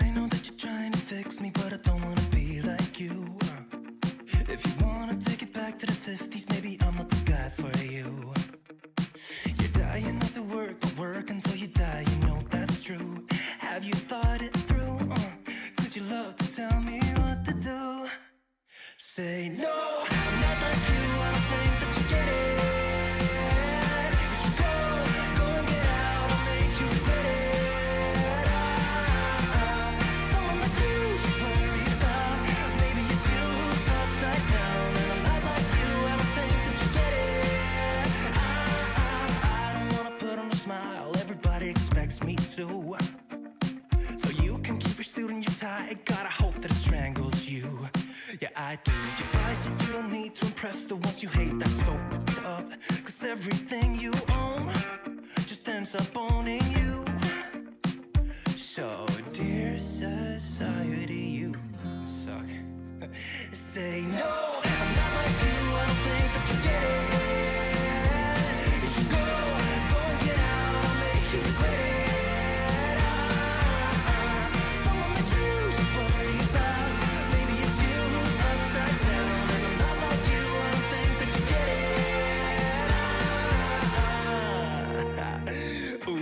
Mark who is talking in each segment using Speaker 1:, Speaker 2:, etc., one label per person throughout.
Speaker 1: I know that you're trying to fix me, but I don't wanna be like you. If you wanna take it back to the 50s, maybe I'm not the guy for you. You're dying not to work, but work until you die, you know that's true. Have you thought it through? Cause you love to tell me what to do. Say no, I'm not like you, I don't think that you get it. You should go and get out, I'll make you regret it. Someone like you should worry about. Maybe you're too upside down, and I'm not like you, I don't think that you get it. I don't wanna put on a smile, everybody expects me to. So you can keep your suit and your tie, gotta hope that it strangles you. Yeah, I do. You buy shit you don't need to impress the ones you hate, that's so f***ed up. Cause everything you own just ends up owning you. So, dear society, you suck. Say no, I'm not like you, I don't think that you get it. You should go and get out, I'll make you regret it. Someone like you should worry about. Maybe it's you who's upside down, and I'm not like you, I don't think that you get it. Ooh.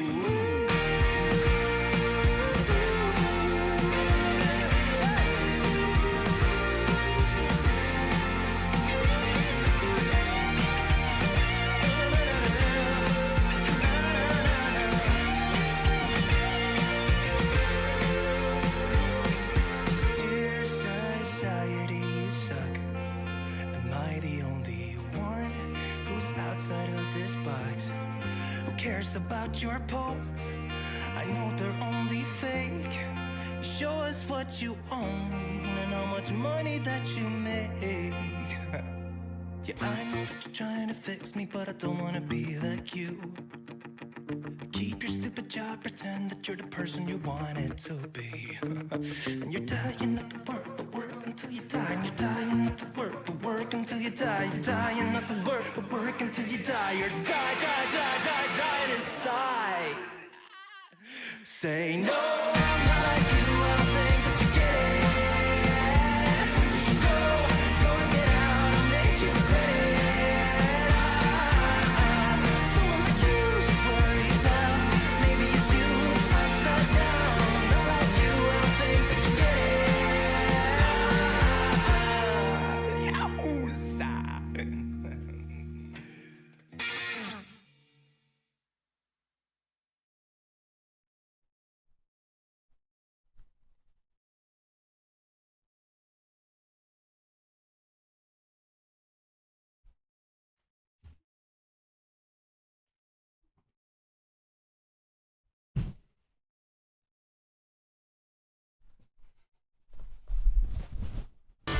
Speaker 1: Dear society, you suck. Am I the only one who's outside of this box? Who cares about your posts? I know they're only fake. Show us what you own and how much money that you make. Yeah, I know that you're trying to fix me, but I don't wanna be like you. Keep your stupid job, pretend that you're the person you wanted to be. And you're dying not to work, but work until you die. And you're dying not to work, but work until you die. You're dying not to work, but work until you die. You're dying inside. Say no, I'm not like you, I don't think that you get it. You should go and get out, I'll make you regret it. Someone like you should worry about. Maybe it's you who's upside down. I'm not like you, I don't think that you get it. Yowza.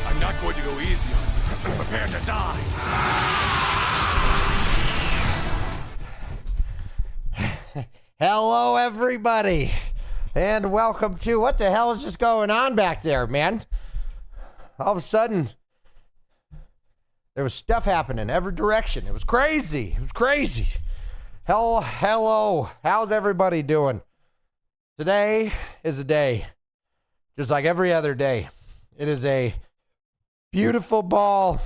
Speaker 2: I'm not going to go easy on you. Prepare to die.
Speaker 3: Hello, everybody, and welcome to what the hell is just going on back there, man? All of a sudden, there was stuff happening in every direction. It was crazy. It was crazy. Hello. How's everybody doing? Today is a day, just like every other day. It is a beautiful ball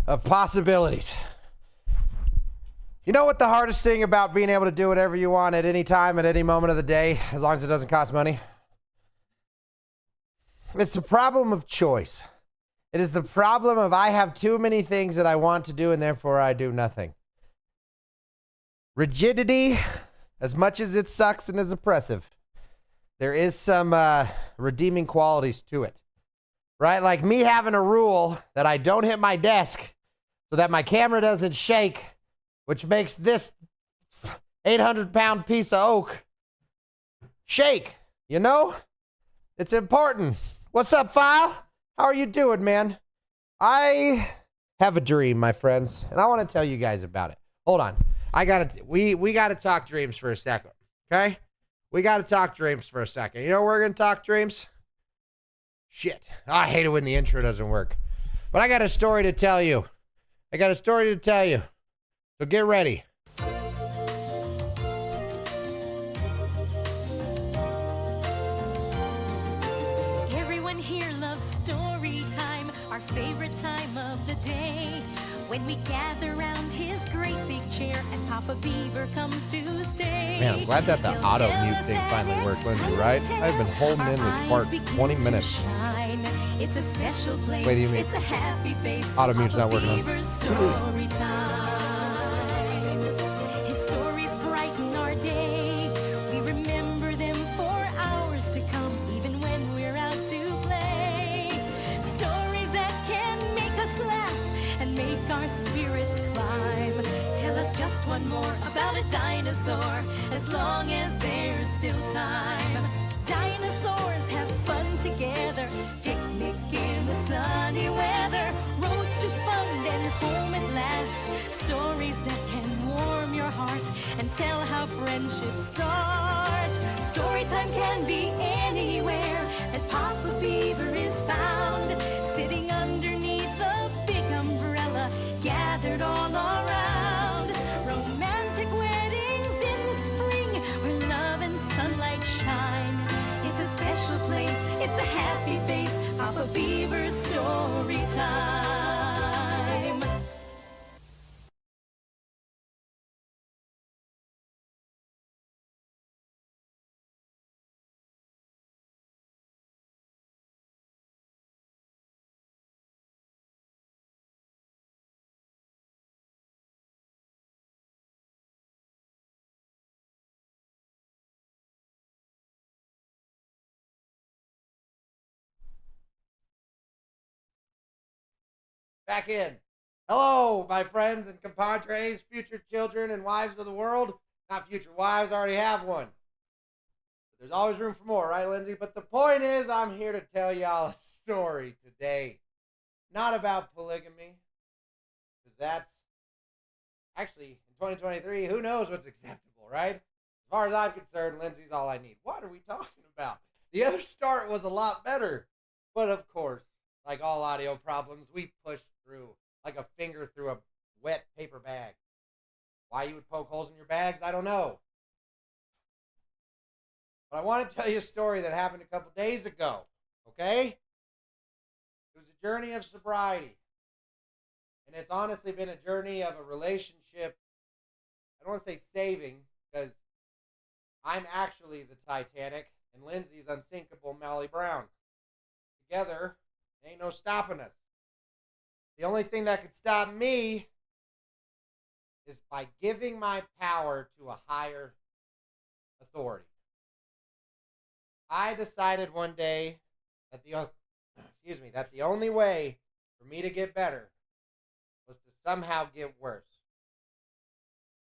Speaker 3: of possibilities. You know what the hardest thing about being able to do whatever you want at any time, at any moment of the day, as long as it doesn't cost money? It's the problem of choice. It is the problem of I have too many things that I want to do and therefore I do nothing. Rigidity, as much as it sucks and is oppressive, there is some redeeming qualities to it. Right? Like me having a rule that I don't hit my desk so that my camera doesn't shake, which makes this 800-pound piece of oak shake, you know? It's important. What's up, File? How are you doing, man? I have a dream, my friends, and I want to tell you guys about it. Hold on. We got to talk dreams for a second, okay? We got to talk dreams for a second. You know we're going to talk dreams? Shit. I hate it when the intro doesn't work. But I got a story to tell you. So get ready.
Speaker 4: our favorite time of the day, when we gather round his great big chair and Papa Beaver comes to stay.
Speaker 3: Man, I'm glad that the
Speaker 4: He'll
Speaker 3: auto
Speaker 4: tell
Speaker 3: mute
Speaker 4: us
Speaker 3: thing
Speaker 4: an
Speaker 3: finally worked, Lindsay,
Speaker 4: exciting
Speaker 3: right?
Speaker 4: tale.
Speaker 3: I've been holding
Speaker 4: Our
Speaker 3: in this
Speaker 4: eyes
Speaker 3: fart
Speaker 4: begin
Speaker 3: 20
Speaker 4: to
Speaker 3: minutes.
Speaker 4: shine. It's a special place.
Speaker 3: Wait, do you mean
Speaker 4: it's a happy face.
Speaker 3: auto mute's
Speaker 4: Papa
Speaker 3: not working on?
Speaker 4: Beaver's story time. His stories brighten our day. We remember them for hours to come, even when we're out to play. Stories that can make us laugh and make our spirits climb. Tell us just one more about a dinosaur, as long as there's still time. Dinosaurs have fun together, picnic in the sunny weather, roads to fun and home at last. Stories that can warm your heart and tell how friendships start. Story time can be anywhere that Papa Beaver is found, sitting underneath a big umbrella, gathered all around. Romantic weddings in the spring, where love and sunlight shine. It's a special place, it's a happy face, Papa Beaver's story time.
Speaker 3: Back in. Hello, my friends and compadres, future children and wives of the world. Not future wives, I already have one. But there's always room for more, right, Lindsay? But the point is, I'm here to tell y'all a story today. Not about polygamy. Because that's actually, in 2023, who knows what's acceptable, right? As far as I'm concerned, Lindsay's all I need. What are we talking about? The other start was a lot better. But of course, like all audio problems, we pushed through like a finger through a wet paper bag. Why you would poke holes in your bags, I don't know. But I want to tell you a story that happened a couple days ago, okay? It was a journey of sobriety. And it's honestly been a journey of a relationship, I don't want to say saving, because I'm actually the Titanic and Lindsay's unsinkable Molly Brown. Together, ain't no stopping us. The only thing that could stop me is by giving my power to a higher authority. I decided one day that the only way for me to get better was to somehow get worse.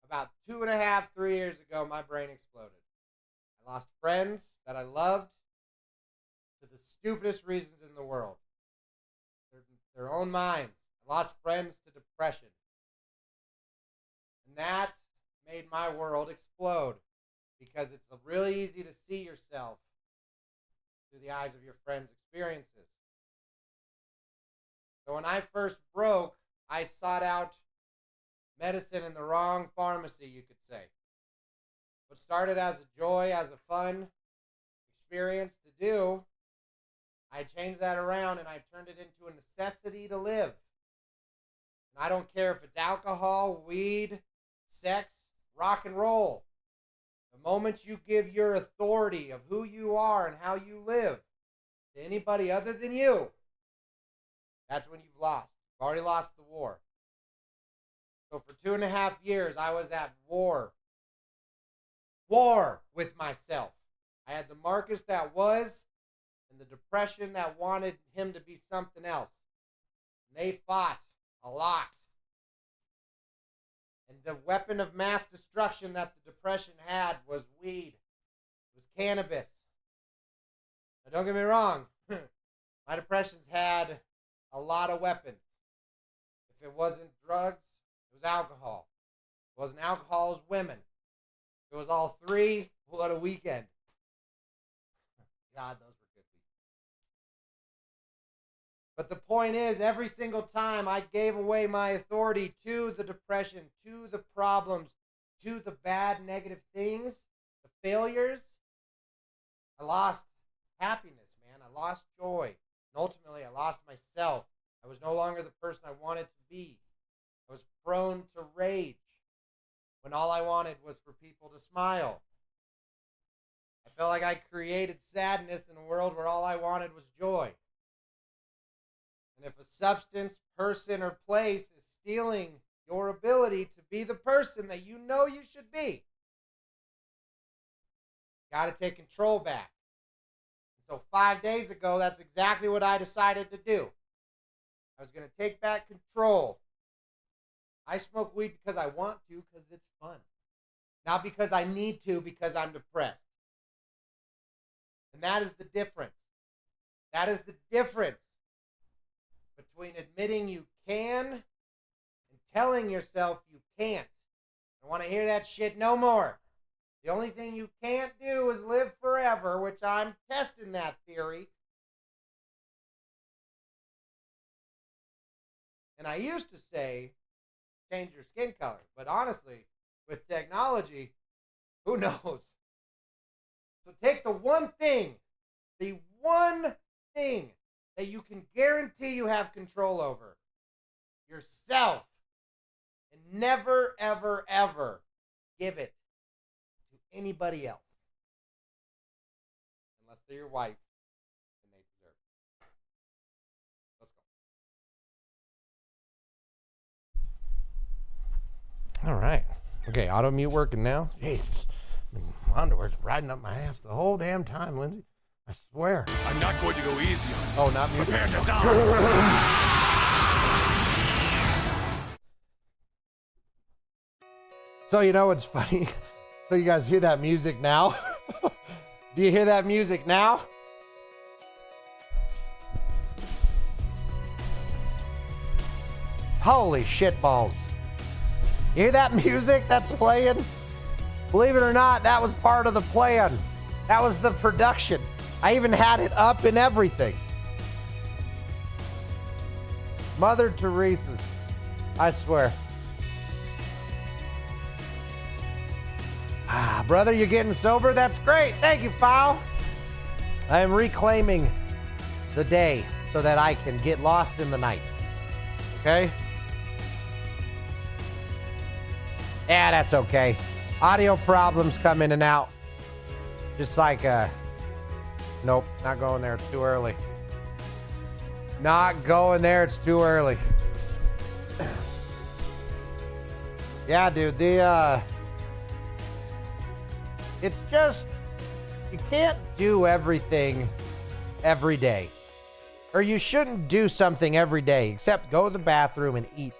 Speaker 3: About 2.5, 3 years ago, my brain exploded. I lost friends that I loved to the stupidest reasons in the world. Their own minds. I lost friends to depression. And that made my world explode, because it's really easy to see yourself through the eyes of your friends' experiences. So when I first broke, I sought out medicine in the wrong pharmacy, you could say. What started as a joy, as a fun experience to do, I changed that around and I turned it into a necessity to live. And I don't care if it's alcohol, weed, sex, rock and roll. The moment you give your authority of who you are and how you live to anybody other than you, that's when you've lost. You've already lost the war. So for 2.5 years, I was at war with myself. I had the Marcus that was, and the depression that wanted him to be something else. And they fought a lot. And the weapon of mass destruction that the depression had was weed. It was cannabis. Now don't get me wrong. My depressions had a lot of weapons. If it wasn't drugs, it was alcohol. If it wasn't alcohol, it was women. If it was all three, what a weekend. God, those were good weekends. But the point is, every single time I gave away my authority to the depression, to the problems, to the bad, negative things, the failures, I lost happiness, man. I lost joy. And ultimately, I lost myself. I was no longer the person I wanted to be. I was prone to rage when all I wanted was for people to smile. I felt like I created sadness in a world where all I wanted was joy. And if a substance, person, or place is stealing your ability to be the person that you know you should be, got to take control back. So 5 days ago, that's exactly what I decided to do. I was going to take back control. I smoke weed because I want to, because it's fun. Not because I need to, because I'm depressed. And that is the difference. That is the difference between admitting you can and telling yourself you can't. I want to hear that shit no more. The only thing you can't do is live forever, which I'm testing that theory. And I used to say, change your skin color. But honestly, with technology, who knows? So take the one thing that you can guarantee you have control over, yourself, and never, ever, ever give it to anybody else. Unless they're your wife and they deserve it. Let's go. All right. Okay, auto mute working now. Jesus. My underwear's riding up my ass the whole damn time, Lindsay. I swear.
Speaker 2: I'm not going to go easy on you.
Speaker 3: Oh, not mute.
Speaker 2: Prepare to die.
Speaker 3: So you know what's funny? So you guys hear that music now? Do you hear that music now? Holy shit balls. You hear that music that's playing? Believe it or not, that was part of the plan. That was the production. I even had it up and everything. Mother Teresa's. I swear. Ah, brother, you're getting sober? That's great. Thank you, Fowl. I am reclaiming the day so that I can get lost in the night. Okay? Yeah, that's okay. Audio problems come in and out. Just like, nope, not going there. It's too early. Not going there. It's too early. Yeah, dude, it's just, you can't do everything every day. Or you shouldn't do something every day except go to the bathroom and eat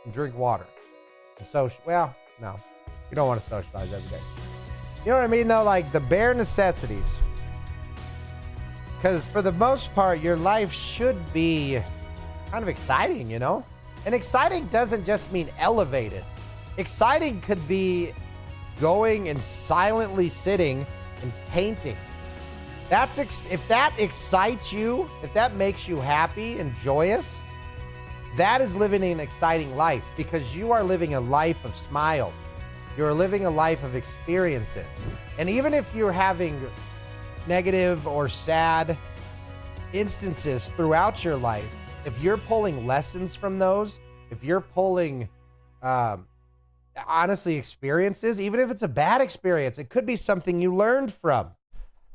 Speaker 3: and drink water. And well, no, you don't want to socialize every day. You know what I mean, though? Like the bare necessities. Because for the most part, your life should be kind of exciting, you know? And exciting doesn't just mean elevated. Exciting could be going and silently sitting and painting. If that excites you, if that makes you happy and joyous, that is living an exciting life, because you are living a life of smiles. You're living a life of experiences. And even if you're having negative or sad instances throughout your life, if you're pulling lessons from those, if you're pulling honestly experiences, even if it's a bad experience, it could be something you learned from.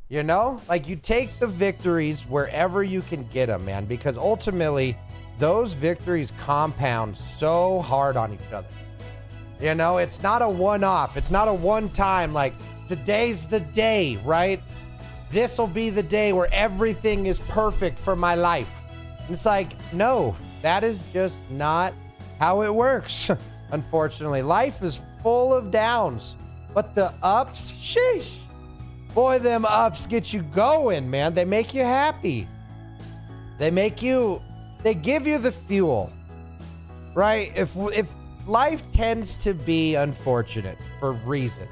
Speaker 3: You know, like you take the victories wherever you can get them, man, because ultimately those victories compound so hard on each other. You know, it's not a one-off. It's not a one-time, like today's the day, right? This will be the day where everything is perfect for my life. It's like, no, that is just not how it works. Unfortunately, life is full of downs, but the ups, sheesh. Boy, them ups get you going, man. They make you happy. They give you the fuel, right? If life tends to be unfortunate for reasons,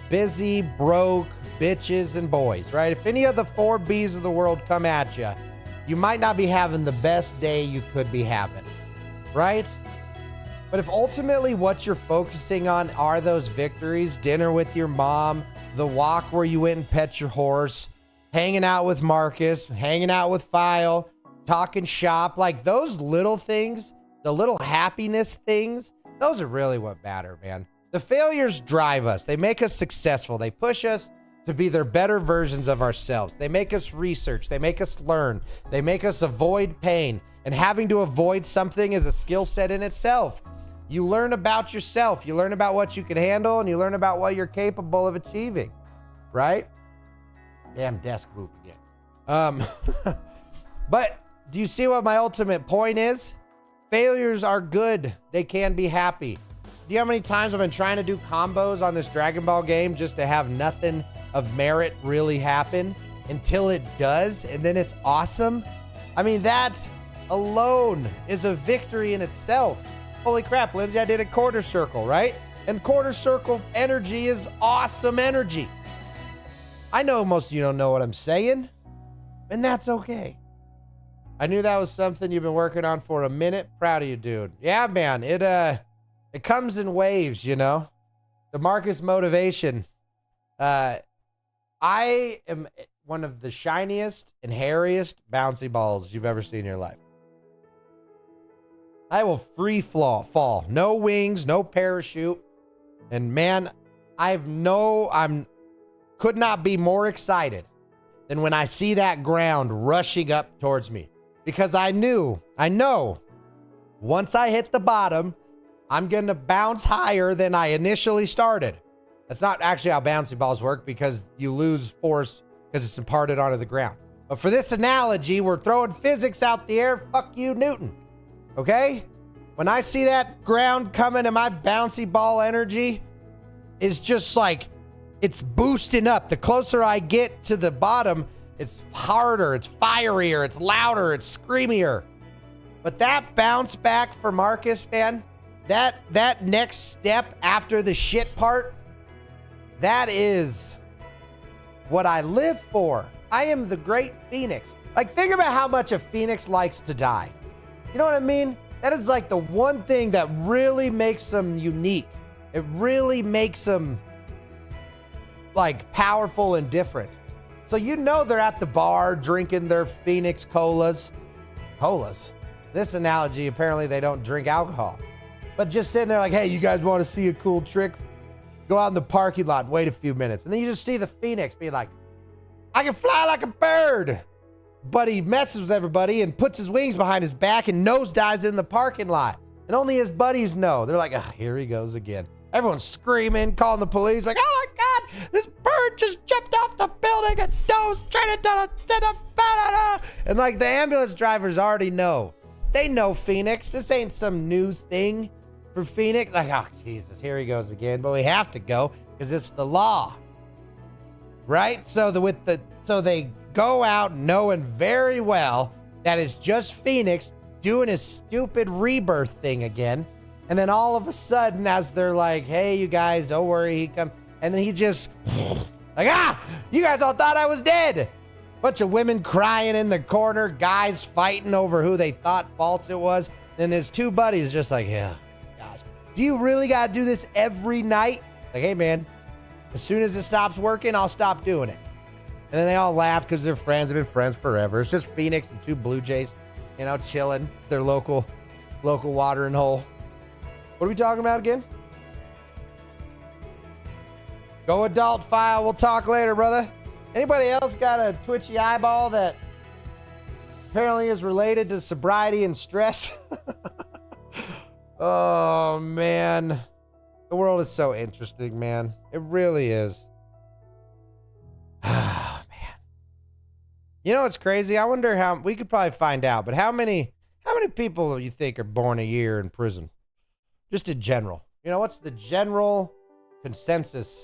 Speaker 3: busy, broke, bitches, and boys, right? If any of the 4 B's of the world come at you, you might not be having the best day you could be having, right? But if ultimately what you're focusing on are those victories, dinner with your mom, the walk where you went and pet your horse, hanging out with Marcus, hanging out with File, talking shop, like those little things, the little happiness things, those are really what matter, man. The failures drive us. They make us successful. They push us to be their better versions of ourselves. They make us research. They make us learn. They make us avoid pain. And having to avoid something is a skill set in itself. You learn about yourself. You learn about what you can handle, and you learn about what you're capable of achieving, right? Damn desk moved again. But do you see what my ultimate point is? Failures are good. They can be happy. Do you know how many times I've been trying to do combos on this Dragon Ball game just to have nothing of merit really happen until it does, and then it's awesome? I mean, that alone is a victory in itself. Holy crap, Lindsay, I did a quarter circle, right? And quarter circle energy is awesome energy. I know most of you don't know what I'm saying, and that's okay. I knew that was something you've been working on for a minute. Proud of you, dude. Yeah, man, it comes in waves, you know? The Marcus motivation. I am one of the shiniest and hairiest bouncy balls you've ever seen in your life. I will free fall. No wings, no parachute. And man, could not be more excited than when I see that ground rushing up towards me. Because I know, once I hit the bottom, I'm going to bounce higher than I initially started. That's not actually how bouncy balls work, because you lose force because it's imparted onto the ground. But for this analogy, we're throwing physics out the air. Fuck you, Newton. Okay? When I see that ground coming, and my bouncy ball energy is just like, it's boosting up. The closer I get to the bottom, it's harder, it's fierier, it's louder, it's screamier. But that bounce back for Marcus, man, that next step after the shit part, that is what I live for. I am the great Phoenix. Like, think about how much a Phoenix likes to die. You know what I mean? That is like the one thing that really makes them unique. It really makes them like powerful and different. So you know they're at the bar drinking their Phoenix colas. Colas? This analogy, apparently they don't drink alcohol. But just sitting there like, hey, you guys want to see a cool trick? Go out in the parking lot and wait a few minutes. And then you just see the Phoenix being like, I can fly like a bird. But he messes with everybody and puts his wings behind his back and nosedives in the parking lot. And only his buddies know. They're like, oh, here he goes again. Everyone's screaming, calling the police, like, oh my God, this bird just jumped off the building and nose straight into the... And like the ambulance drivers already know. They know Phoenix. This ain't some new thing for Phoenix. Like, oh, Jesus, here he goes again. But we have to go because it's the law. Right? So they go out knowing very well that it's just Phoenix doing his stupid rebirth thing again. And then all of a sudden, as they're like, hey, you guys, don't worry, he come. And then he just like, you guys all thought I was dead. Bunch of women crying in the corner, guys fighting over who they thought false it was. And his two buddies just like, yeah, gosh, do you really got to do this every night? Like, hey, man, as soon as it stops working, I'll stop doing it. And then they all laugh because their friends have been friends forever. It's just Phoenix and two Blue Jays, you know, chilling their local watering hole. What are we talking about again? Go adult file. We'll talk later, brother. Anybody else got a twitchy eyeball that apparently is related to sobriety and stress? Oh, man. The world is so interesting, man. It really is. Oh, man. You know what's crazy? I wonder how, we could probably find out, but how many people you think are born a year in prison? Just in general. You know, what's the general consensus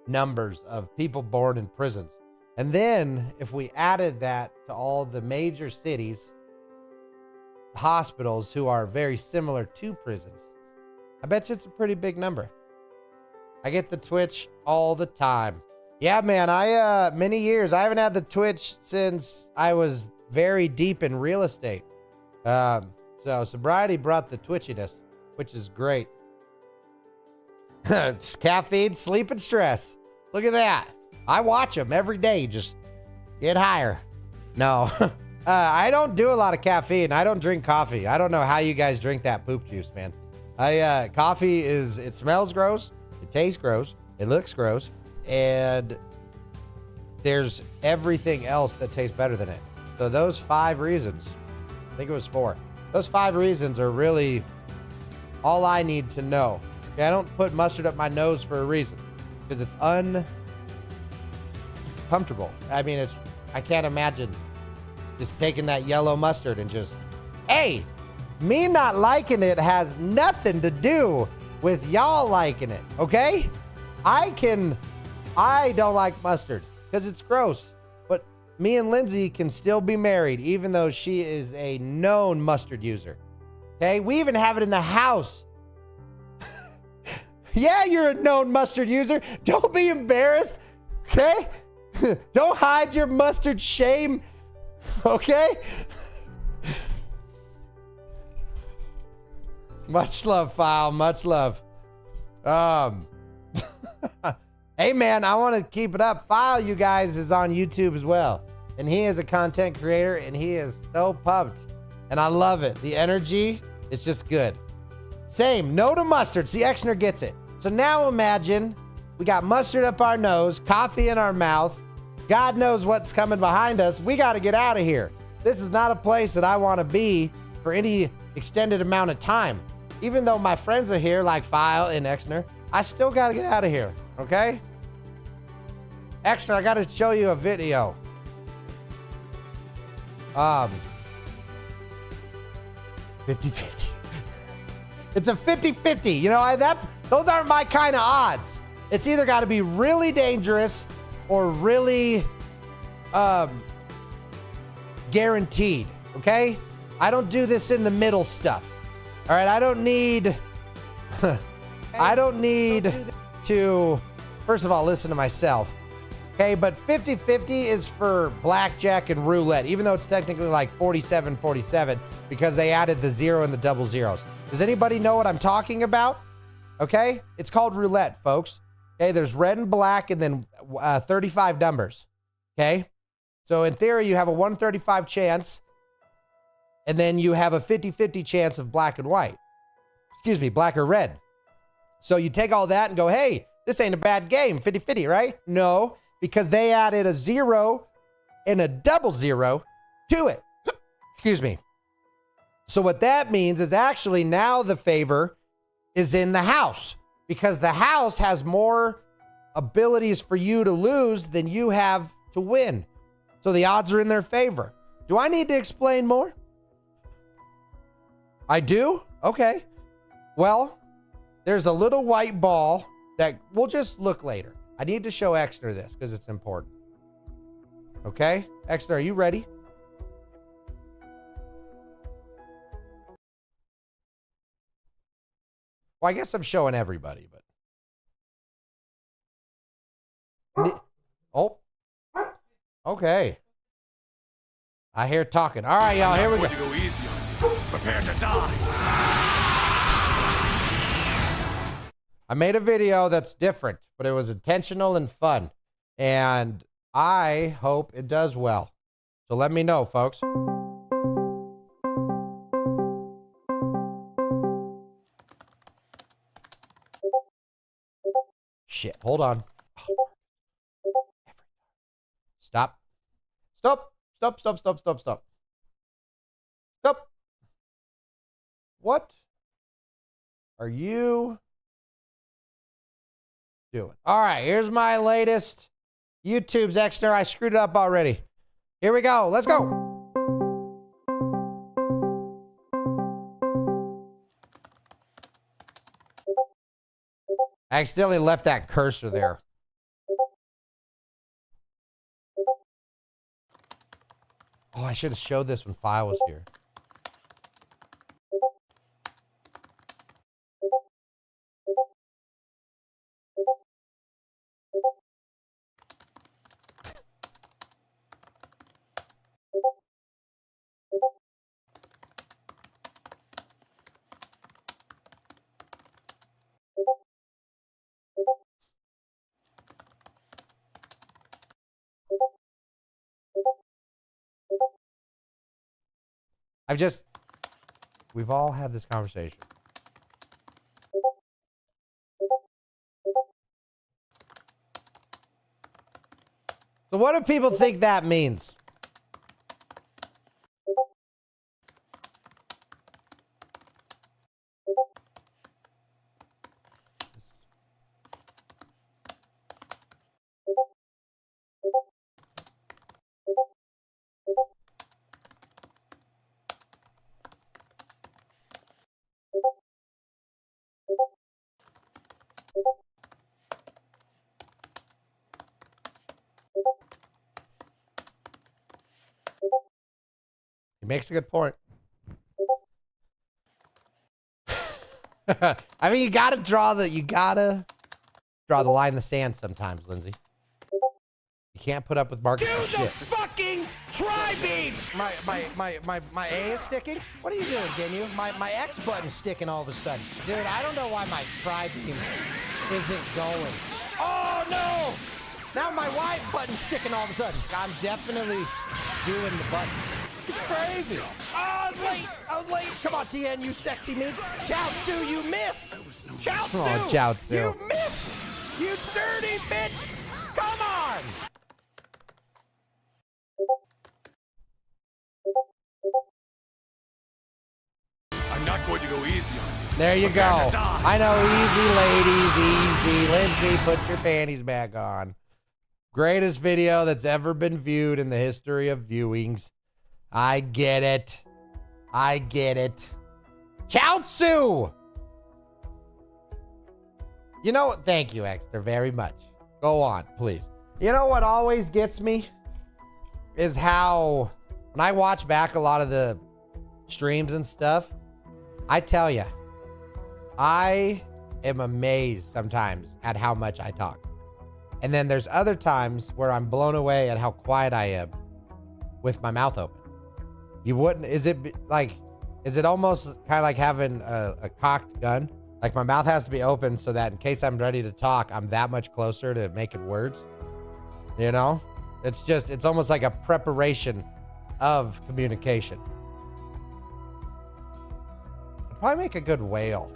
Speaker 3: numbers of people born in prisons? And then if we added that to all the major cities, hospitals who are very similar to prisons, I bet you it's a pretty big number. I get the twitch all the time. Yeah, man, many years. I haven't had the twitch since I was very deep in real estate. So sobriety brought the twitchiness, which is great. It's caffeine, sleep, and stress. Look at that. I watch them every day. Just get higher. No, I don't do a lot of caffeine. I don't drink coffee. I don't know how you guys drink that poop juice, man. Coffee it smells gross. It tastes gross. It looks gross. And there's everything else that tastes better than it. So those 5 reasons, I think it was 4. Those 5 reasons are really all I need to know. Okay, I don't put mustard up my nose for a reason because it's uncomfortable. I mean, I can't imagine just taking that yellow mustard and just, hey, me not liking it has nothing to do with y'all liking it, okay? I don't like mustard because it's gross. But me and Lindsay can still be married even though she is a known mustard user. Okay? We even have it in the house. Yeah, you're a known mustard user. Don't be embarrassed. Okay? Don't hide your mustard shame. Okay? Much love, File. Much love. Hey, man, I want to keep it up. File, you guys, is on YouTube as well. And he is a content creator, and he is so pumped. And I love it. The energy, it's just good. Same. No to mustard. See, Exner gets it. So now imagine we got mustard up our nose, coffee in our mouth. God knows what's coming behind us. We got to get out of here. This is not a place that I want to be for any extended amount of time. Even though my friends are here, like File and Exner, I still got to get out of here, okay? Exner, I got to show you a video. 50-50. It's a 50-50. You know, those aren't my kind of odds. It's either got to be really dangerous or really guaranteed, okay? I don't do this in the middle stuff. All right, I don't need to, first of all, listen to myself. Okay, but 50-50 is for blackjack and roulette, even though it's technically like 47-47 because they added the 0 and the double zeros. Does anybody know what I'm talking about? Okay, it's called roulette, folks. Okay, there's red and black and then 35 numbers. Okay, so in theory, you have a 135 chance and then you have a 50-50 chance of black and white. Excuse me, black or red. So you take all that and go, hey, this ain't a bad game, 50-50, right? No, because they added a 0 and a double 0 to it. Excuse me. So what that means is actually now the favor is in the house because the house has more abilities for you to lose than you have to win. So the odds are in their favor. Do I need to explain more? I do? Okay. Well, there's a little white ball that we'll just look later. I need to show Exner this because it's important. Okay? Exner, are you ready? Well, I guess I'm showing everybody, but... Oh. Okay. I hear talking. All right, y'all, here we go.
Speaker 2: Go easy on you. Prepare to die.
Speaker 3: I made a video that's different, but it was intentional and fun. And I hope it does well. So let me know, folks. Shit, hold on. Stop. Stop. Stop, stop, stop, stop, stop. Stop. What are you doing? All right, here's my latest YouTube's Exner. I screwed it up already. Here we go. Let's go. I accidentally left that cursor there. Oh, I should have showed this when File was here. We've all had this conversation. So what do people think that means? He makes a good point. I mean, you gotta draw the line in the sand sometimes, Lindsay. You can't put up with Marcus'
Speaker 2: Do the
Speaker 3: shit.
Speaker 2: fucking tri-beam!
Speaker 5: My A is sticking? What are you doing, Dinu? My X button's sticking all of a sudden. Dude, I don't know why my tri-beam isn't going. Oh, no! Now my Y button's sticking all of a sudden. I'm definitely doing the buttons. It's crazy. Oh, I was late. Come on, TN, you sexy minx. Chaozu, you missed. Chaozu,
Speaker 3: Oh, Chaozu.
Speaker 5: you missed. You dirty bitch. Come on.
Speaker 2: I'm not going to go easy on you.
Speaker 3: There you go.
Speaker 2: Prepare to die.
Speaker 3: I know, easy, ladies, easy. Lindsay, put your panties back on. Greatest video that's ever been viewed in the history of viewings. I get it. Chaozu! You know what? Thank you, Exter, very much. Go on, please. You know what always gets me? Is how, when I watch back a lot of the streams and stuff, I tell you, I am amazed sometimes at how much I talk. And then there's other times where I'm blown away at how quiet I am with my mouth open. You wouldn't, is it almost kind of like having a cocked gun? Like my mouth has to be open so that in case I'm ready to talk, I'm that much closer to making words. You know? It's almost like a preparation of communication. I'd probably make a good whale.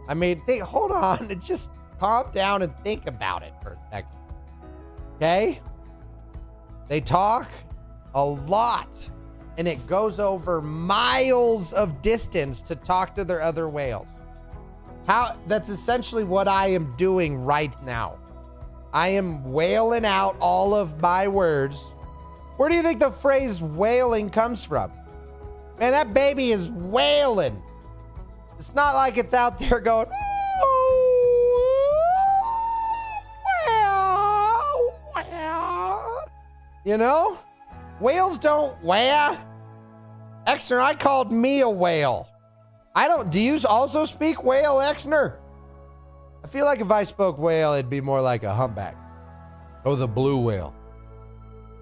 Speaker 3: I mean, hold on and just calm down and think about it for a second. Okay? They talk a lot, and it goes over miles of distance to talk to their other whales. That's essentially what I am doing right now. I am wailing out all of my words. Where do you think the phrase wailing comes from? Man, that baby is wailing. It's not like it's out there going, you know? Whales don't wah. Exner, I called me a whale. Do you also speak whale, Exner? I feel like if I spoke whale, it'd be more like a humpback. Oh, the blue whale.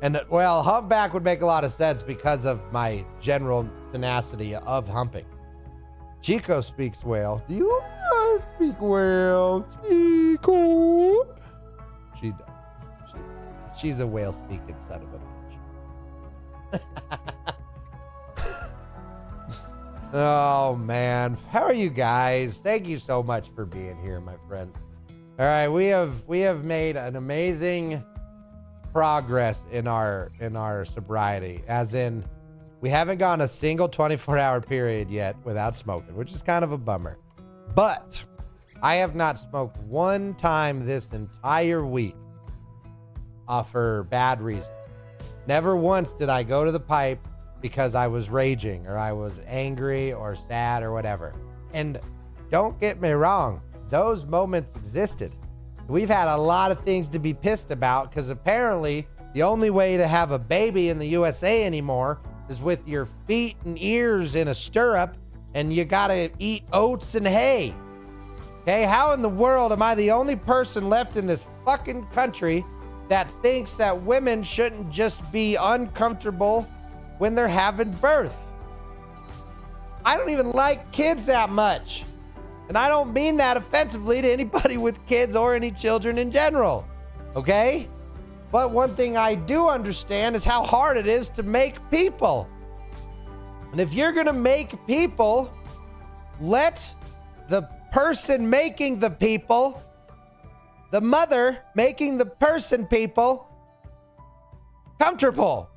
Speaker 3: And well, humpback would make a lot of sense because of my general tenacity of humping. Chico speaks whale. Do you speak whale, Chico? She does. She's a whale speaking son of a bitch. Oh man, how are you guys? Thank you so much for being here, my friends. All right, we have made an amazing progress in our sobriety, as in we haven't gone a single 24-hour period yet without smoking, which is kind of a bummer. But I have not smoked one time this entire week for bad reasons. Never once did I go to the pipe because I was raging or I was angry or sad or whatever. And don't get me wrong, those moments existed. We've had a lot of things to be pissed about because apparently the only way to have a baby in the USA anymore is with your feet and ears in a stirrup and you gotta eat oats and hay. Okay, how in the world am I the only person left in this fucking country that thinks that women shouldn't just be uncomfortable when they're having birth? I don't even like kids that much. And I don't mean that offensively to anybody with kids or any children in general. Okay? But one thing I do understand is how hard it is to make people. And if you're going to make people, let the person making the people, the mother making the person people, comfortable.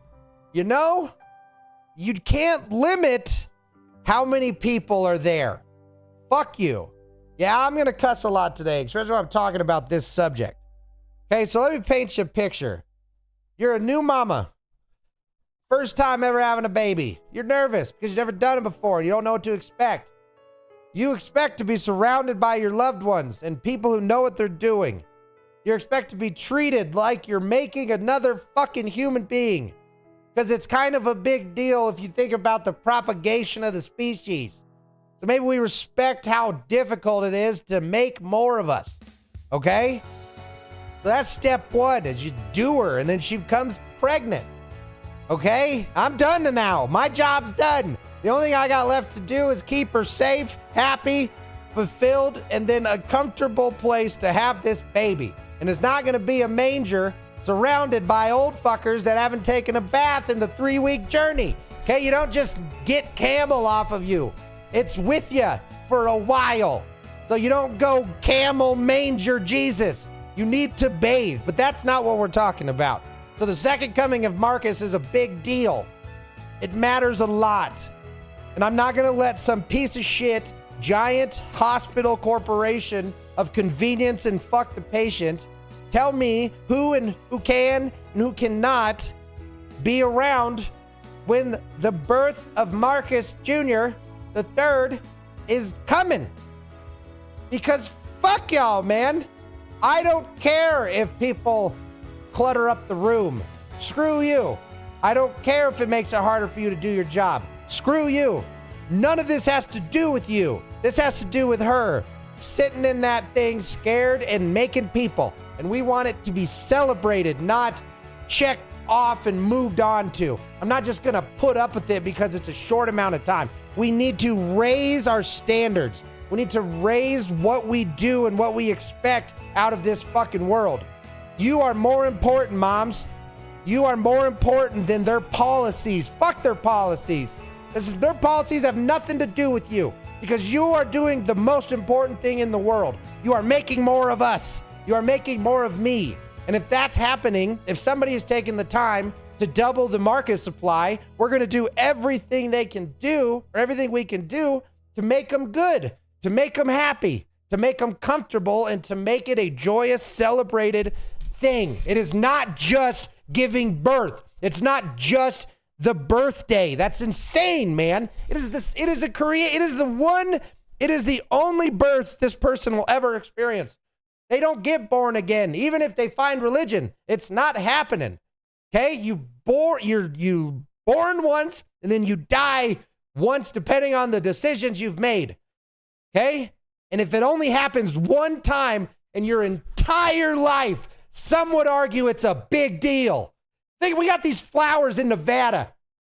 Speaker 3: You know, you can't limit how many people are there. Fuck you. Yeah, I'm going to cuss a lot today, especially when I'm talking about this subject. Okay, so let me paint you a picture. You're a new mama. First time ever having a baby. You're nervous because you've never done it before. You don't know what to expect. You expect to be surrounded by your loved ones and people who know what they're doing. You expect to be treated like you're making another fucking human being. Because it's kind of a big deal if you think about the propagation of the species. So maybe we respect how difficult it is to make more of us. Okay? So that's step one, is you do her and then she becomes pregnant. Okay? I'm done now. My job's done. The only thing I got left to do is keep her safe, happy, fulfilled, and then a comfortable place to have this baby. And it's not going to be a manger surrounded by old fuckers that haven't taken a bath in the 3-week journey. Okay? You don't just get camel off of you. It's with you for a while. So you don't go camel manger Jesus. You need to bathe. But that's not what we're talking about. So the second coming of Marcus is a big deal. It matters a lot. And I'm not going to let some piece of shit, giant hospital corporation of convenience and fuck the patient tell me who can and who cannot be around when the birth of Marcus Jr., the third, is coming. Because fuck y'all, man. I don't care if people clutter up the room. Screw you. I don't care if it makes it harder for you to do your job. Screw you. None of this has to do with you. This has to do with her sitting in that thing scared and making people. And we want it to be celebrated, not checked off and moved on to. I'm not just going to put up with it because it's a short amount of time. We need to raise our standards. We need to raise what we do and what we expect out of this fucking world. You are more important, moms. You are more important than their policies. Fuck their policies. Their policies have nothing to do with you because you are doing the most important thing in the world. You are making more of us. You are making more of me. And if that's happening, if somebody is taking the time to double the Marcus supply, we're going to do everything they can do, or everything we can do to make them good, to make them happy, to make them comfortable, and to make it a joyous, celebrated thing. It is not just giving birth. It's not just the birthday. That's insane, man. It is the only birth this person will ever experience. They don't get born again. Even if they find religion, it's not happening. Okay? You born once and then you die once depending on the decisions you've made. Okay? And if it only happens one time in your entire life, some would argue it's a big deal. Think we got these flowers in Nevada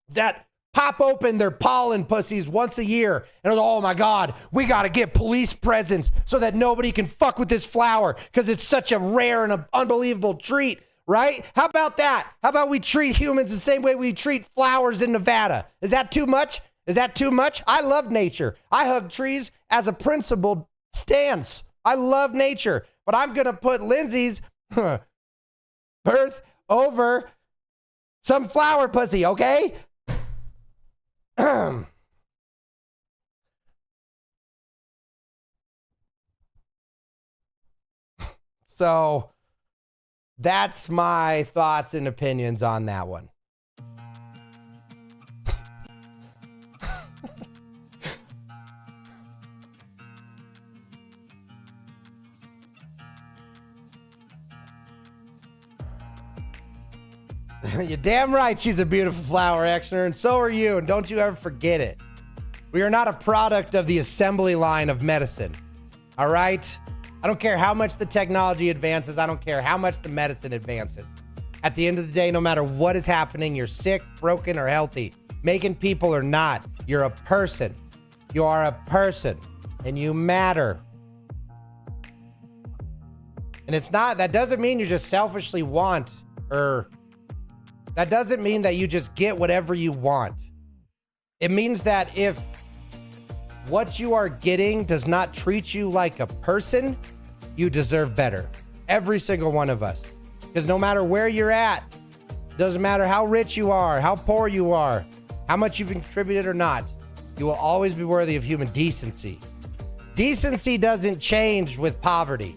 Speaker 3: that pop open their pollen pussies once a year. And oh my God, we got to get police presence so that nobody can fuck with this flower because it's such a rare and unbelievable treat, right? How about that? How about we treat humans the same way we treat flowers in Nevada? Is that too much? Is that too much? I love nature. I hug trees as a principled stance. I love nature, but I'm going to put Lindsay's birth over some flower pussy, okay? So that's my thoughts and opinions on that one. You're damn right she's a beautiful flower, Exner, and so are you, and don't you ever forget it. We are not a product of the assembly line of medicine, all right? I don't care how much the technology advances. I don't care how much the medicine advances. At the end of the day, no matter what is happening, you're sick, broken, or healthy, making people or not, you're a person. You are a person, and you matter. And that doesn't mean you just selfishly want, or that doesn't mean that you just get whatever you want. It means that if what you are getting does not treat you like a person, you deserve better. Every single one of us. Because no matter where you're at, doesn't matter how rich you are, how poor you are, how much you've contributed or not, you will always be worthy of human decency. Decency doesn't change with poverty.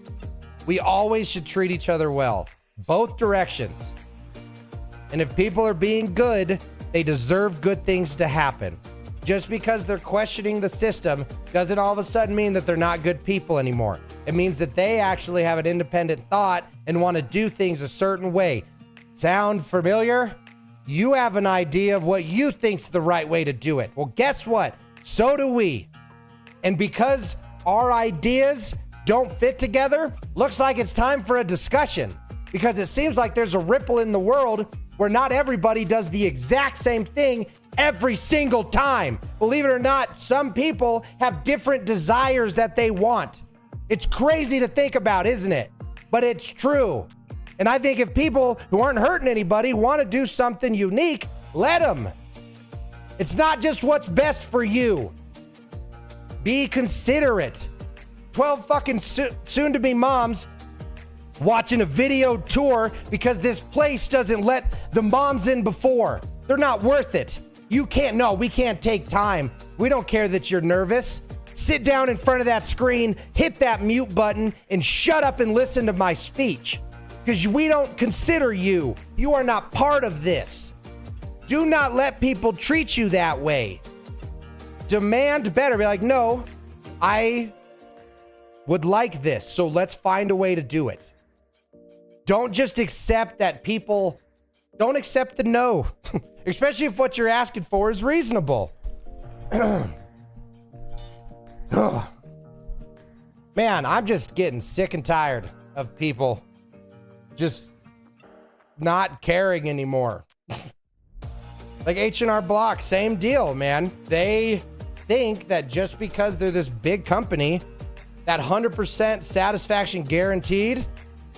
Speaker 3: We always should treat each other well, both directions. And if people are being good, they deserve good things to happen. Just because they're questioning the system doesn't all of a sudden mean that they're not good people anymore. It means that they actually have an independent thought and want to do things a certain way. Sound familiar? You have an idea of what you think's the right way to do it. Well, guess what? So do we. And because our ideas don't fit together, looks like it's time for a discussion. Because it seems like there's a ripple in the world where not everybody does the exact same thing every single time. Believe it or not, some people have different desires that they want. It's crazy to think about, isn't it? But it's true. And I think if people who aren't hurting anybody want to do something unique, let them. It's not just what's best for you. Be considerate. 12 fucking soon-to-be moms watching a video tour because this place doesn't let the moms in before. They're not worth it. You can't, no, we can't take time. We don't care that you're nervous. Sit down in front of that screen, hit that mute button, and shut up and listen to my speech. Because we don't consider you. You are not part of this. Do not let people treat you that way. Demand better. Be like, no, I would like this, so let's find a way to do it. Don't just accept that people, don't accept the no, especially if what you're asking for is reasonable. Man, I'm just getting sick and tired of people just not caring anymore. Like H&R Block, same deal, man. They think that just because they're this big company, that 100% satisfaction guaranteed,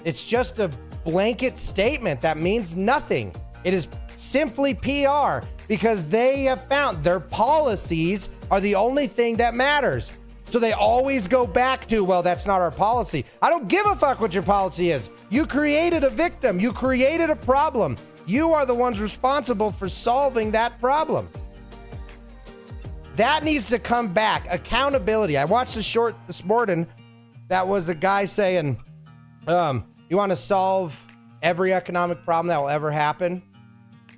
Speaker 3: it's just a blanket statement that means nothing. It is simply PR because they have found their policies are the only thing that matters. So they always go back to, well, that's not our policy. I don't give a fuck what your policy is. You created a victim. You created a problem. You are the ones responsible for solving that problem. That needs to come back. Accountability. I watched a short this morning that was a guy saying, you want to solve every economic problem that will ever happen?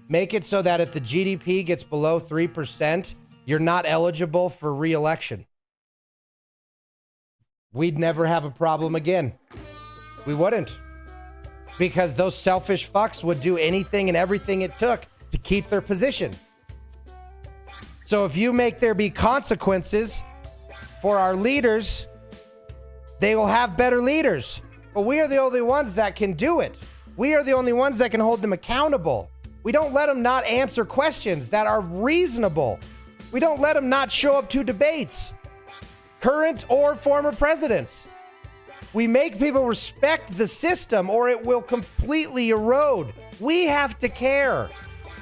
Speaker 3: Make it so that if the GDP gets below 3%, you're not eligible for re-election. We'd never have a problem again. We wouldn't. Because those selfish fucks would do anything and everything it took to keep their position. So if you make there be consequences for our leaders, they will have better leaders. But we are the only ones that can do it. We are the only ones that can hold them accountable. We don't let them not answer questions that are reasonable. We don't let them not show up to debates, current or former presidents. We make people respect the system or it will completely erode. We have to care.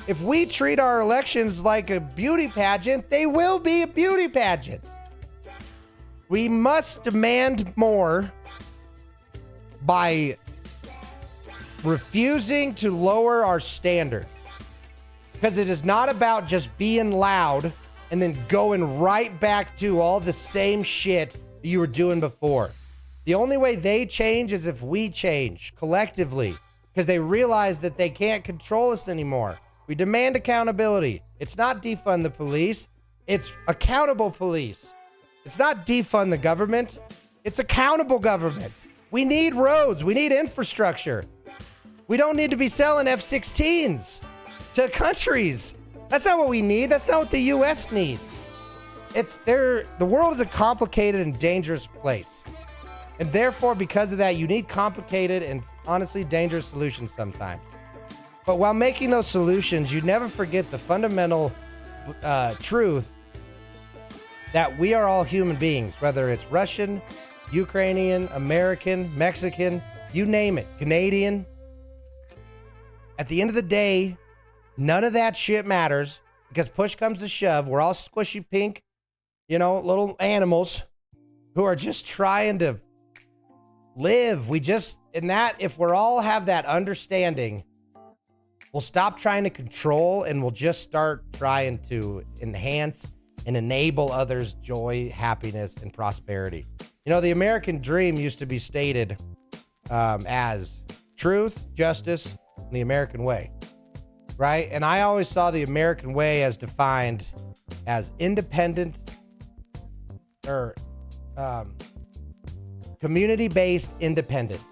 Speaker 3: If we treat our elections like a beauty pageant, they will be a beauty pageant. We must demand more by refusing to lower our standards. Because it is not about just being loud and then going right back to all the same shit that you were doing before. The only way they change is if we change collectively, because they realize that they can't control us anymore. We demand accountability. It's not defund the police. It's accountable police. It's not defund the government. It's accountable government. We need roads. We need infrastructure. We don't need to be selling F-16s to countries. That's not what we need. That's not what the U.S. needs. The world is a complicated and dangerous place. And therefore, because of that, you need complicated and honestly dangerous solutions sometimes. But while making those solutions, you never forget the fundamental truth that we are all human beings, whether it's Russian, Ukrainian, American, Mexican, you name it, Canadian. At the end of the day, none of that shit matters
Speaker 5: Because push comes to shove, we're all squishy pink, little animals who are just trying to live. If we're all have that understanding, we'll stop trying to control and we'll just start trying to enhance and enable others' joy, happiness, and prosperity. The American dream used to be stated as truth, justice, and the American way, right? And I always saw the American way as defined as independent or community-based independence,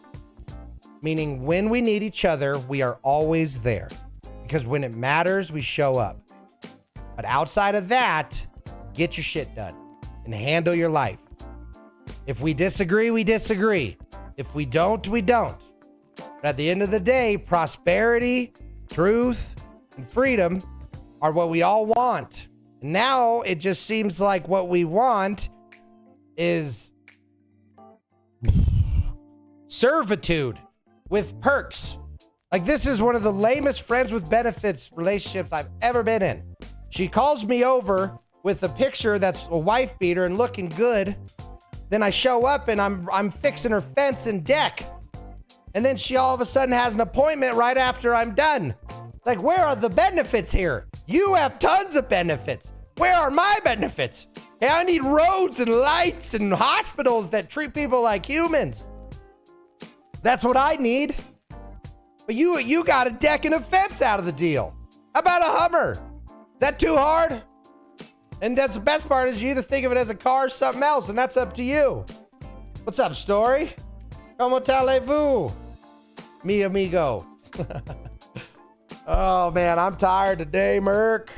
Speaker 5: meaning when we need each other, we are always there, because when it matters, we show up. But outside of that, get your shit done and handle your life. If we disagree, we disagree. If we don't, we don't. But at the end of the day, prosperity, truth, and freedom are what we all want. Now it just seems like what we want is servitude with perks. Like, this is one of the lamest friends with benefits relationships I've ever been in. She calls me over with a picture that's a wife beater and looking good. Then I show up and I'm fixing her fence and deck. And then she all of a sudden has an appointment right after I'm done. Like, where are the benefits here? You have tons of benefits. Where are my benefits? Hey, I need roads and lights and hospitals that treat people like humans. That's what I need. But you got a deck and a fence out of the deal. How about a Hummer? Is that too hard? And that's the best part, is you either think of it as a car or something else, and that's up to you. What's up, Story? Como talez-vous, mi amigo? Oh, man, I'm tired today, Merc.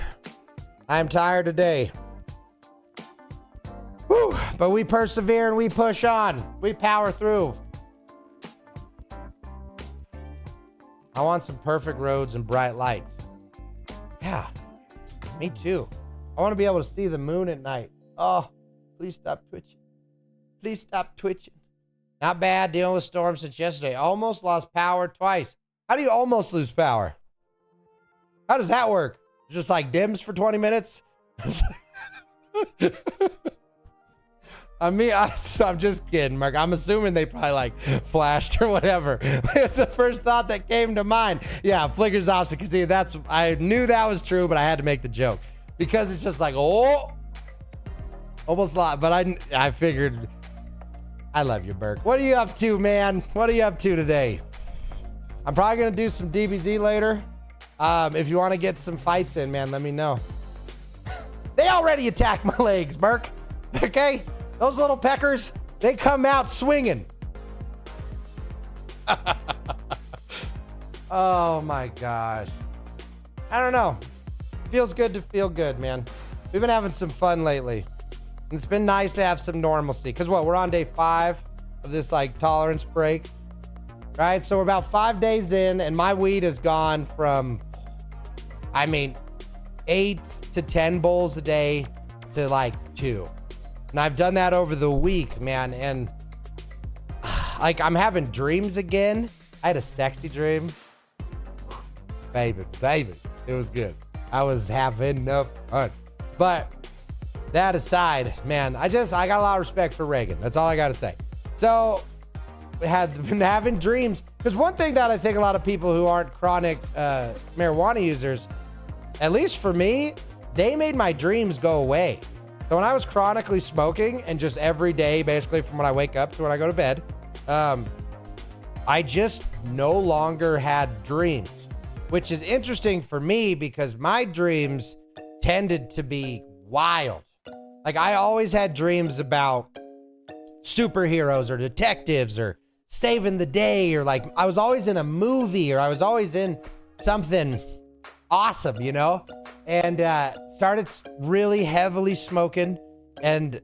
Speaker 5: I'm tired today. Whew, but we persevere and we push on. We power through. I want some perfect roads and bright lights. Yeah, me too. I want to be able to see the moon at night. Oh, please stop twitching. Please stop twitching. Not bad, dealing with storms since yesterday. Almost lost power twice. How do you almost lose power? How does that work? Just like dims for 20 minutes? I mean, I'm just kidding, Mark. I'm assuming they probably like flashed or whatever. It's the first thought that came to mind. Yeah, flickers off. Because see, I knew that was true, but I had to make the joke. Because it's just like, oh, almost lost. But I figured, I love you, Burke. What are you up to, man? What are you up to today? I'm probably going to do some DBZ later. If you want to get some fights in, man, let me know. They already attacked my legs, Burke. Okay? Those little peckers, they come out swinging. Oh, my gosh. I don't know. Feels good to feel good, man. We've been having some fun lately. And it's been nice to have some normalcy. Because what, we're on day 5 of this like tolerance break, right? So we're about 5 days in and my weed has gone from, 8 to 10 bowls a day to like 2. And I've done that over the week, man. And like, I'm having dreams again. I had a sexy dream. Baby. It was good. I was having enough fun. But that aside, man, I got a lot of respect for Reagan. That's all I got to say. So been having dreams. Because one thing that I think a lot of people who aren't chronic marijuana users, at least for me, they made my dreams go away. So when I was chronically smoking and just every day, basically from when I wake up to when I go to bed, I just no longer had dreams. Which is interesting for me because my dreams tended to be wild. Like, I always had dreams about superheroes or detectives or saving the day, or like I was always in a movie, or I was always in something awesome, you know? And started really heavily smoking. And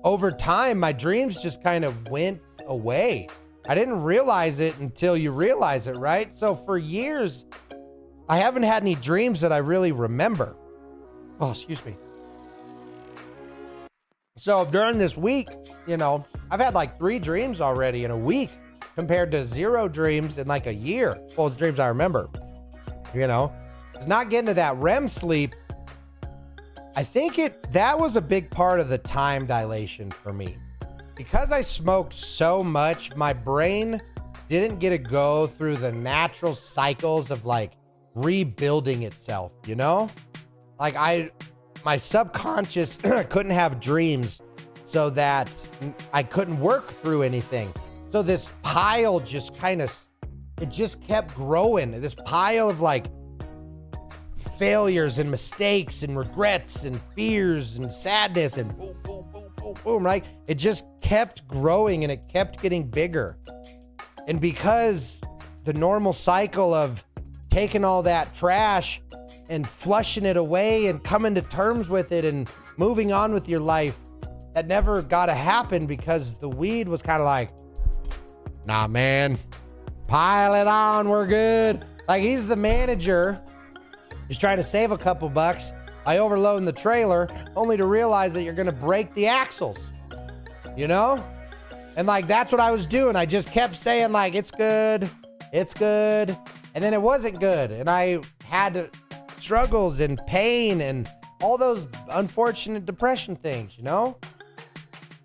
Speaker 5: over time, my dreams just kind of went away. I didn't realize it until you realize it, right? So for years, I haven't had any dreams that I really remember. Oh, excuse me. So during this week, I've had like 3 dreams already in a week compared to 0 dreams in like a year. Well, it's dreams I remember, It's not getting to that REM sleep
Speaker 3: I think that was a big part of the time dilation for me. Because I smoked so much, my brain didn't get to go through the natural cycles of like rebuilding itself, you know? Like my subconscious couldn't have dreams so that I couldn't work through anything. So this pile just it just kept growing. This pile of like failures and mistakes and regrets and fears and sadness and boom, boom, boom, boom, boom, right? It just kept growing and it kept getting bigger. And because the normal cycle of taking all that trash and flushing it away and coming to terms with it and moving on with your life, that never got to happen because the weed was kind of like, nah, man, pile it on, we're good. Like he's the manager. He's trying to save a couple bucks. I overload the trailer only to realize that you're going to break the axles, you know? And like, that's what I was doing. I just kept saying like, it's good. It's good. And then it wasn't good. And I had struggles and pain and all those unfortunate depression things, you know?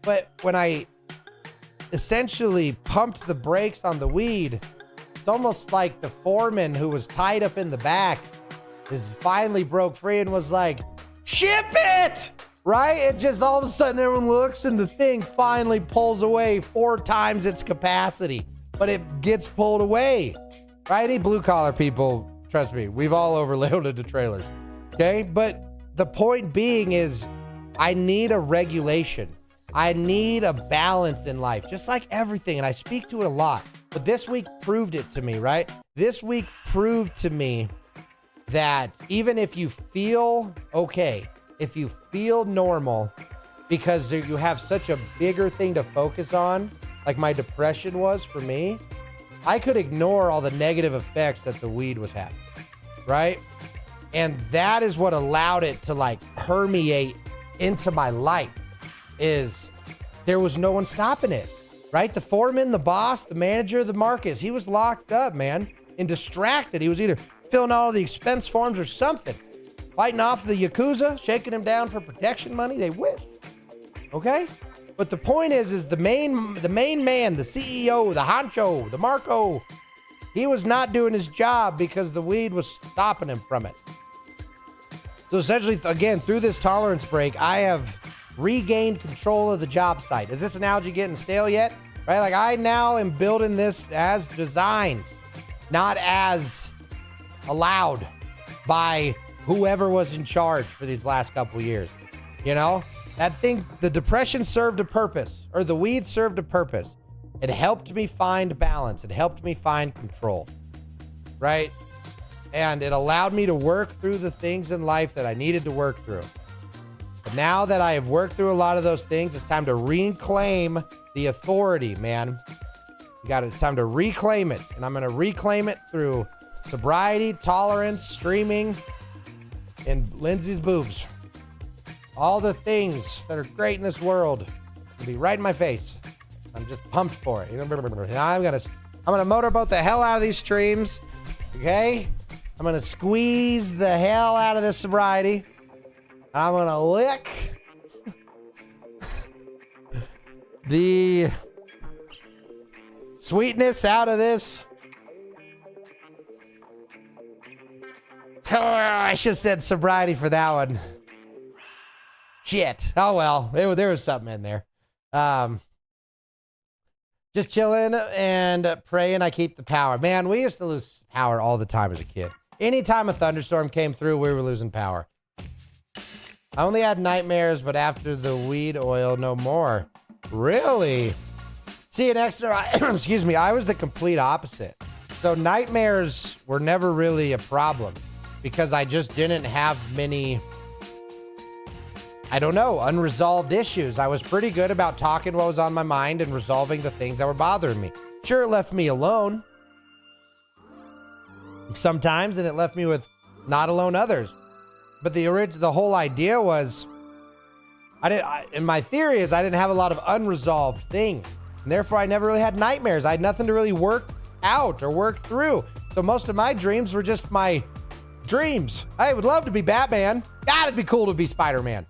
Speaker 3: But when I essentially pumped the brakes on the weed, it's almost like the foreman who was tied up in the back is finally broke free and was like, ship it, right? It just all of a sudden everyone looks and the thing finally pulls away 4 times its capacity, but it gets pulled away, right? Any blue collar people, trust me, we've all overloaded the trailers, okay? But the point being is I need a regulation. I need a balance in life, just like everything. And I speak to it a lot, but this week proved it to me, right? This week proved to me that even if you feel okay, if you feel normal, because you have such a bigger thing to focus on, like my depression was for me, I could ignore all the negative effects that the weed was having, right? And that is what allowed it to like permeate into my life, is there was no one stopping it, right? The foreman, the boss, the manager, the Marcus, he was locked up, man, and distracted. He was either filling out all the expense forms or something, fighting off the Yakuza, shaking him down for protection money. They wish, okay? But the point is the main man, the CEO, the honcho, the Marco, he was not doing his job because the weed was stopping him from it. So essentially, again, through this tolerance break, I have regained control of the job site. Is this analogy getting stale yet? Right? Like I now am building this as designed, not as allowed by whoever was in charge for these last couple years. You know, that thing, the depression served a purpose, or the weed served a purpose. It helped me find balance. It helped me find control, right? And it allowed me to work through the things in life that I needed to work through. But now that I have worked through a lot of those things, it's time to reclaim the authority, man. It's time to reclaim it. And I'm going to reclaim it through sobriety, tolerance, streaming, and Lindsay's boobs. All the things that are great in this world will be right in my face. I'm just pumped for it. And I'm gonna motorboat the hell out of these streams. Okay? I'm gonna squeeze the hell out of this sobriety. I'm gonna lick the sweetness out of this. Oh, I should have said sobriety for that one. Shit. Oh well, there was something in there. Just chilling and praying I keep the power. Man, we used to lose power all the time as a kid. Anytime a thunderstorm came through, we were losing power. I only had nightmares, but after the weed oil, no more. Really? See, an extra, excuse me, I was the complete opposite. So nightmares were never really a problem because I just didn't have many, I don't know, unresolved issues. I was pretty good about talking what was on my mind and resolving the things that were bothering me. Sure, it left me alone sometimes, and it left me with not alone others. But the whole idea was, and my theory is I didn't have a lot of unresolved things, and therefore I never really had nightmares. I had nothing to really work out or work through. So most of my dreams were just my dreams. I would love to be Batman. God, it'd be cool to be Spider-Man.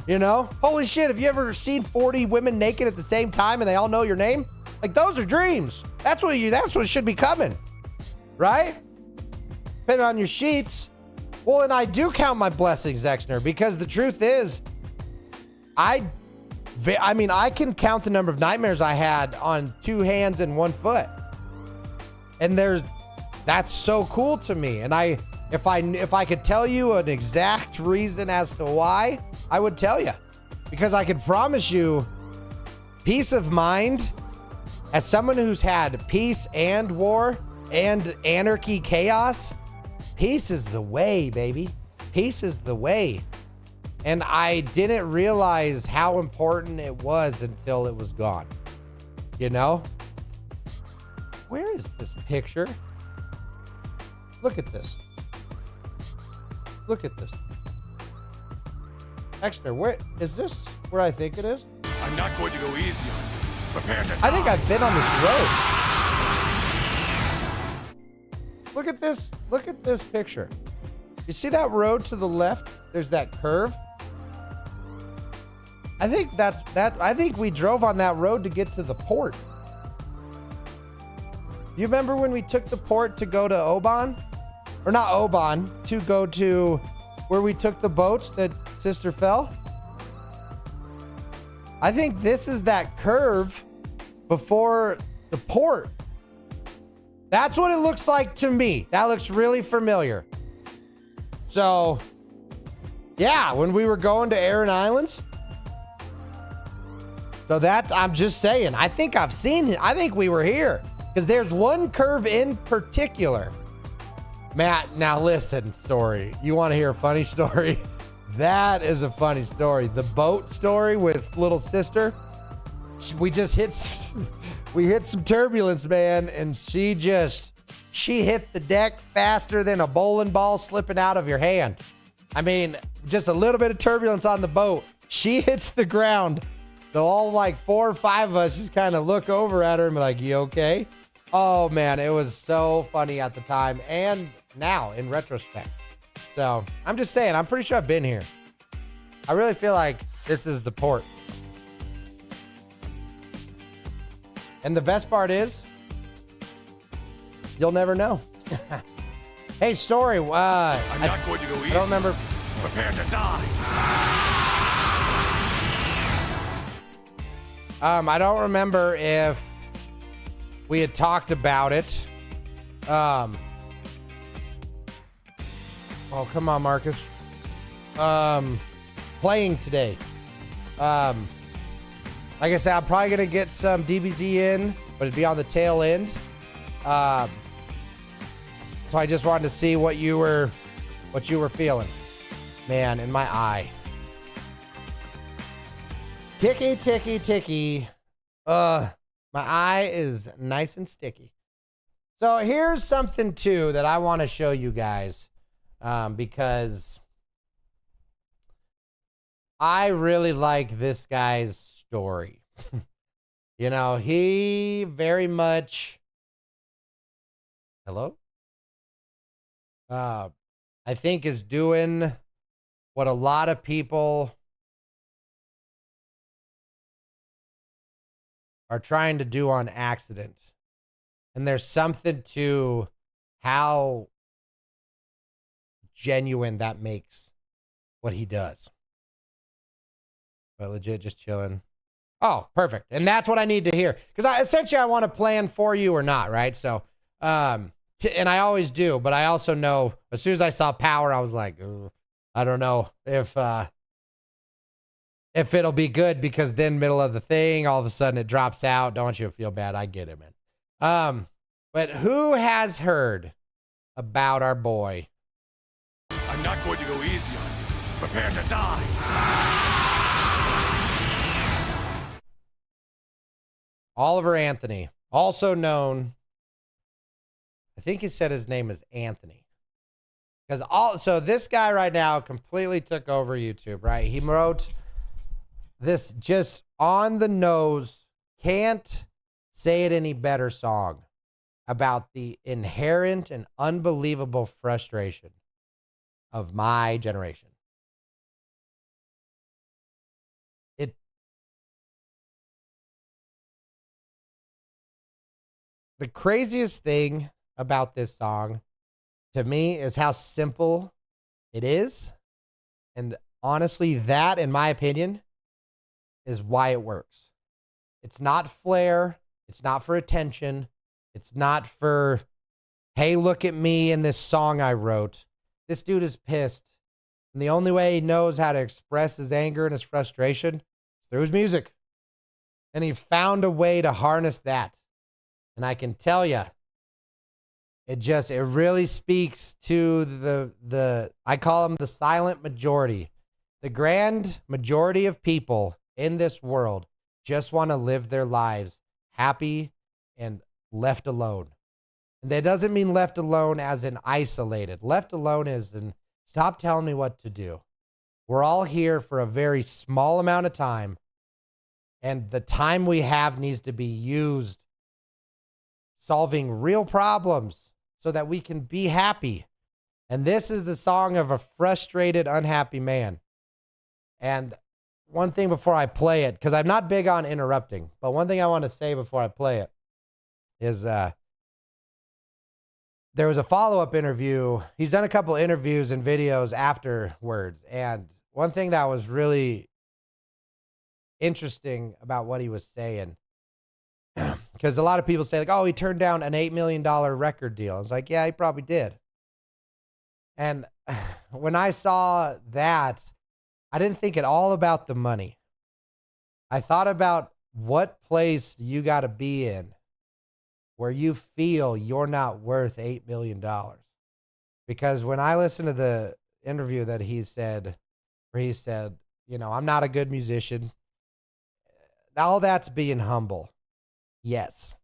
Speaker 3: You know? Holy shit, have you ever seen 40 women naked at the same time and they all know your name? Like, those are dreams. That's what should be coming. Right? Depending on your sheets. Well, and I do count my blessings, Exner, because the truth is, I mean, I can count the number of nightmares I had on 2 hands and 1 foot. And that's so cool to me. And if I could tell you an exact reason as to why, I would tell you. Because I could promise you peace of mind, as someone who's had peace and war and anarchy, chaos, peace is the way, baby. Peace is the way. And I didn't realize how important it was until it was gone. You know? Where is this picture? Look at this. Look at this. Exner, where is this where I think it is?
Speaker 2: I'm not going to go easy on you. Prepare to die.
Speaker 3: I think I've been on this road. Look at this. Look at this picture. You see that road to the left? There's that curve. I think I think we drove on that road to get to the port. You remember when we took the port to go to Oban? Or not Oban, to go to where we took the boats that Sister fell? I think this is that curve before the port. That's what it looks like to me. That looks really familiar. So, yeah, when we were going to Aran Islands. So I'm just saying, I think I've seen it. I think we were here. Because there's one curve in particular. Matt, now listen, story. You want to hear a funny story? That is a funny story. The boat story with little sister. We hit some turbulence, man, and she hit the deck faster than a bowling ball slipping out of your hand. I mean, just a little bit of turbulence on the boat. She hits the ground. So all like 4 or 5 of us just kind of look over at her and be like, "You okay?" Oh man, it was so funny at the time and now in retrospect. So I'm just saying, I'm pretty sure I've been here. I really feel like this is the port. And the best part is, you'll never know. Hey, story.
Speaker 2: I'm not going to go easy.
Speaker 3: I don't remember.
Speaker 2: Prepare to die.
Speaker 3: I don't remember if we had talked about it. Oh, come on, Marcus. Playing today. Like I said, I'm probably gonna get some DBZ in, but it'd be on the tail end. So I just wanted to see what you were feeling. Man, in my eye. Ticky, ticky, ticky. My eye is nice and sticky. So here's something too that I want to show you guys, because I really like this guy's story. You know, he very much. Hello? I think is doing what a lot of people are trying to do on accident. And there's something to how genuine that makes what he does. But legit, just chilling. Oh, perfect. And that's what I need to hear. Because essentially I want to plan for you or not, right? So, and I always do, but I also know as soon as I saw power, I was like, I don't know if it'll be good, because then middle of the thing, all of a sudden it drops out. Don't want you to feel bad. I get it, man. But who has heard about our boy?
Speaker 2: I'm not going to go easy on you. Prepare to die.
Speaker 3: Oliver Anthony, also known, I think he said his name is Anthony. So this guy right now completely took over YouTube, right? He wrote this just on the nose, can't say it any better song about the inherent and unbelievable frustration of my generation. The craziest thing about this song to me is how simple it is. And honestly, that, in my opinion, is why it works. It's not flair. It's not for attention. It's not for, hey, look at me in this song I wrote. This dude is pissed. And the only way he knows how to express his anger and his frustration is through his music. And he found a way to harness that. And I can tell you, it really speaks to the I call them the silent majority. The grand majority of people in this world just want to live their lives happy and left alone. And that doesn't mean left alone as in isolated. Left alone is in stop telling me what to do. We're all here for a very small amount of time. And the time we have needs to be used solving real problems so that we can be happy. And this is the song of a frustrated, unhappy man. And one thing before I play it, because I'm not big on interrupting, but one thing I want to say before I play it is there was a follow-up interview. He's done a couple interviews and videos afterwards. And one thing that was really interesting about what he was saying, because a lot of people say, like, oh, he turned down an $8 million record deal. I was like, yeah, he probably did. And when I saw that, I didn't think at all about the money. I thought about what place you got to be in where you feel you're not worth $8 million. Because when I listened to the interview that he said, where he said, you know, I'm not a good musician. All that's being humble. Yes.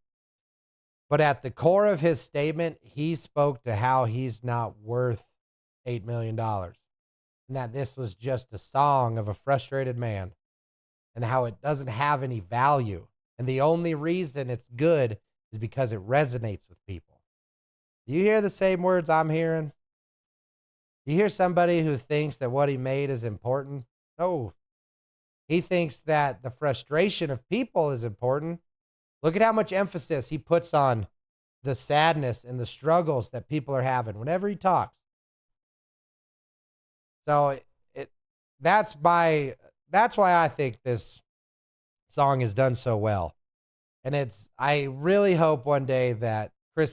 Speaker 3: But at the core of his statement, he spoke to how he's not worth $8 million. And that this was just a song of a frustrated man. And how it doesn't have any value. And the only reason it's good is because it resonates with people. Do you hear the same words I'm hearing? You hear somebody who thinks that what he made is important? No. He thinks that the frustration of people is important. Look at how much emphasis he puts on the sadness and the struggles that people are having whenever he talks. So that's why I think this song is done so well. And I really hope one day that you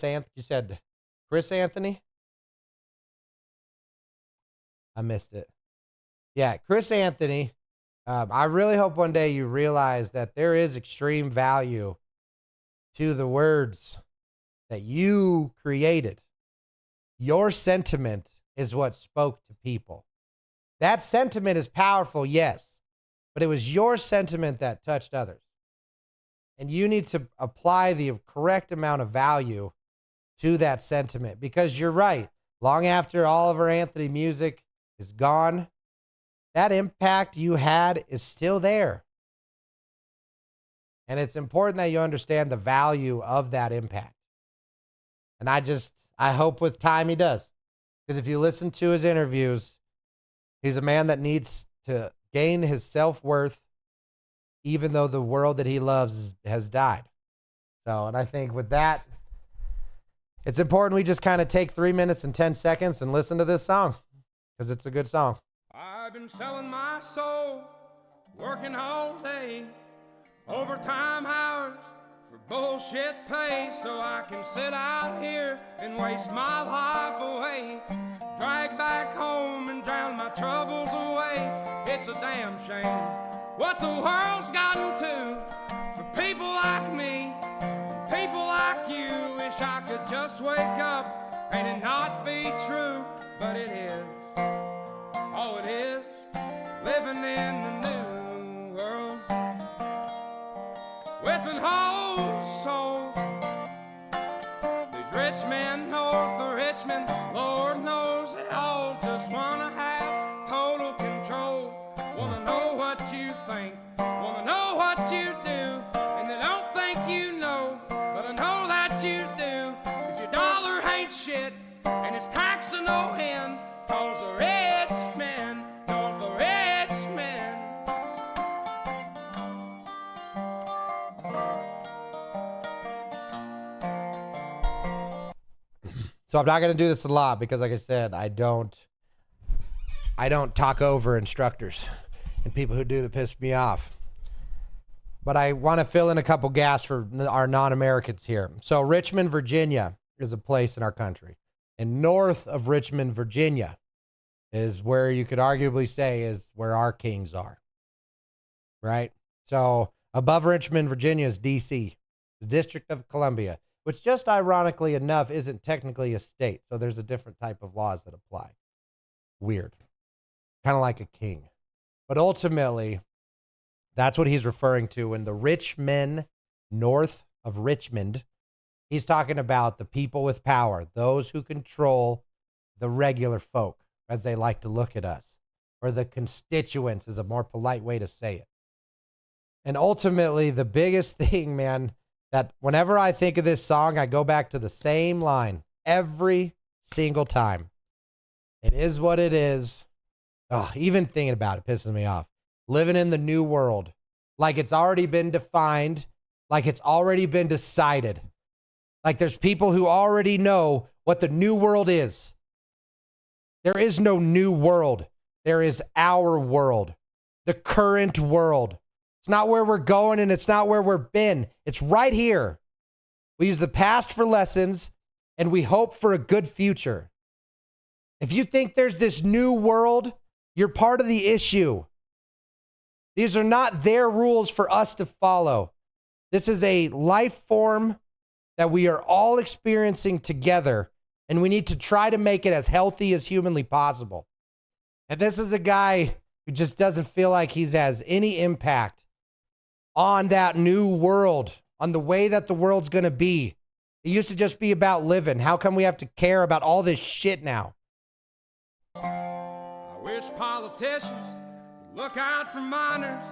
Speaker 3: said Chris Anthony? I missed it. Yeah, Chris Anthony. I really hope one day you realize that there is extreme value to the words that you created. Your sentiment is what spoke to people. That sentiment is powerful, yes, but it was your sentiment that touched others. And you need to apply the correct amount of value to that sentiment, because you're right. Long after Oliver Anthony music is gone, that impact you had is still there. And it's important that you understand the value of that impact. And I hope with time he does. Because if you listen to his interviews, he's a man that needs to gain his self-worth, even though the world that he loves has died. So, and I think with that, it's important we just kind of take 3 minutes and 10 seconds and listen to this song, because it's a good song.
Speaker 6: I've been selling my soul, working all day, overtime hours for bullshit pay, so I can sit out here and waste my life away, drag back home and drown my troubles away. It's a damn shame what the world's gotten to for people like me, people like you. Wish I could just wake up and it not be true, but it is. Oh, it is living in the new world with an whole soul. These rich men north of Richmond, Lord knows they all just wanna have total control. Wanna know what you think, wanna know what you do, and they don't think you know, but I know that you do. 'Cause your dollar ain't shit, and it's taxed to no end, 'cause the
Speaker 3: So I'm not going to do this a lot because, like I said, I don't talk over instructors and people who do that piss me off. But I want to fill in a couple gas for our non-Americans here. So Richmond, Virginia is a place in our country. And north of Richmond, Virginia is where you could arguably say is where our kings are. Right? So above Richmond, Virginia is D.C., the District of Columbia, which just ironically enough isn't technically a state. So there's a different type of laws that apply. Weird. Kind of like a king. But ultimately, that's what he's referring to in the rich men north of Richmond. He's talking about the people with power, those who control the regular folk, as they like to look at us, or the constituents is a more polite way to say it. And ultimately, the biggest thing, man, that whenever I think of this song, I go back to the same line every single time. It is what it is. Oh, even thinking about it pisses me off. Living in the new world, like it's already been defined, like it's already been decided. Like there's people who already know what the new world is. There is no new world. There is our world, the current world. It's not where we're going and it's not where we've been. It's right here. We use the past for lessons and we hope for a good future. If you think there's this new world, you're part of the issue. These are not their rules for us to follow. This is a life form that we are all experiencing together, and we need to try to make it as healthy as humanly possible. And this is a guy who just doesn't feel like he has any impact on that new world, on the way that the world's going to be. It used to just be about living. How come we have to care about all this shit now?
Speaker 6: I wish politicians would look out for minors,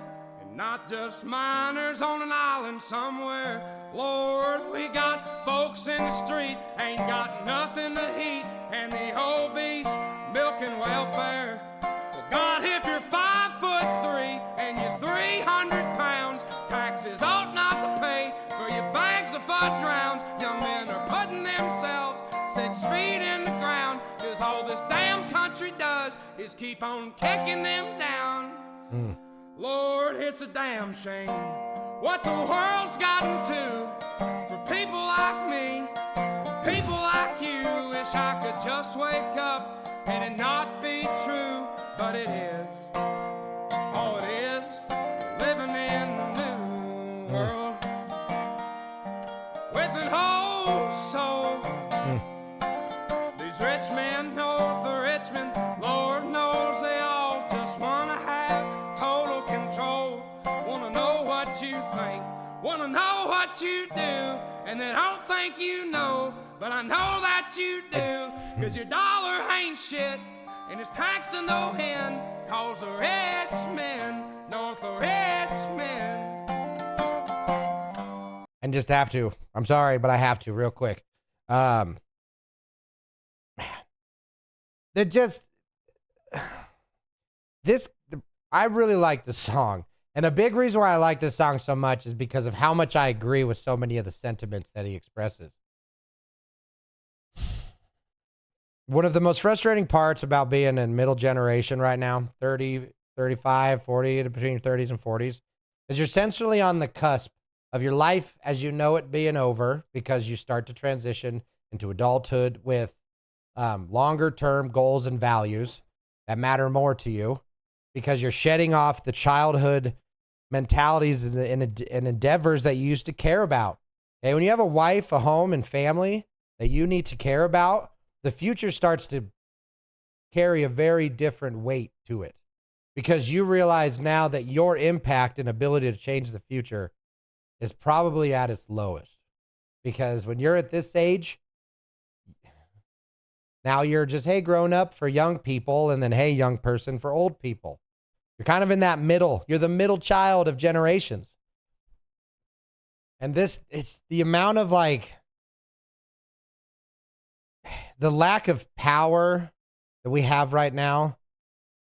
Speaker 6: and not just minors on an island somewhere. Lord, we got folks in the street, ain't got nothing to eat, and the obese milking welfare. Well, God, if you're 5'3" and you're 300 pounds, taxes ought not to pay for your bags of fudge rounds. Young men are putting themselves 6 feet in the ground, 'cause all this damn country does is keep on kicking them down. Lord, it's a damn shame what the world's gotten to for people like me, people like you. Wish I could just wake up and it not be true, but it is. Oh, it is living in the new world with an whole soul. These rich men north of Richmond, Lord knows they all just wanna have total control. Wanna know what you think, wanna know what you do, and they don't think you know, but I know that you do. 'Cause your dollar ain't shit, and it's taxed to no end, 'cause the rich men north of Richmond.
Speaker 3: And just have to. I'm sorry, but I have to real quick. It just this I really like this song. And a big reason why I like this song so much is because of how much I agree with so many of the sentiments that he expresses. One of the most frustrating parts about being in middle generation right now, 30, 35, 40, between your 30s and 40s, is you're essentially on the cusp of your life as you know it being over, because you start to transition into adulthood with longer term goals and values that matter more to you, because you're shedding off the childhood mentalities and endeavors that you used to care about. Okay, when you have a wife, a home, and family that you need to care about, the future starts to carry a very different weight to it, because you realize now that your impact and ability to change the future is probably at its lowest. Because when you're at this age, now you're just, hey, grown up for young people, and then, hey, young person for old people. You're kind of in that middle. You're the middle child of generations. And it's the amount of the lack of power that we have right now.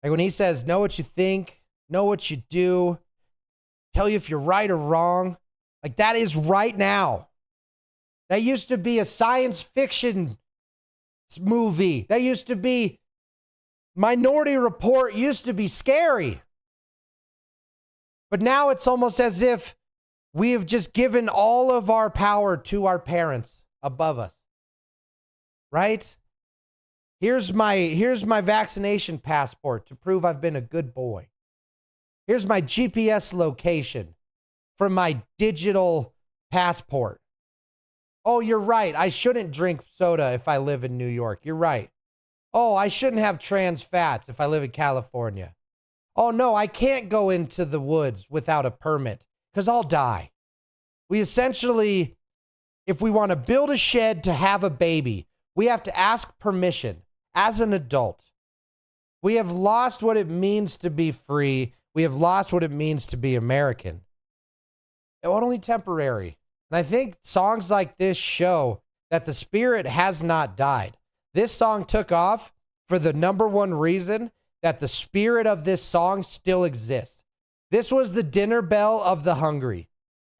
Speaker 3: Like when he says, know what you think, know what you do, tell you if you're right or wrong. Like that is right now. That used to be a science fiction movie. That used to be Minority Report used to be scary. But now it's almost as if we have just given all of our power to our parents above us. Right? Here's my vaccination passport to prove I've been a good boy. Here's my GPS location from my digital passport. Oh, you're right. I shouldn't drink soda if I live in New York. You're right. Oh, I shouldn't have trans fats if I live in California. Oh, no, I can't go into the woods without a permit because I'll die. We essentially, if we want to build a shed to have a baby, we have to ask permission as an adult. We have lost what it means to be free. We have lost what it means to be American. And only temporary. And I think songs like this show that the spirit has not died. This song took off for the number one reason that the spirit of this song still exists. This was the dinner bell of the hungry.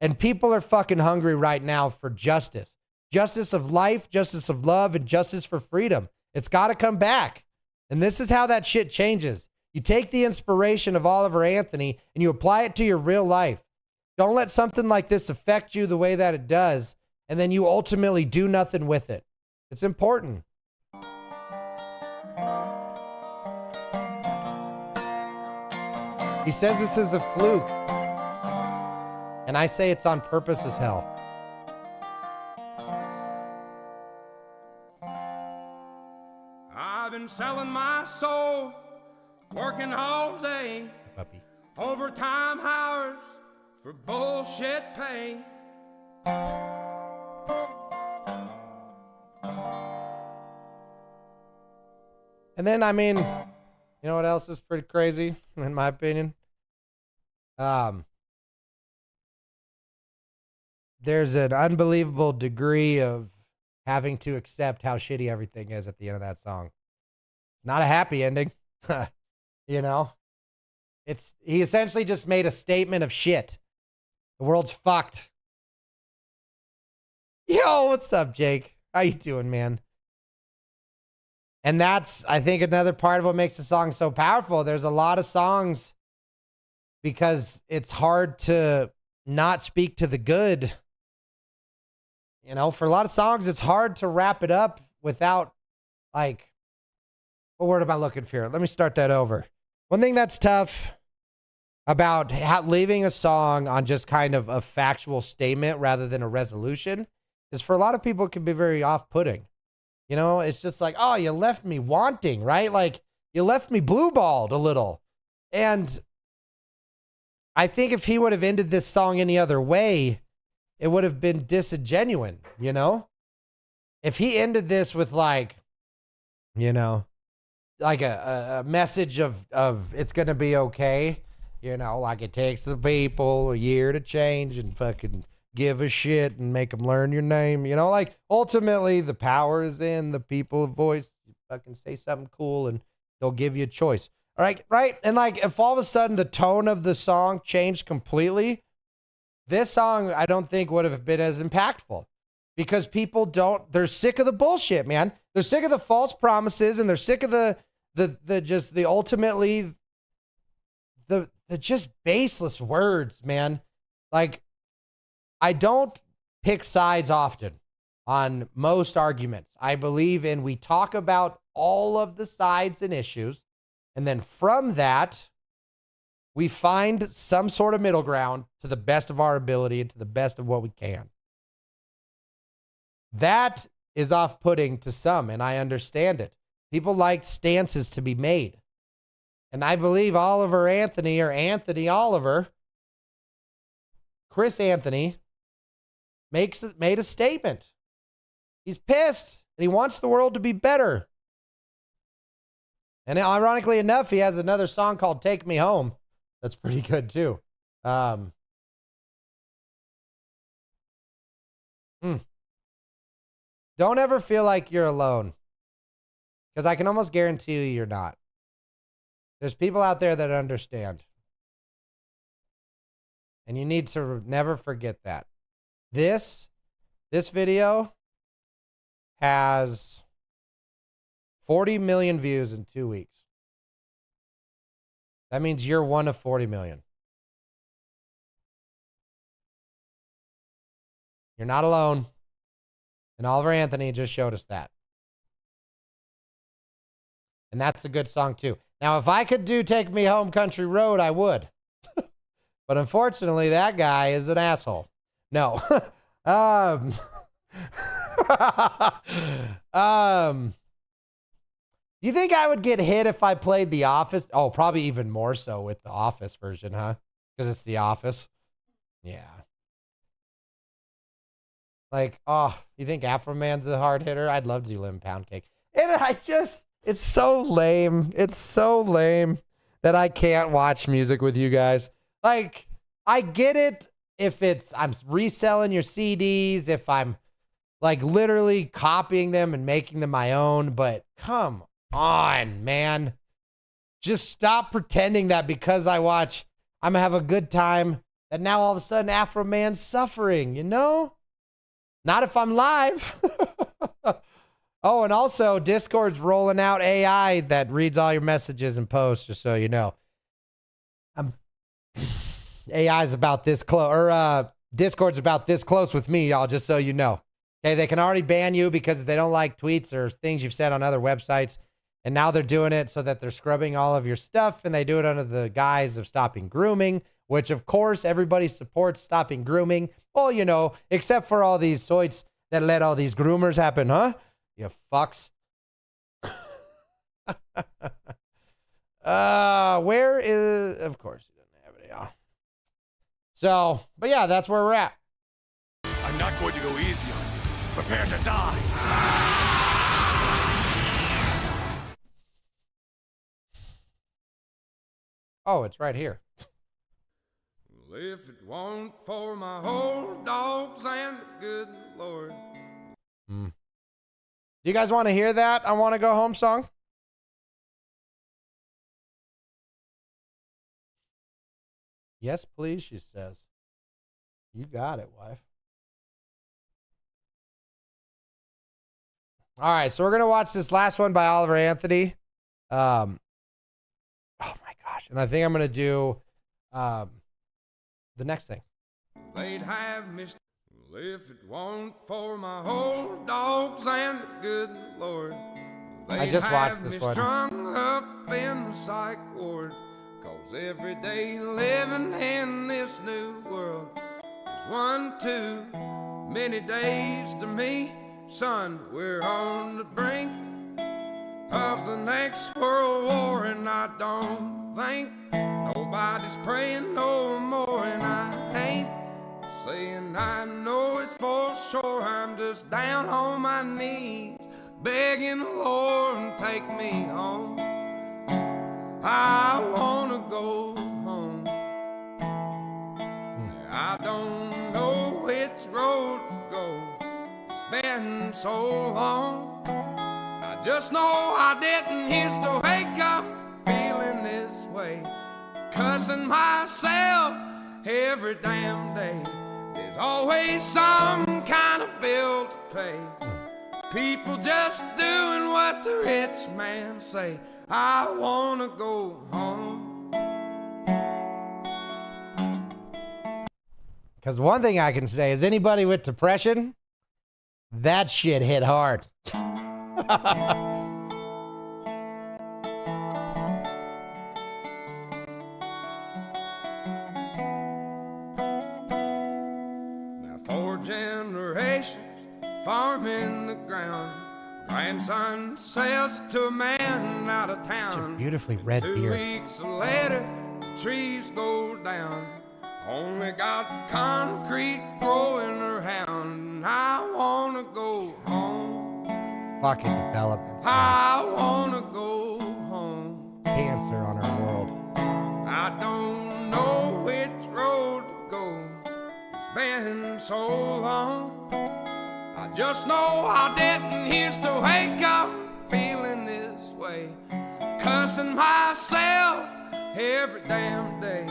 Speaker 3: And people are fucking hungry right now for justice. Justice of life, justice of love, and justice for freedom. It's got to come back. And this is how that shit changes. You take the inspiration of Oliver Anthony and you apply it to your real life. Don't let something like this affect you the way that it does, and then you ultimately do nothing with it. It's important. He says this is a fluke. And I say it's on purpose as hell.
Speaker 6: I've been selling my soul, working all day,
Speaker 3: Puppy.
Speaker 6: overtime hours for bullshit pay.
Speaker 3: And then, I mean, you know what else is pretty crazy, in my opinion? There's an unbelievable degree of having to accept how shitty everything is at the end of that song. It's not a happy ending. You know? He essentially just made a statement of shit. The world's fucked. Yo, what's up, Jake? How you doing, man? And that's, I think, another part of what makes the song so powerful. There's a lot of songs because it's hard to not speak to the good. You know, for a lot of songs, it's hard to wrap it up without, like, what word am I looking for? Let me start that over. One thing that's tough about leaving a song on just kind of a factual statement rather than a resolution is for a lot of people it can be very off-putting. You know, it's just like, oh, you left me wanting, right? Like, you left me blue-balled a little. And I think if he would have ended this song any other way, it would have been disingenuous, you know? If he ended this with, like, you know, like a message of it's going to be okay, you know, like it takes the people a year to change and fucking give a shit and make them learn your name, you know, like ultimately the power is in the people of voice. You fucking say something cool and they'll give you a choice. All right, right? And like if all of a sudden the tone of the song changed completely, this song I don't think would have been as impactful because people they're sick of the bullshit, man. They're sick of the false promises and they're sick of the ultimately the just baseless words, man. Like, I don't pick sides often on most arguments. I believe in we talk about all of the sides and issues, and then from that, we find some sort of middle ground to the best of our ability and to the best of what we can. That is off-putting to some, and I understand it. People like stances to be made. And I believe Oliver Anthony or Anthony Oliver, Chris Anthony, made a statement. He's pissed and he wants the world to be better. And ironically enough, he has another song called Take Me Home. That's pretty good too. Don't ever feel like you're alone. Because I can almost guarantee you you're not. There's people out there that understand. And you need to never forget that. This video has 40 million views in 2 weeks. That means you're one of 40 million. You're not alone. And Oliver Anthony just showed us that. And that's a good song too. Now, if I could do Take Me Home Country Road, I would. But unfortunately, that guy is an asshole. No. Do you think I would get hit if I played The Office? Oh, probably even more so with the Office version, huh? Because it's The Office. Yeah. Like, oh, you think Afro Man's a hard hitter? I'd love to do Lemon Pound Cake. And it's so lame. It's so lame that I can't watch music with you guys. Like, I get it if I'm reselling your CDs, if I'm like literally copying them and making them my own, but come on, man. Just stop pretending that because I'm gonna have a good time, that now all of a sudden Afro Man's suffering, you know? Not if I'm live. Oh, and also Discord's rolling out AI that reads all your messages and posts, just so you know. AI's about this close, or Discord's about this close with me, y'all, just so you know. Okay, they can already ban you because they don't like tweets or things you've said on other websites. And now they're doing it so that they're scrubbing all of your stuff, and they do it under the guise of stopping grooming, which of course everybody supports stopping grooming. Well, you know, except for all these soits that let all these groomers happen, huh? You fucks. Where is, of course, he doesn't have it, y'all. So, but yeah, that's where we're at.
Speaker 2: I'm not going to go easy on you. Prepare to die.
Speaker 3: Oh, it's right here.
Speaker 6: Well, if it weren't for my old dogs and the good Lord.
Speaker 3: Do you guys want to hear that I Want to Go Home song? Yes, please, she says. You got it, wife. All right, so we're going to watch this last one by Oliver Anthony. Oh, my gosh. And I think I'm going to do the next thing.
Speaker 6: They'd have missed. Well, if it weren't for my old dogs and the good Lord.
Speaker 3: I just watched this one.
Speaker 6: Strung up in the psych ward. 'Cause every day living in this new world is one too many days to me. Son, we're on the brink of the next world war, and I don't think nobody's praying no more. And I ain't saying I know it for sure. I'm just down on my knees begging the Lord to take me home. I wanna go home. I don't know which road to go. It's been so long. I just know I didn't used to wake up feeling this way, cussing myself every damn day. There's always some kind of bill to pay. People just doing what the rich man say. I wanna go home.
Speaker 3: Because one thing I can say is anybody with depression, that shit hit hard.
Speaker 6: Now 4 generations farming the ground. Grandson sells it to a man out of town.
Speaker 3: Such a beautifully red
Speaker 6: 2
Speaker 3: beard.
Speaker 6: weeks later, the trees go down. Only got concrete growing around. I wanna go home.
Speaker 3: Fucking developments.
Speaker 6: I wanna go home.
Speaker 3: Cancer on our world.
Speaker 6: I don't know which road to go. It's been so long. I just know I didn't used to wake up feeling this way, cussing myself every damn day.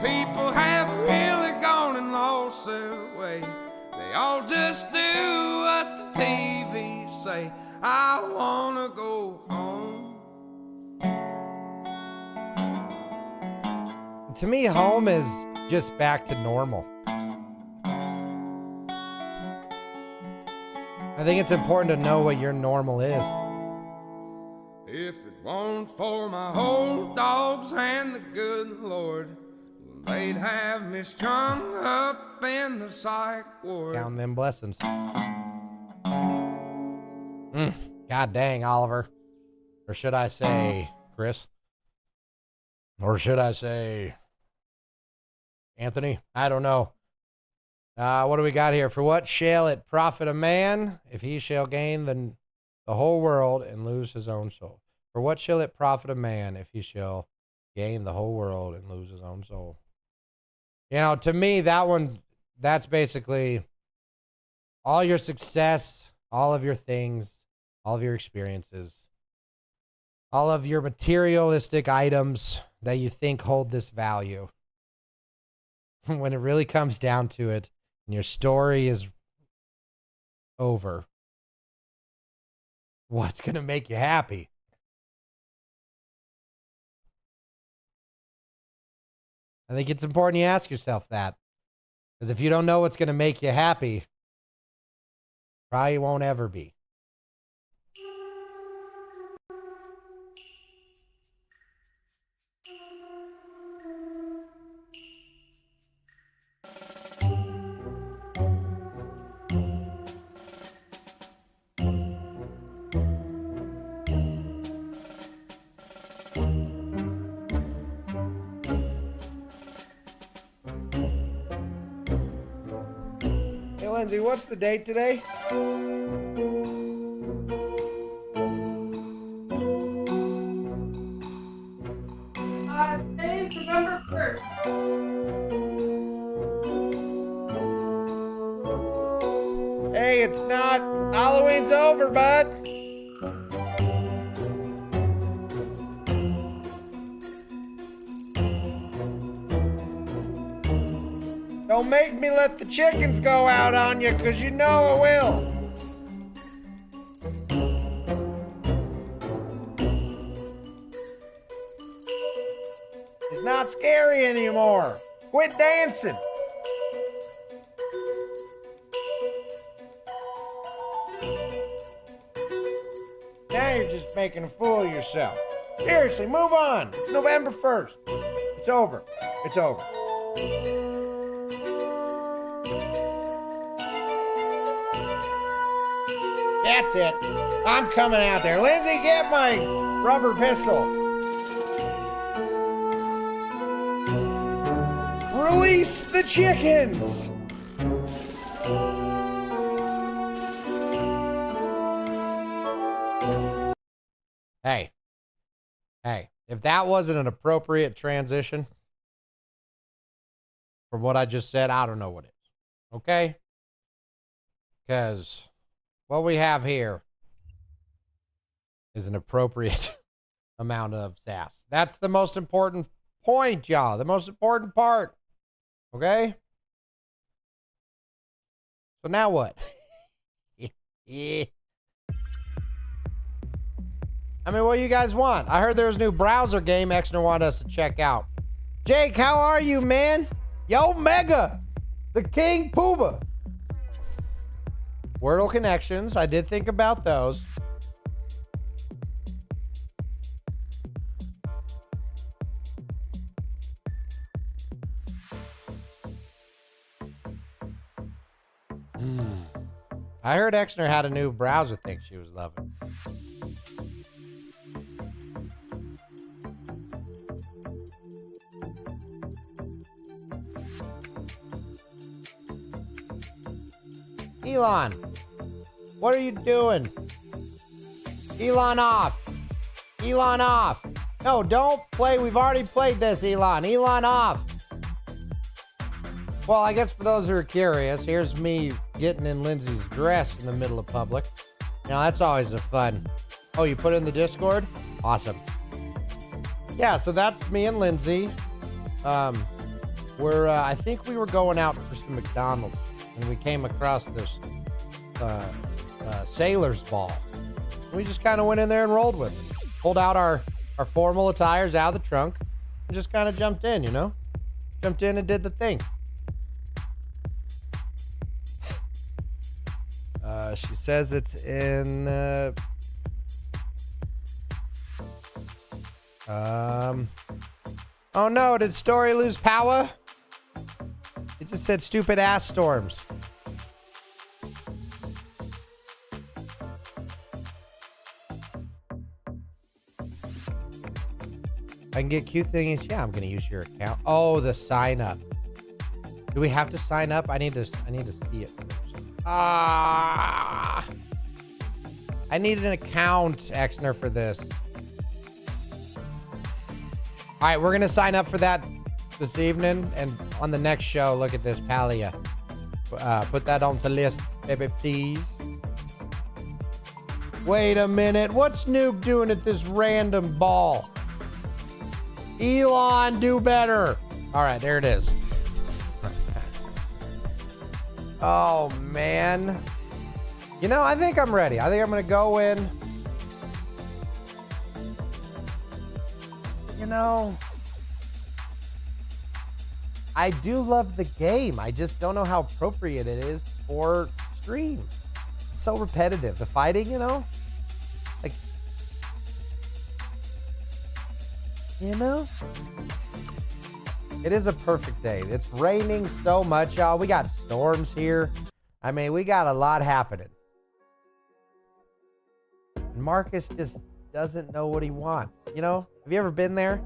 Speaker 6: People have really gone and lost their way. They all just do what the TV say. I wanna go home.
Speaker 3: To me, home is just back to normal. I think it's important to know what your normal is.
Speaker 6: If it weren't for my old dogs and the good Lord, they'd have me strung up in the psych ward.
Speaker 3: Count them blessings. God dang, Oliver. Or should I say, Chris? Or should I say, Anthony? I don't know. What do we got here? For what shall it profit a man if he shall gain the whole world and lose his own soul? For what shall it profit a man if he shall gain the whole world and lose his own soul? You know, to me, that's basically all your success, all of your things, all of your experiences, all of your materialistic items that you think hold this value. When it really comes down to it, and your story is over, what's going to make you happy? I think it's important you ask yourself that. Because if you don't know what's going to make you happy, probably won't ever be. Lindsay, what's the date today?
Speaker 7: Today's November 1st.
Speaker 3: Hey, it's not. Halloween's over, bud. Don't make me let the chickens go out on you, because you know it will. It's not scary anymore. Quit dancing. Now you're just making a fool of yourself. Seriously, move on. It's November 1st. It's over. It's over. That's it. I'm coming out there. Lindsay, get my rubber pistol. Release the chickens. Hey, if that wasn't an appropriate transition from what I just said, I don't know what is. Okay? Because what we have here is an appropriate amount of sass. That's the most important point, y'all. The most important part. Okay? So now what? Yeah. I mean, what do you guys want? I heard there was a new browser game Exner wanted us to check out. Jake, how are you, man? Yo, Mega, the King Pooba. Wordle connections. I did think about those. I heard Exner had a new browser thing she was loving. Elon, what are you doing? Elon off. Elon off. No, don't play. We've already played this, Elon. Elon off. Well, I guess for those who are curious, here's me getting in Lindsay's dress in the middle of public. Now, that's always a fun. Oh, you put it in the Discord? Awesome. Yeah, so that's me and Lindsay. I think we were going out for some McDonald's, and we came across this sailor's ball. We just kind of went in there and rolled with it. Pulled out our formal attires out of the trunk and just kind of jumped in, you know? Jumped in and did the thing. She says it's in... Oh no, did Story lose power? It just said stupid ass storms. I can get cute thingies. Yeah, I'm gonna use your account. Oh, the sign up. Do we have to sign up? I need to see it first. I need an account, Exner, for this. All right, we're gonna sign up for that this evening, and on the next show, look at this, Palia. Put that on the list, baby, please. Wait a minute, what's Noob doing at this random ball? Elon, do better. All right, there it is. Oh, man. You know, I think I'm ready. I think I'm going to go in. You know, I do love the game. I just don't know how appropriate it is for stream. It's so repetitive. The fighting, you know? Like, you know? It is a perfect day. It's raining so much, y'all. We got storms here. I mean, we got a lot happening. And Marcus just doesn't know what he wants. You know? Have you ever been there?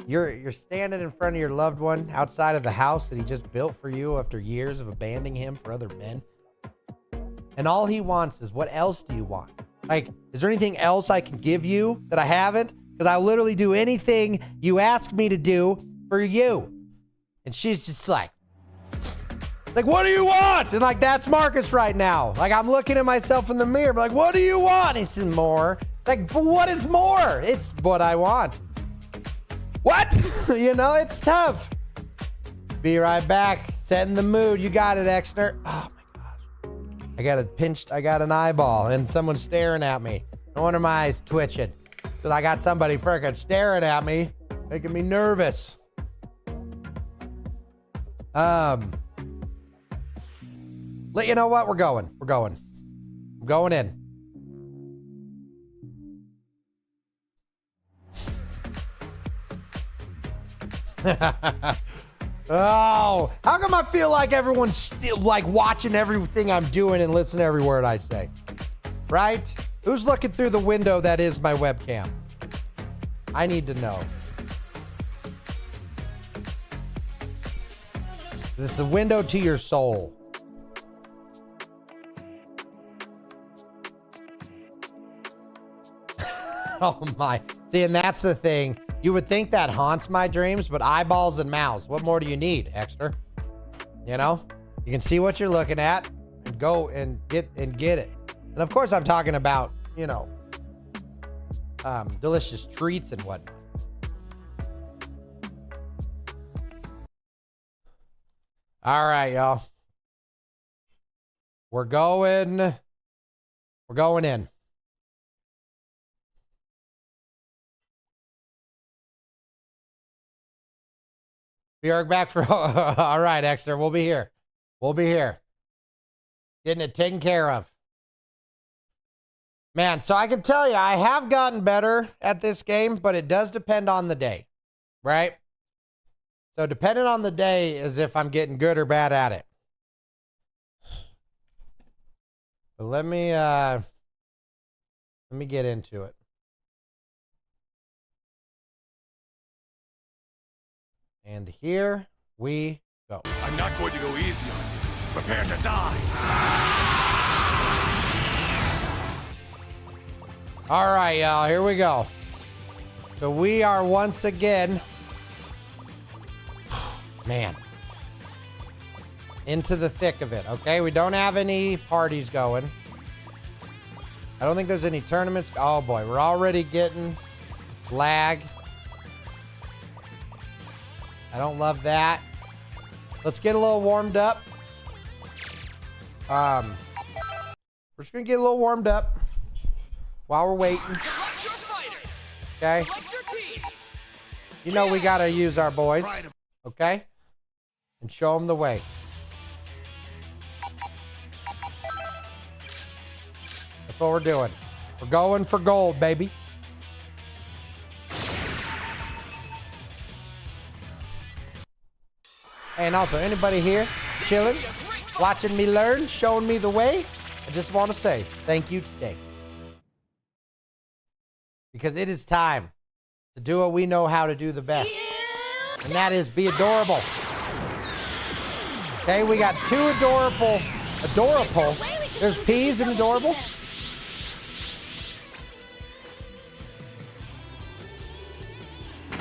Speaker 3: You're standing in front of your loved one outside of the house that he just built for you after years of abandoning him for other men. And all he wants is, what else do you want? Like, is there anything else I can give you that I haven't? Because I'll literally do anything you ask me to do for you. And she's just like, what do you want? And like, that's Marcus right now. Like, I'm looking at myself in the mirror, like, what do you want? It's more. Like, but what is more? It's what I want. What? You know, it's tough. Be right back. Setting the mood. You got it, Exner. Oh my gosh. I got an eyeball and someone's staring at me. No wonder my eyes twitching. Because I got somebody freaking staring at me, making me nervous. You know what? We're going. I'm going in. Oh, how come I feel like everyone's still like watching everything I'm doing and listening to every word I say? Right? Who's looking through the window that is my webcam? I need to know. This is the window to your soul. Oh my. See, and that's the thing. You would think that haunts my dreams, but eyeballs and mouths. What more do you need, Extra? You know? You can see what you're looking at and go and get it. And of course I'm talking about, you know, delicious treats and whatnot. All right, y'all. We're going in. Be right back for, all right, Exeter, we'll be here. Getting it taken care of. Man, so I can tell you, I have gotten better at this game, but it does depend on the day, right? So depending on the day is if I'm getting good or bad at it. But let me get into it. And here we go.
Speaker 2: I'm not going to go easy on you. Prepare to die.
Speaker 3: All right, y'all, here we go. So we are once again, man, into the thick of it, okay? We don't have any parties going. I don't think there's any tournaments. Oh boy, we're already getting lag. I don't love that. Let's get a little warmed up. We're just gonna get a little warmed up. while we're waiting.
Speaker 7: Select your fighter.
Speaker 3: Okay?
Speaker 7: Select your team.
Speaker 3: You know we gotta use our boys. Okay? And show them the way. That's what we're doing. We're going for gold, baby. And also, anybody here chilling, watching me learn, showing me the way, I just want to say thank you today. Because it is time to do what we know how to do the best. And that is be adorable. Okay, we got two adorable. There's peas in adorable.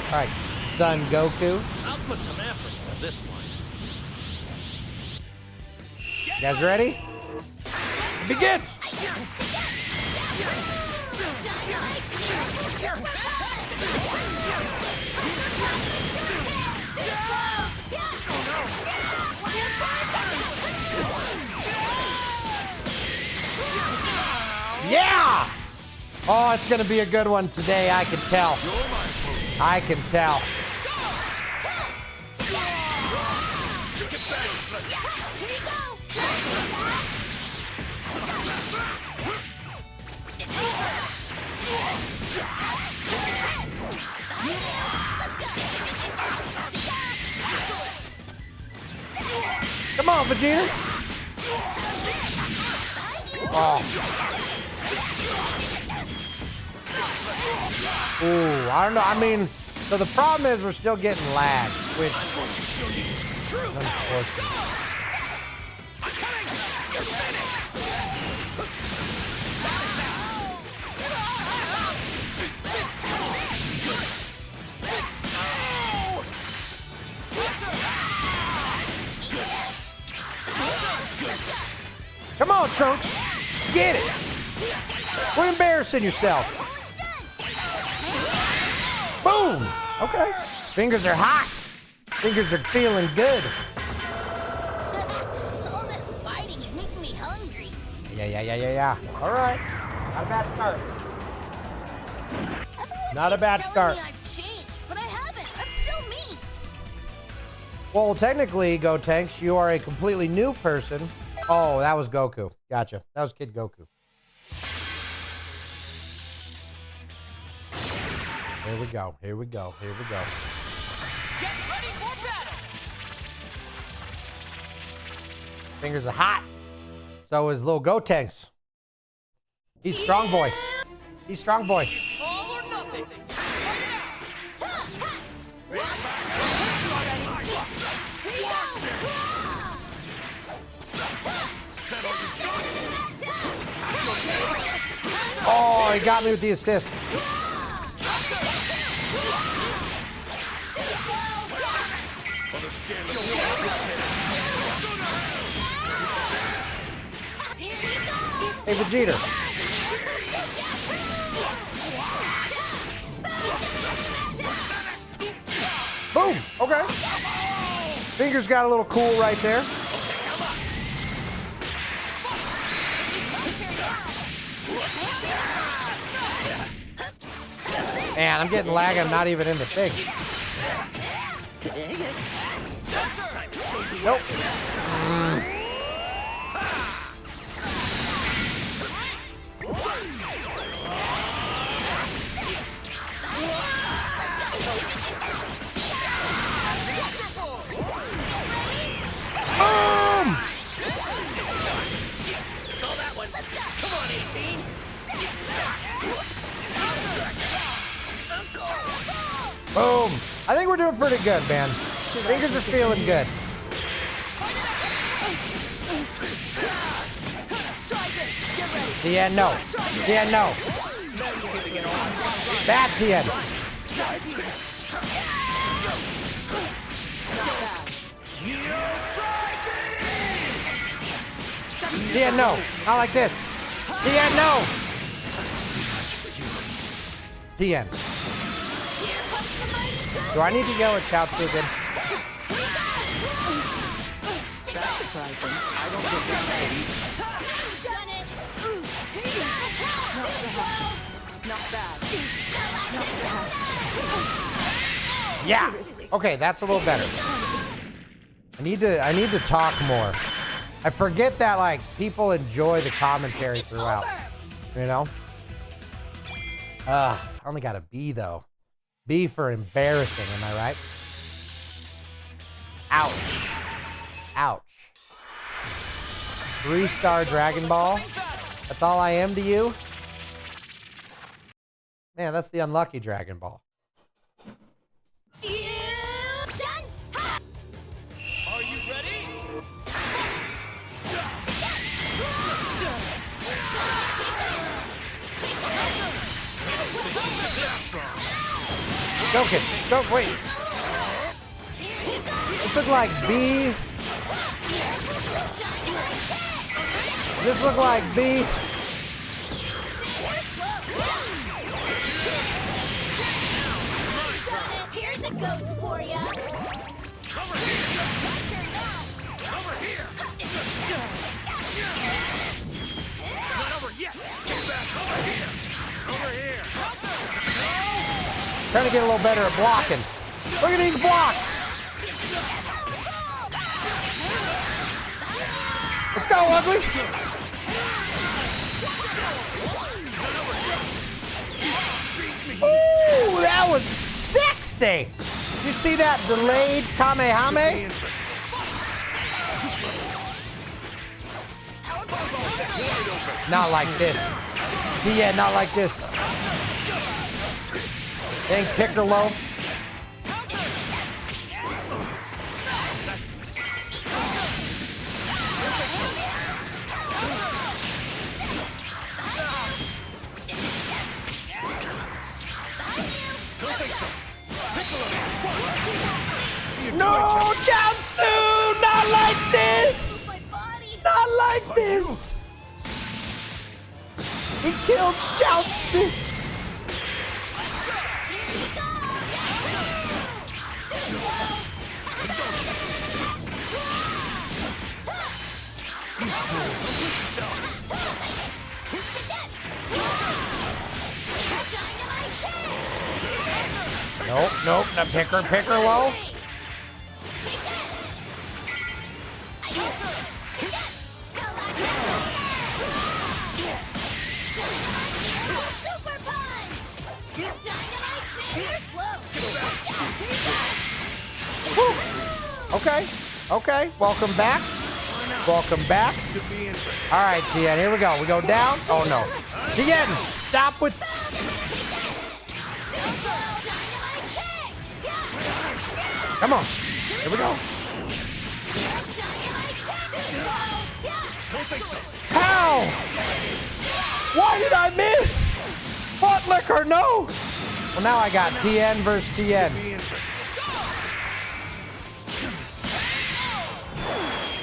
Speaker 3: All right, son Goku.
Speaker 7: I'll put some effort into this one.
Speaker 3: You guys ready? Begin! Yeah! Oh, it's gonna be a good one today, I can tell. I can tell. Come on, Vegeta. Oh. Ooh, I don't know. I mean, so the problem is we're still getting lag, which is unfortunate. Come on, Trunks. Get it. Quit embarrassing yourself. Boom. Okay. Fingers are hot. Fingers are feeling good.
Speaker 8: All this fighting is making me hungry.
Speaker 3: Yeah. All right. Not a bad start.
Speaker 8: Everyone
Speaker 3: Not a
Speaker 8: keeps
Speaker 3: bad
Speaker 8: telling
Speaker 3: start.
Speaker 8: me I've changed, but I haven't. I'm still me.
Speaker 3: Well, technically, Go Tanks, you are a completely new person. Oh, that was Goku. Gotcha. That was Kid Goku. Here we go.
Speaker 7: Get ready for battle.
Speaker 3: Fingers are hot. So is little Go Tanks. He's strong boy.
Speaker 7: All or nothing.
Speaker 3: Oh, he got me with the assist. Hey, Vegeta. Boom. Okay. Fingers got a little cool right there. Man, I'm getting lag. I'm not even in the thing. Nope. Boom!
Speaker 7: Saw that one. Come on, 18.
Speaker 3: Boom! I think we're doing pretty good, man. Fingers are feeling good. Tien, no. Tien, no. Bad Tien. Tien, no. Not like this. Tien, no. Tien. Do I need to yell at Chaozu again?
Speaker 8: That's surprising. I don't think that's so easy. Done it.
Speaker 3: Yeah. Okay, that's a little better. I need to talk more. I forget that like people enjoy the commentary throughout. You know? I only got a B though. B for embarrassing, am I right? Ouch. Ouch. 3-star Dragon Ball. That's all I am to you? Man, that's the unlucky Dragon Ball.
Speaker 7: Are you ready?
Speaker 3: Go, kids. Go, wait. This look like B. This look like B.
Speaker 8: Here's a ghost for ya.
Speaker 7: Over here!
Speaker 8: My turn now.
Speaker 7: Over here! Not over yet! Get back! Over here! Over here!
Speaker 3: Trying to get a little better at blocking. Look at these blocks. Let's go, Ugly. Ooh, that was sexy. You see that delayed Kamehame? Not like this. Yeah, not like this. Dang Piccolo. No, Chaozu! Not like this! Not like this! He killed Chaozu! Nope, nope, the Piccolo. Okay, okay, welcome back. Welcome back. All right, Tien, here we go. We go down. Oh, no. Tien, stop with... Come on. Here we go. How? Why did I miss? Butt liquor, no. Well, now I got Tien versus Tien.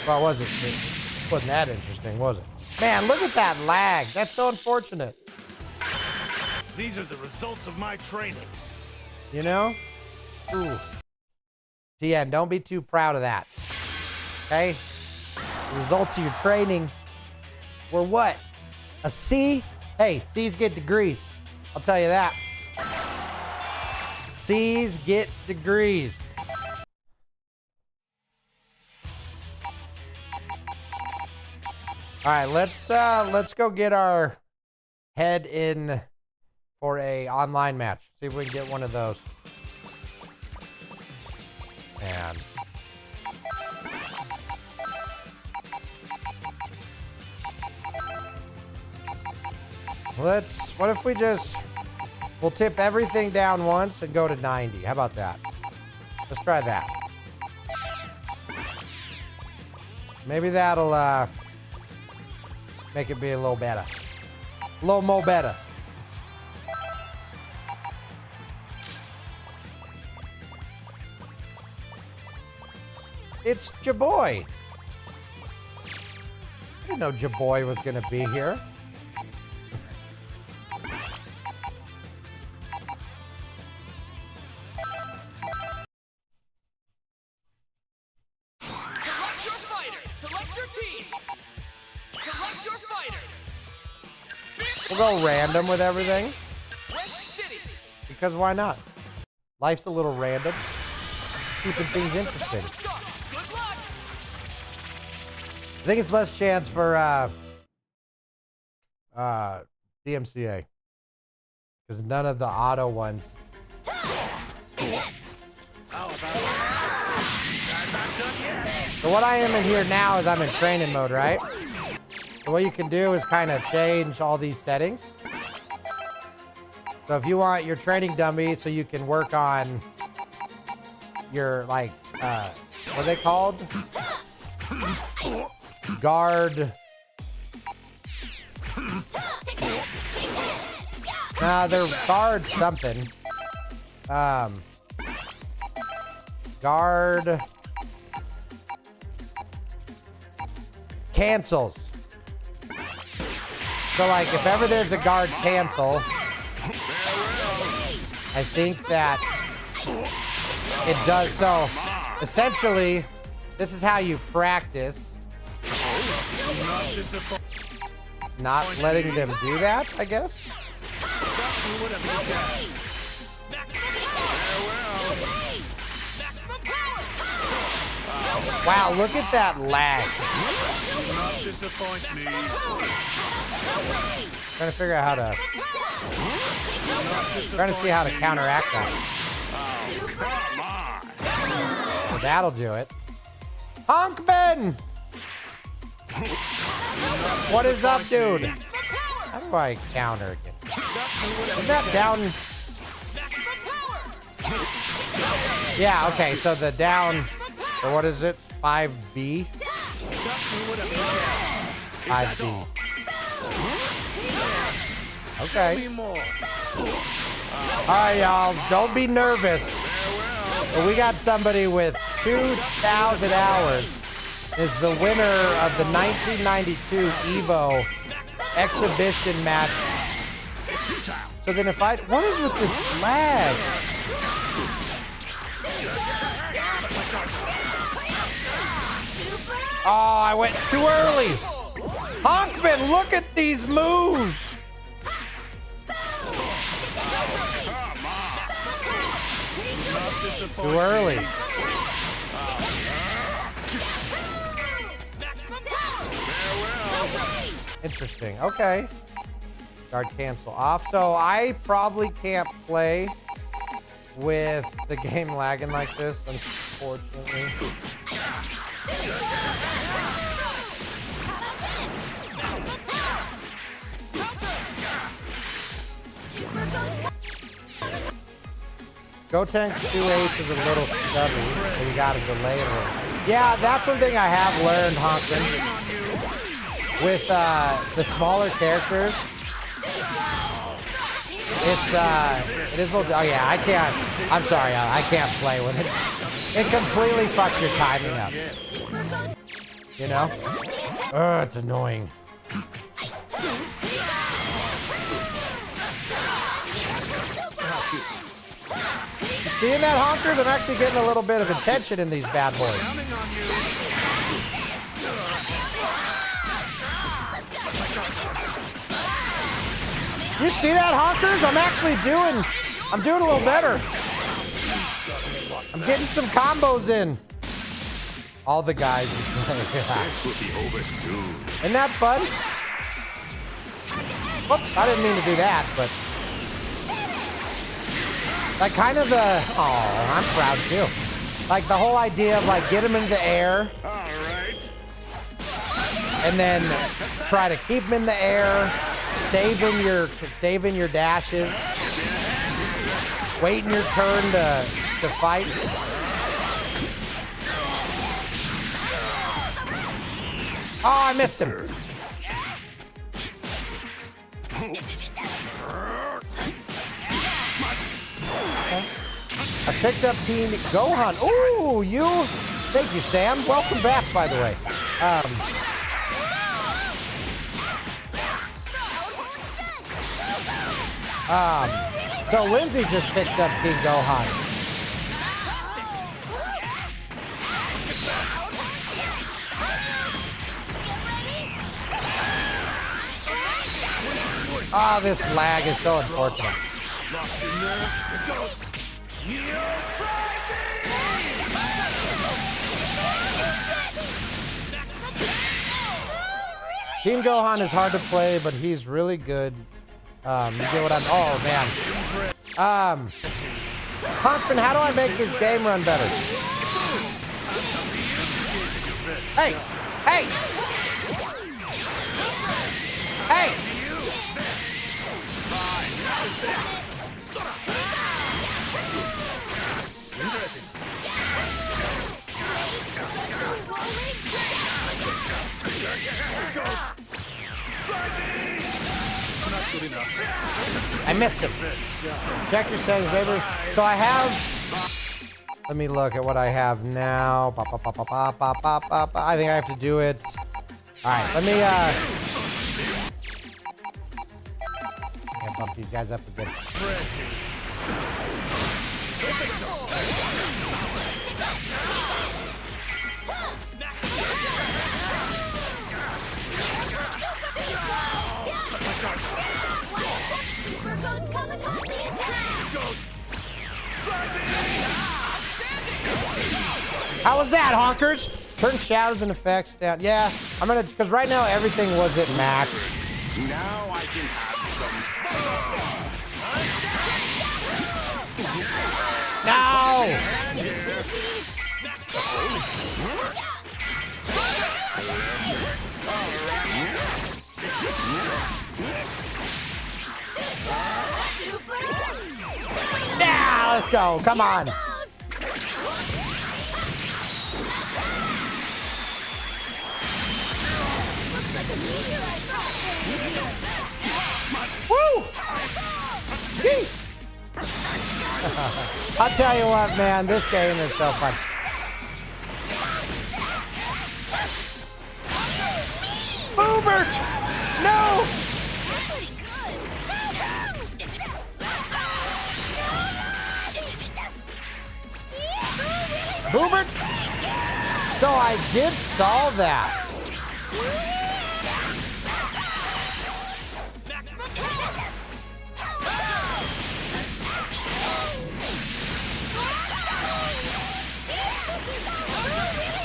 Speaker 3: Well, was it? It wasn't that interesting, was it? Man, look at that lag. That's so unfortunate.
Speaker 2: These are the results of my training.
Speaker 3: You know? Ooh. Tien, don't be too proud of that. Okay? The results of your training were what? A C? Hey, C's get degrees. I'll tell you that. C's get degrees. All right, let's go get our head in for a online match. See if we can get one of those. Man. What if we we'll tip everything down once and go to 90. How about that? Let's try that. Maybe that'll make it be a little better. A little more better. It's Jaboy. I didn't know Jaboy was gonna be here.
Speaker 7: Select your fighter! Select your team! Select your fighter!
Speaker 3: We'll go random with everything. because why not? Life's a little random. Keeping things interesting.
Speaker 7: Good luck.
Speaker 3: I think it's less chance for DMCA. Because none of the auto ones. So what I am in here now is I'm in training mode, right? So what you can do is kind of change all these settings. So if you want your training dummy so you can work on your, like, what are they called? Guard. Nah, they're guard something. Guard. Cancels. So, like, if ever there's a guard cancel, I think that it does. So, essentially, this is how you practice not letting them do that, I guess. Wow, look at that lag.
Speaker 2: Not disappoint me.
Speaker 3: Trying to figure out how to. Trying to see how to counteract that. So that'll do it. Honkman! What is up, dude? How do I counter again? Is that down? Yeah, okay, so the down, or what is it? 5B? 5B. Okay. All right, y'all, don't be nervous. But we got somebody with 2,000 hours is the winner of the 1992 EVO exhibition match. So then if I, what is with this lag? Oh, I went too early. Honkman, look at these moves. Too early. Interesting. Okay. Guard cancel off. So I probably can't play with the game lagging like this, unfortunately. Gotenks 2H is a little stubby, so you gotta delay it a little. Yeah, that's one thing I have learned, Honkman. With the smaller characters, it is a little, oh yeah, I can't, I'm sorry, I can't play when it completely fucks your timing up. You know? It's annoying. Seeing that, Honkers? I'm actually getting a little bit of attention in these bad boys. You see that, Honkers? I'm doing a little better. I'm getting some combos in. All the guys.
Speaker 2: This will be over soon.
Speaker 3: Isn't that fun? Whoops, I didn't mean to do that, but. Like kind of the, oh, I'm proud too. Like the whole idea of like get him in the air.
Speaker 2: All right.
Speaker 3: And then try to keep him in the air, saving your dashes, waiting your turn to fight. Oh, I missed him. I picked up Team Gohan. Ooh, you. Thank you, Sam. Welcome back, by the way. So Lindsay just picked up Team Gohan. Ah, this lag is so unfortunate.
Speaker 7: Lost your nerve? It goes. You try
Speaker 3: Team Gohan is hard to play, but he's really good. You get what I'm... Oh, man. Honkman, how do I make this game run better? Hey! Hey! Hey! I missed him. Check your settings, baby. So I have... Let me look at what I have now. I think I have to do it. All right, let me... Can't bump these guys up again. How was that, honkers? Turn shadows and effects down. Yeah, I'm gonna, because right now everything was at max.
Speaker 7: Now I can have some.
Speaker 3: No! Now, let's go. Come on. Woo! Gee. I'll tell you what, man, this game is so fun. Boobert! No! Boobert! So I did solve that.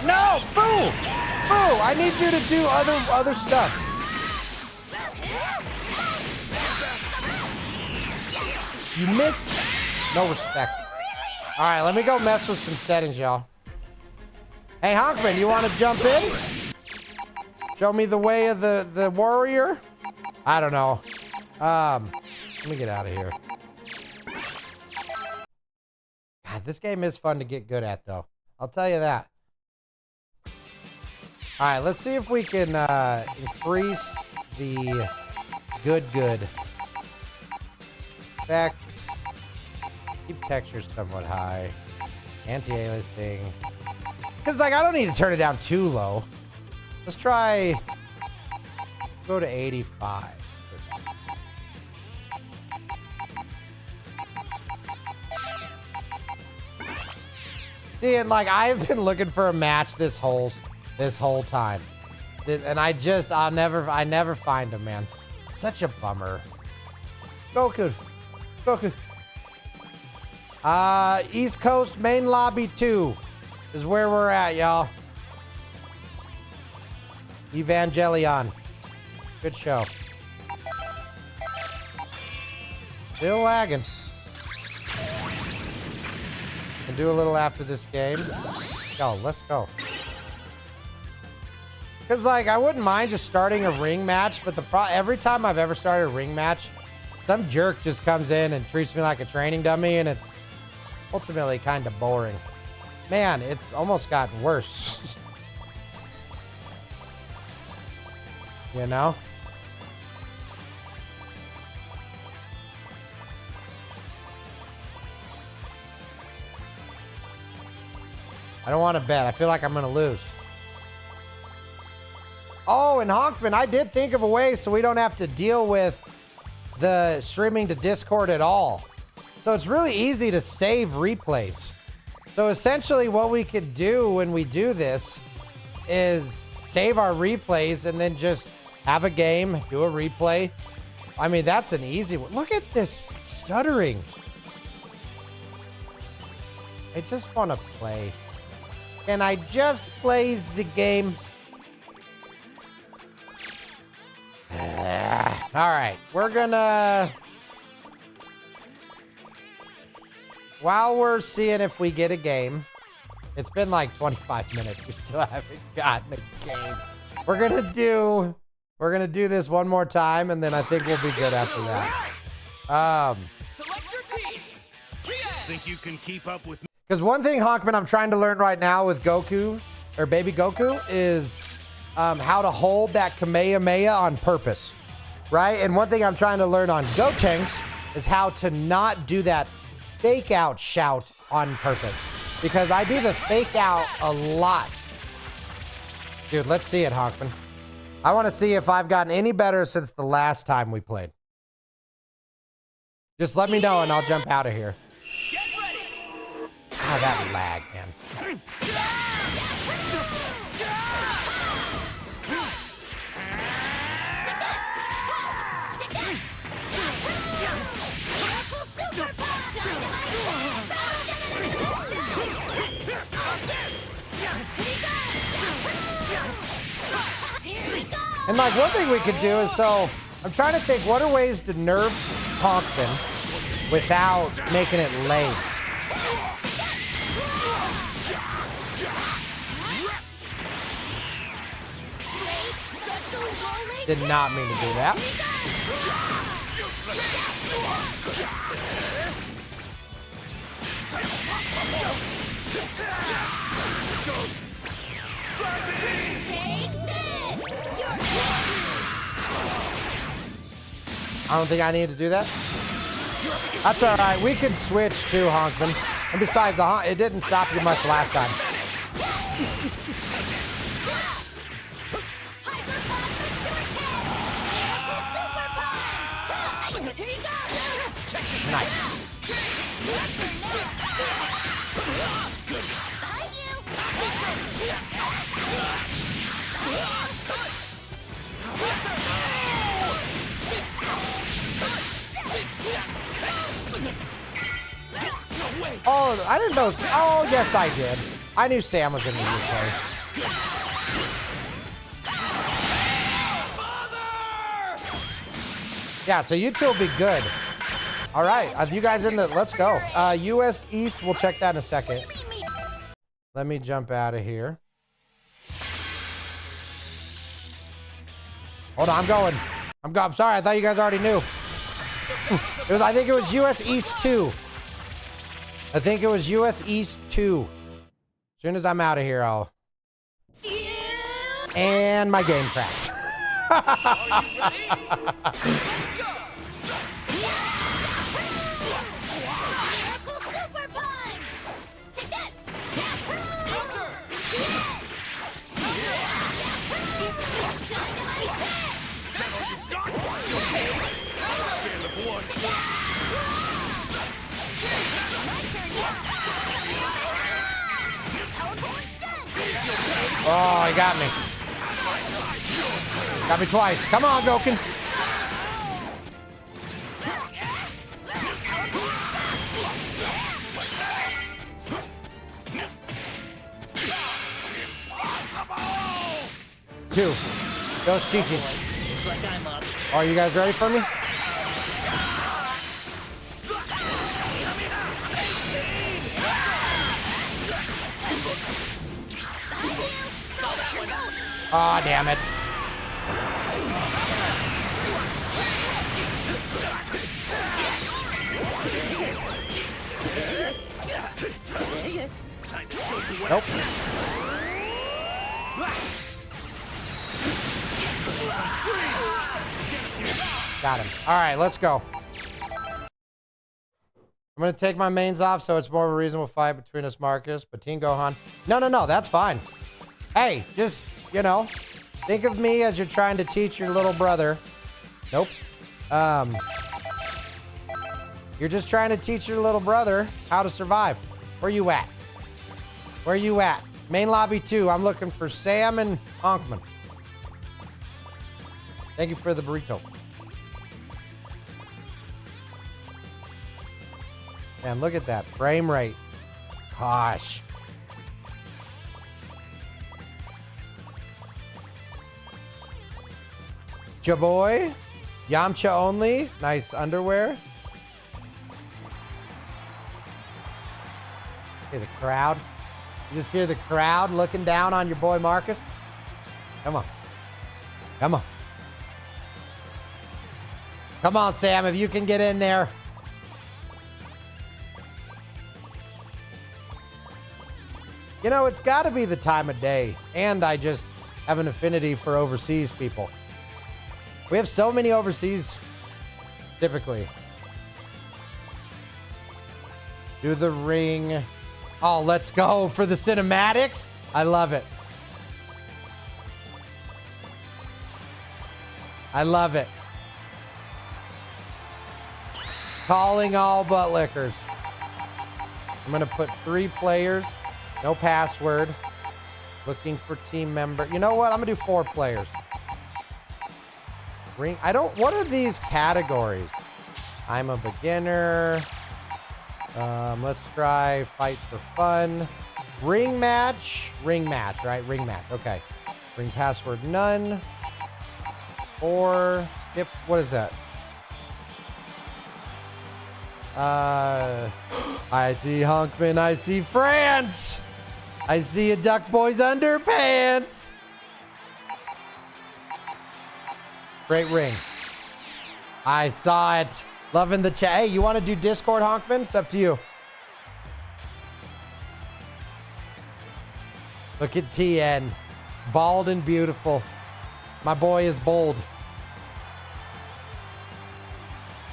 Speaker 3: No! Boo! Boo! I need you to do other stuff. You missed. No respect. All right, let me go mess with some settings, y'all. Hey, Honkman, you want to jump in? Show me the way of the warrior? I don't know. Let me get out of here. God, this game is fun to get good at, though. I'll tell you that. All right, let's see if we can increase the good. Effect. Keep textures somewhat high. Anti-aliasing. Because, like, I don't need to turn it down too low. Let's try... Go to 85. See, and, like, I've been looking for a match this whole time. And I never find them, man. Such a bummer. Goku. East Coast main lobby 2 is where we're at, y'all. Evangelion. Good show. Still lagging. Can do a little after this game. Go, let's go. Because, like, I wouldn't mind just starting a ring match, but every time I've ever started a ring match, some jerk just comes in and treats me like a training dummy, and it's ultimately kind of boring. Man, it's almost gotten worse. You know? I don't want to bet. I feel like I'm going to lose. Oh, and Honkman, I did think of a way so we don't have to deal with the streaming to Discord at all. So it's really easy to save replays. So essentially what we could do when we do this is save our replays and then just have a game, do a replay, I mean, that's an easy one. Look at this stuttering. I just want to play. Can I just play the game? All right, we're gonna... While we're seeing if we get a game, it's been like 25 minutes. We still haven't gotten a game. We're gonna do this one more time, and then I think we'll be good after that.
Speaker 7: Select your team. Think you can keep up with me?
Speaker 3: Because one thing, Honkman, I'm trying to learn right now with Goku, or Baby Goku, is how to hold that Kamehameha on purpose, right? And one thing I'm trying to learn on Gotenks is how to not do that fake out shout on purpose. Because I do the fake out a lot. Dude, let's see it, Honkman. I want to see if I've gotten any better since the last time we played. Just let me know and I'll jump out of here.
Speaker 7: Get ready.
Speaker 3: Ah, that lag, man. And like one thing we could do is, so I'm trying to think, what are ways to nerf Honkman without making it lame? Did not mean to do that. I don't think I need to do that. That's all right. We can switch to Honkman. And besides, it didn't stop you much last time. Nice. Oh, I didn't know. Oh, yes, I did. I knew Sam was in the UK. Yeah, so you two will be good. All right, you guys in the... Let's go. US East, we'll check that in a second. Let me jump out of here. Hold on, I'm going. I'm sorry, I thought you guys already knew. I think it was US East 2. I think it was US East 2. As soon as I'm out of here, I'll... And my game crashed.
Speaker 7: Are you ready? Let's go.
Speaker 8: Super punch! Take this!
Speaker 7: Counter.
Speaker 3: Oh, he got me. Got me twice. Come on, Goku. Two. Those Chi-Chis.
Speaker 7: Looks like I'm up.
Speaker 3: Are you guys ready for me? Aw, damn it. Nope. Got him. All right, let's go. I'm going to take my mains off so it's more of a reasonable fight between us, Marcus. But Team Gohan. No, that's fine. Hey, just, you know, think of me as you're trying to teach your little brother. Nope. You're just trying to teach your little brother how to survive. Where you at? Where you at? Main lobby 2. I'm looking for Sam and Honkman. Thank you for the burrito. Man, look at that frame rate. Gosh. Jaboy. Yamcha only. Nice underwear. Hear the crowd. You just hear the crowd looking down on your boy Marcus. Come on. Come on. Come on, Sam, if you can get in there. You know, it's got to be the time of day. And I just have an affinity for overseas people. We have so many overseas, typically. Do the ring. Oh, let's go for the cinematics. I love it. I love it. Calling all butt lickers. I'm going to put 3 players. No password. Looking for team member. You know what? I'm going to do 4 players. Ring. I don't. What are these categories? I'm a beginner. Let's try fight for fun. Ring match. Ring match, right? Ring match. Okay. Ring password none. Or skip. What is that? I see Honkman. I see France. I see a Duck Boys underpants. Great ring. I saw it. Loving the chat. Hey, you want to do Discord, Honkman? It's up to you. Look at TN. Bald and beautiful. My boy is bold.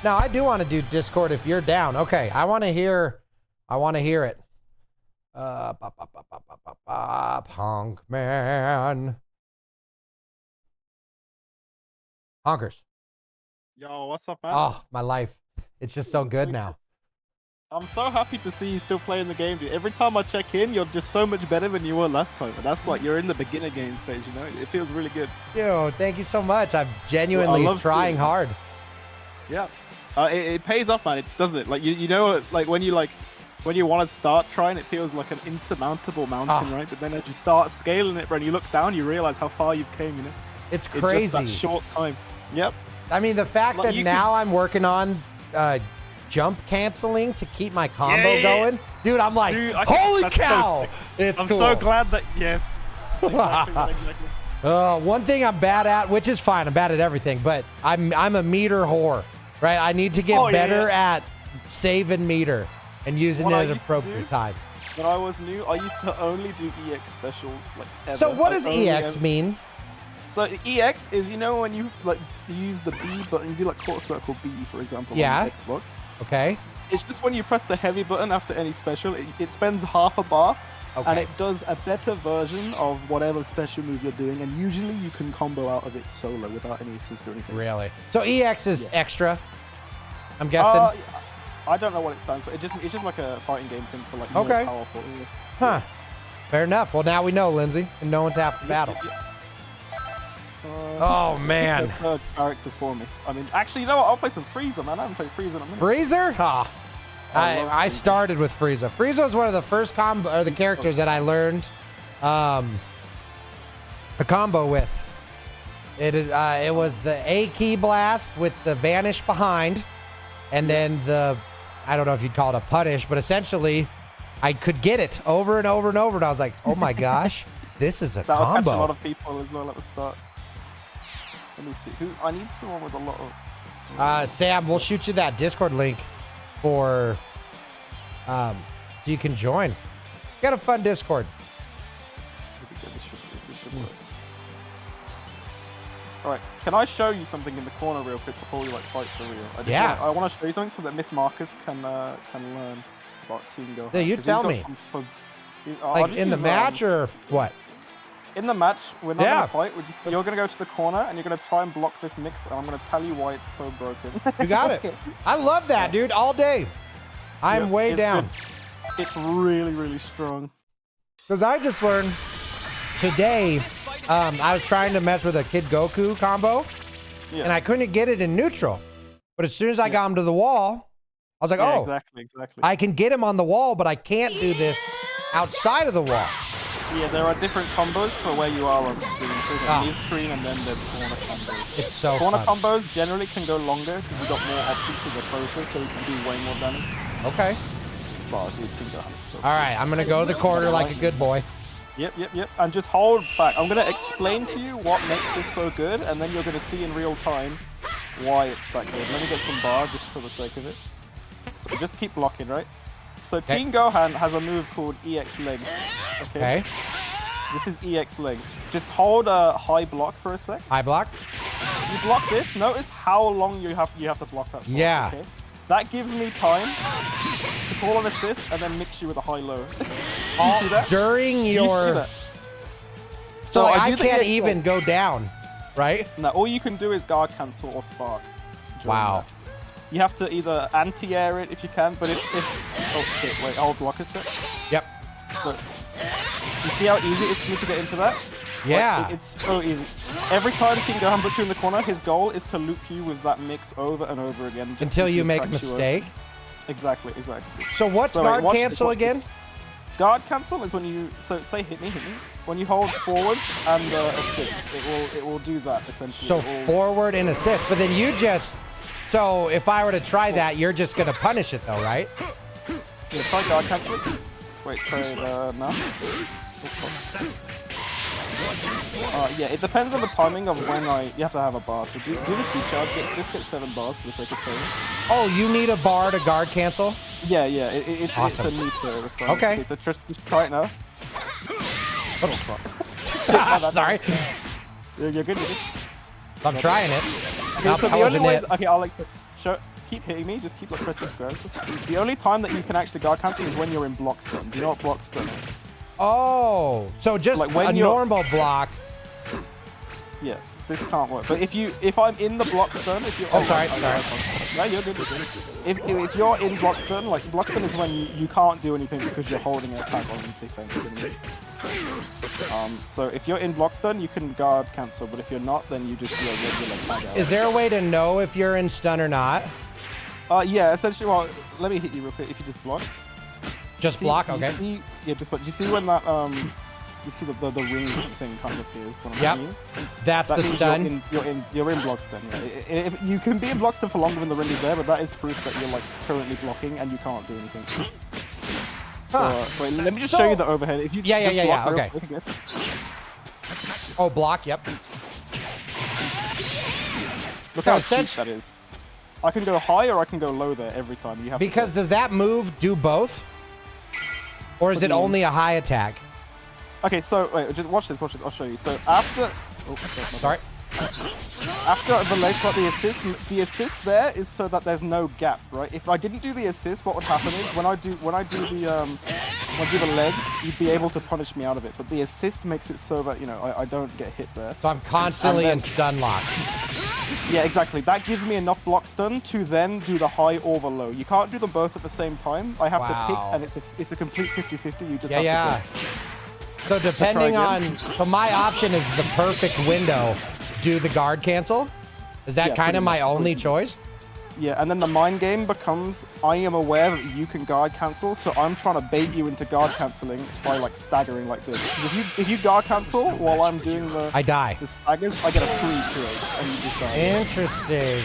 Speaker 3: Now, I do want to do Discord if you're down. Okay, I want to hear it. Honkman. Honkers.
Speaker 9: Yo, what's up, man?
Speaker 3: Oh, my life. It's just so good now.
Speaker 9: I'm so happy to see you still playing the game, dude. Every time I check in, you're just so much better than you were last time. And that's like, you're in the beginner games phase, you know? It feels really good.
Speaker 3: Yo, thank you so much. I'm genuinely trying hard.
Speaker 9: Yeah. It pays off, man. It doesn't it? Like, you know, like when you want to start trying, it feels like an insurmountable mountain, right? But then as you start scaling it, when you look down, you realize how far you've came, you know?
Speaker 3: It's crazy.
Speaker 9: In just that short time. Yep.
Speaker 3: I mean, the fact that now I'm working on jump canceling to keep my combo going. Dude, I'm like, holy cow! It's
Speaker 9: I'm
Speaker 3: cool.
Speaker 9: so glad that, yes. Exactly.
Speaker 3: One thing I'm bad at, which is fine, I'm bad at everything, but I'm a meter whore, right? I need to get better at saving meter and using it at appropriate times.
Speaker 9: When I was new, I used to only do EX specials, like ever.
Speaker 3: So what does EX mean?
Speaker 9: So EX is, you know, when you like use the B button, you do like quarter circle B, for example, on Xbox.
Speaker 3: Okay.
Speaker 9: It's just when you press the heavy button after any special, it spends half a bar, and it does a better version of whatever special move you're doing, and usually you can combo out of it solo without any assist or anything.
Speaker 3: Really? So EX is extra, I'm guessing?
Speaker 9: I don't know what it stands for. It's just like a fighting game thing for like more powerful.
Speaker 3: Huh. Fair enough. Well, now we know, Lindsay, and no one's half the battle. Oh, man.
Speaker 9: The third character for me. I mean, actually, you know what? I'll play some Frieza, man. I haven't played Frieza in a minute.
Speaker 3: Frieza? Oh. I started with Frieza. Frieza was one of the first characters that I learned a combo with. It was the A key blast with the vanish behind, and then the, I don't know if you'd call it a punish, but essentially I could get it over and over and over, and I was like, oh my gosh, this is a
Speaker 9: combo.
Speaker 3: combo.
Speaker 9: A lot of people as well at the start. Let me see. I need someone with a lot of...
Speaker 3: Sam, we'll shoot you that Discord link for so you can join. You got a fun Discord.
Speaker 9: This should work. Alright, can I show you something in the corner real quick before we like fight for real? I want to show you something so that Miss Marcus can learn about Team Gohan.
Speaker 3: Yeah, you tell me. Like in the match or what?
Speaker 9: In the match, we're not going to fight. You're going to go to the corner and you're going to try and block this mix, and I'm going to tell you why it's so broken.
Speaker 3: You got it. I love that, dude. All day. I'm way down.
Speaker 9: Good. It's really, really strong.
Speaker 3: Because I just learned today, I was trying to mess with a Kid Goku combo, and I couldn't get it in neutral. But as soon as I got him to the wall, I was like,
Speaker 9: Yeah,
Speaker 3: oh,
Speaker 9: exactly.
Speaker 3: I can get him on the wall, but I can't do this outside of the wall.
Speaker 9: Yeah, there are different combos for where you are on screen. So there's
Speaker 3: Ah.
Speaker 9: mid screen and then there's corner combos.
Speaker 3: It's so
Speaker 9: Corner
Speaker 3: fun.
Speaker 9: combos generally can go longer because you've got more options because they're closer, so you can do way more damage.
Speaker 3: Okay.
Speaker 9: Oh, dude, Team Gohan is so
Speaker 3: All right, I'm gonna go to the corner like a good boy.
Speaker 9: Yep. And just hold back. I'm gonna explain to you what makes this so good, and then you're gonna see in real time why it's that good. Let me get some bar just for the sake of it. So just keep blocking, right? So
Speaker 3: Okay.
Speaker 9: Team Gohan has a move called EX Legs.
Speaker 3: Okay.
Speaker 9: This is EX Legs. Just hold a high block for a sec.
Speaker 3: High block.
Speaker 9: You block this. Notice how long you have to block that for.
Speaker 3: Yeah.
Speaker 9: Okay? That gives me time to call an assist and then mix you with a high-low. Do you see that?
Speaker 3: During
Speaker 9: Do you see
Speaker 3: your.
Speaker 9: that?
Speaker 3: So like, I
Speaker 9: do the
Speaker 3: can't
Speaker 9: EX
Speaker 3: even
Speaker 9: legs.
Speaker 3: go down, right?
Speaker 9: No, all you can do is guard cancel or spark. during
Speaker 3: Wow.
Speaker 9: that. You have to either anti-air it if you can, but if oh shit, wait, I'll block a sec.
Speaker 3: Yep.
Speaker 9: So, you see how easy it is for me to get into that?
Speaker 3: Yeah.
Speaker 9: Like, it's so easy. Every time Team Gohan puts you in the corner, his goal is to loop you with that mix over and over again. just
Speaker 3: Until you
Speaker 9: keep
Speaker 3: make a
Speaker 9: cracking you over.
Speaker 3: mistake.
Speaker 9: Exactly.
Speaker 3: So what's
Speaker 9: So wait,
Speaker 3: guard
Speaker 9: watch this,
Speaker 3: cancel
Speaker 9: watch this.
Speaker 3: again?
Speaker 9: Guard cancel is when you say hit me. When you hold forwards and assist, it will do that essentially.
Speaker 3: So
Speaker 9: It will-
Speaker 3: forward and assist, but then you just. So if I were to try that, you're just gonna punish it though, right?
Speaker 9: Yeah, try guard cancel. Wait, try it now. Yeah, it depends on the timing of when you have to have a bar. So do the key charge. Just get 7 bars for the sake of training.
Speaker 3: Oh, you need a bar to guard cancel?
Speaker 9: Yeah, it's
Speaker 3: Awesome.
Speaker 9: a meter requirement.
Speaker 3: Okay.
Speaker 9: So just try it now.
Speaker 3: Oops.
Speaker 9: That's
Speaker 3: Sorry.
Speaker 9: You're good.
Speaker 3: I'm trying it.
Speaker 9: Okay,
Speaker 3: Nope,
Speaker 9: so
Speaker 3: that
Speaker 9: the only
Speaker 3: wasn't
Speaker 9: way.
Speaker 3: it.
Speaker 9: Okay, I'll explain. Keep hitting me. Just keep pressing squares. The only time that you can actually guard cancel is when you're in block stun. Do you know what block stun is?
Speaker 3: Oh, so just
Speaker 9: Like when
Speaker 3: a
Speaker 9: you're-
Speaker 3: normal block.
Speaker 9: Yeah, this can't work. But if I'm in the block stun, if you're
Speaker 3: sorry.
Speaker 9: No, you're good. If you're in block stun, like block stun is when you can't do anything because you're holding an attack on defense. So if you're in block stun, you can guard cancel. But if you're not, then you just do a regular tag out.
Speaker 3: Is there a way to know if you're in stun or not?
Speaker 9: Yeah, essentially. Well, let me hit you real quick. If you just block.
Speaker 3: Just
Speaker 9: See-
Speaker 3: block,
Speaker 9: you
Speaker 3: okay.
Speaker 9: see- yeah, just block. You see when that you see the ring thing kind of appears when I'm
Speaker 3: Yep.
Speaker 9: hitting you?
Speaker 3: That's
Speaker 9: That
Speaker 3: the
Speaker 9: means
Speaker 3: stun.
Speaker 9: You're in block stun. Yeah. You can be in block stun for longer than the ring is there, but that is proof that you're like currently blocking and you can't do anything. So wait, let me just show you the overhead. If you
Speaker 3: Yeah,
Speaker 9: just block real
Speaker 3: okay.
Speaker 9: quick again.
Speaker 3: Oh, block, yep.
Speaker 9: Look
Speaker 3: So
Speaker 9: how cheap
Speaker 3: essentially-
Speaker 9: that is. I can go high or I can go low there every time. You have to
Speaker 3: Because
Speaker 9: go.
Speaker 3: does that move do both? Or is
Speaker 9: What
Speaker 3: it
Speaker 9: do you mean?
Speaker 3: only a high attack?
Speaker 9: Okay, so wait, just watch this. I'll show you. So after. Oh,
Speaker 3: Sorry.
Speaker 9: After the leg spot, the assist there is so that there's no gap, right? If I didn't do the assist, what would happen is when I do the legs, you'd be able to punish me out of it. But the assist makes it so that I don't get hit there.
Speaker 3: So I'm constantly
Speaker 9: And
Speaker 3: in
Speaker 9: then-
Speaker 3: stun lock.
Speaker 9: Yeah, exactly. That gives me enough block stun to then do the high or the low. You can't do them both at the same time. I have to pick,
Speaker 3: Wow.
Speaker 9: and it's a complete 50-50. You just
Speaker 3: Yeah,
Speaker 9: have
Speaker 3: yeah.
Speaker 9: to guess.
Speaker 3: So depending
Speaker 9: again.
Speaker 3: on, so my option is the perfect window. Do the guard cancel? Is that
Speaker 9: Yeah,
Speaker 3: kind
Speaker 9: pretty
Speaker 3: of my
Speaker 9: much.
Speaker 3: only choice?
Speaker 9: Yeah, and then the mind game becomes I am aware that you can guard cancel, so I'm trying to bait you into guard canceling by like staggering like this. Because if you guard cancel while I'm doing
Speaker 3: I die.
Speaker 9: the staggers, I get a free kill and you just die.
Speaker 3: Interesting.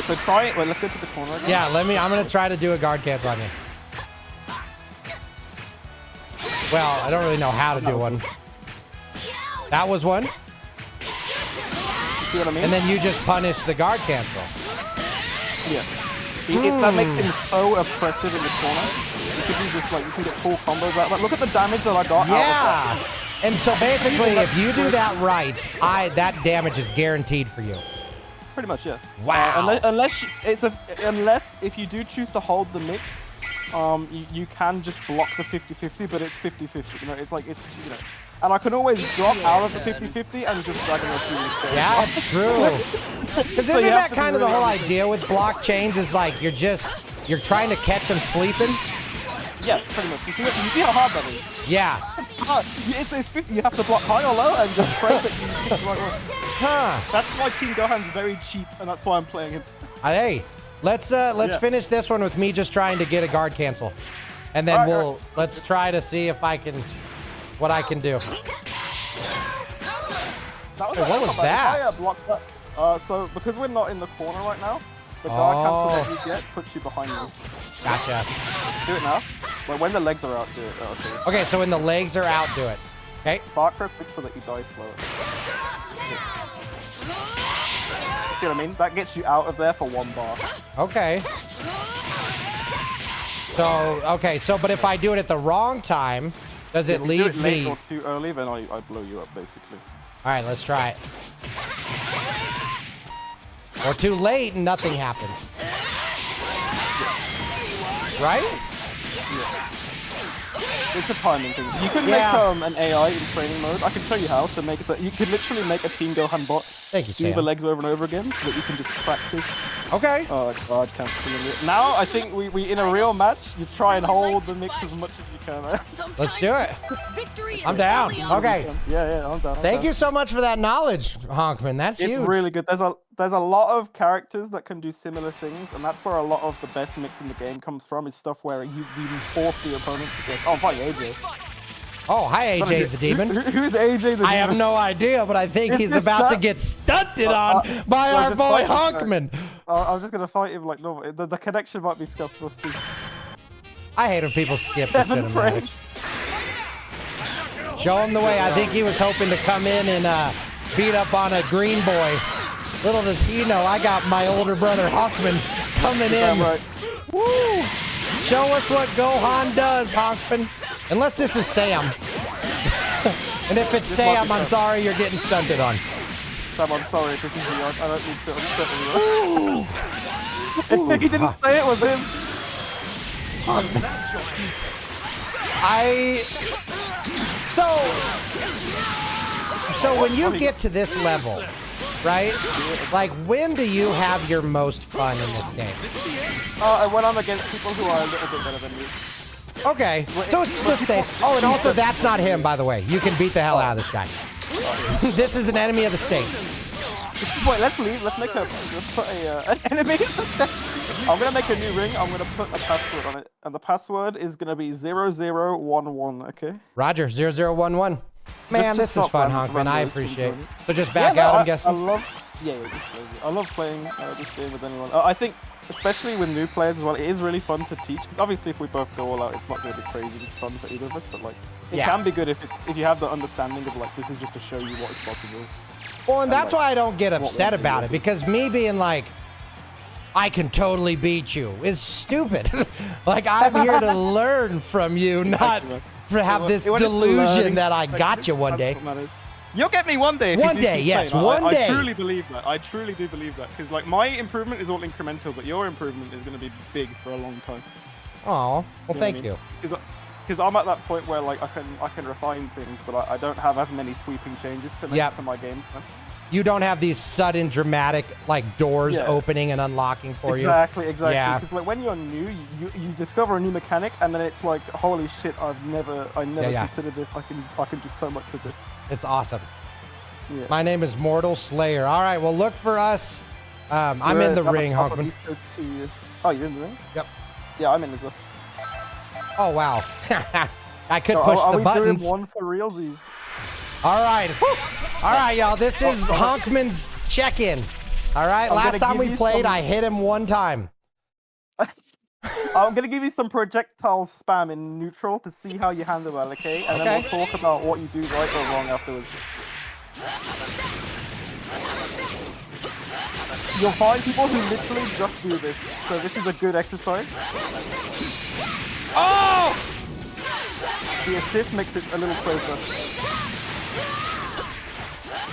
Speaker 9: So try it. Wait, let's go to the corner again.
Speaker 3: Yeah, I'm gonna try to do a guard cancel on you. Well, I don't really know how to do one. That was one.
Speaker 9: You see what I mean?
Speaker 3: And then you just punish the guard cancel.
Speaker 9: yeah. That makes him so oppressive in the corner. You can get full combos out. But look at the damage that I got out of that.
Speaker 3: Yeah. And so basically, if you do that right, that damage is guaranteed for you.
Speaker 9: Pretty much, yeah.
Speaker 3: Wow.
Speaker 9: Unless if you do choose to hold the mix, you can just block the 50-50, but it's 50-50. And I can always drop out of the 50-50 and just Dragon Ball FighterZ instead.
Speaker 3: Yeah, true. Because
Speaker 9: So
Speaker 3: isn't
Speaker 9: you have
Speaker 3: that
Speaker 9: to be
Speaker 3: kind of the
Speaker 9: really
Speaker 3: whole
Speaker 9: honest.
Speaker 3: idea with blockchains? Is like you're trying to catch them sleeping.
Speaker 9: Yeah, pretty much. You see how hard that is?
Speaker 3: Yeah.
Speaker 9: It's 50. You have to block high or low and just pray that you hit the right one.
Speaker 3: Huh.
Speaker 9: That's why Team Gohan's very cheap, and that's why I'm playing him.
Speaker 3: Hey, Let's finish this one with me just trying to get a guard cancel, and then let's try to see if I can what I can do. What was that?
Speaker 9: So because we're not in the corner right now, the guard cancel that you get puts you behind me.
Speaker 3: Gotcha.
Speaker 9: Do it now. When the legs are out, do it.
Speaker 3: Okay, so when the legs are out, do it. Okay.
Speaker 9: Spark real quick so that you die slower. See what I mean? That gets you out of there for 1 bar.
Speaker 3: Okay. So, but if I do it at the wrong time, does it leave
Speaker 9: do it late
Speaker 3: me?
Speaker 9: or too early, then I blow you up, basically.
Speaker 3: All right, let's try it. Or too late and nothing happens. Right?
Speaker 9: Yeah. It's a timing thing. You can make an AI in training mode. I can show you how to make it. You can literally make a Team Gohan bot
Speaker 3: Thank you,
Speaker 9: do
Speaker 3: Sam.
Speaker 9: the legs over and over again so that you can just practice.
Speaker 3: Okay.
Speaker 9: God, can't see it. Now, I think we in a real match, you try and hold the mix as much as you can.
Speaker 3: Let's do it. I'm down. Okay.
Speaker 9: Yeah, I'm down.
Speaker 3: Thank you so much for that knowledge, Honkman. That's huge.
Speaker 9: It's really good. There's a lot of characters that can do similar things, and that's where a lot of the best mix in the game comes from. Is stuff where you force the opponent to get. Oh, funny AJ.
Speaker 3: Oh, hi AJ the Demon.
Speaker 9: Who's AJ the Demon?
Speaker 3: I have no idea, but I think he's about to get stunted on by our boy Honkman.
Speaker 9: I'm just gonna fight him like normal. The connection might be scuffed. We'll see.
Speaker 3: I hate when people skip the
Speaker 9: 7
Speaker 3: cinematics.
Speaker 9: frames.
Speaker 3: Show him the way. I think he was hoping to come in and beat up on a green boy. Little does he know, I got my older brother Honkman coming in.
Speaker 9: Right.
Speaker 3: Woo! Show us what Gohan does, Honkman. Unless this is Sam. And if it's Sam, I'm sorry you're getting stunted on.
Speaker 9: Sam, I'm sorry if this is you. I don't need to upset you. If he didn't say it was him.
Speaker 3: So when you get to this level, right? Like, when do you have your most fun in this game?
Speaker 9: When I'm against people who are a little bit better than you.
Speaker 3: Okay, so it's the same. Oh, and also that's not him, by the way. You can beat the hell out of this guy. This is an enemy of the state.
Speaker 9: Wait, let's leave. Let's put an enemy of the state. I'm gonna make a new ring. I'm gonna put a password on it, and the password is gonna be 0011. Okay.
Speaker 3: Roger, 0011. Man, this is fun, Honkman. I appreciate it. So just back out, I'm guessing.
Speaker 9: I love playing this game with anyone. I think, especially with new players as well, it is really fun to teach. Because obviously, if we both go all out, it's not going to be crazy fun for either of us. But like, it can be good if you have the understanding of like, this is just to show you what is possible.
Speaker 3: Well, and that's why I don't get upset about it. Because me being like, I can totally beat you is stupid. Like, I'm here to learn from you, not to have this delusion that I got you one day.
Speaker 9: You'll get me one day.
Speaker 3: One day, yes, one day.
Speaker 9: I truly believe that. I truly do believe that. Because like my improvement is all incremental, but your improvement is going to be big for a long time.
Speaker 3: Oh, well, thank you.
Speaker 9: Because I'm at that point where like I can refine things, but I don't have as many sweeping changes to make to my game.
Speaker 3: You don't have these sudden dramatic like doors opening and unlocking for you.
Speaker 9: Exactly.
Speaker 3: Yeah.
Speaker 9: Because like when you're new, you discover a new mechanic, and then it's like, holy shit! I never considered this. I can do so much with this.
Speaker 3: It's awesome.
Speaker 9: Yeah.
Speaker 3: My name is Mortal Slayer. All right, well look for us. I'm in the ring, Honkman.
Speaker 9: Oh, you're in the ring?
Speaker 3: Yep.
Speaker 9: Yeah, I'm in as well.
Speaker 3: Oh wow. I could push the buttons.
Speaker 9: Doing one for realsies.
Speaker 3: All right. All right, y'all. This is Honkman's check-in. All right. Last time we played, I hit him one time.
Speaker 9: I'm going to give you some projectile spam in neutral to see how you handle that, okay? And then we'll talk about what you do right or wrong afterwards. You'll find people who literally just do this. So this is a good exercise.
Speaker 3: Oh!
Speaker 9: The assist makes it a little safer.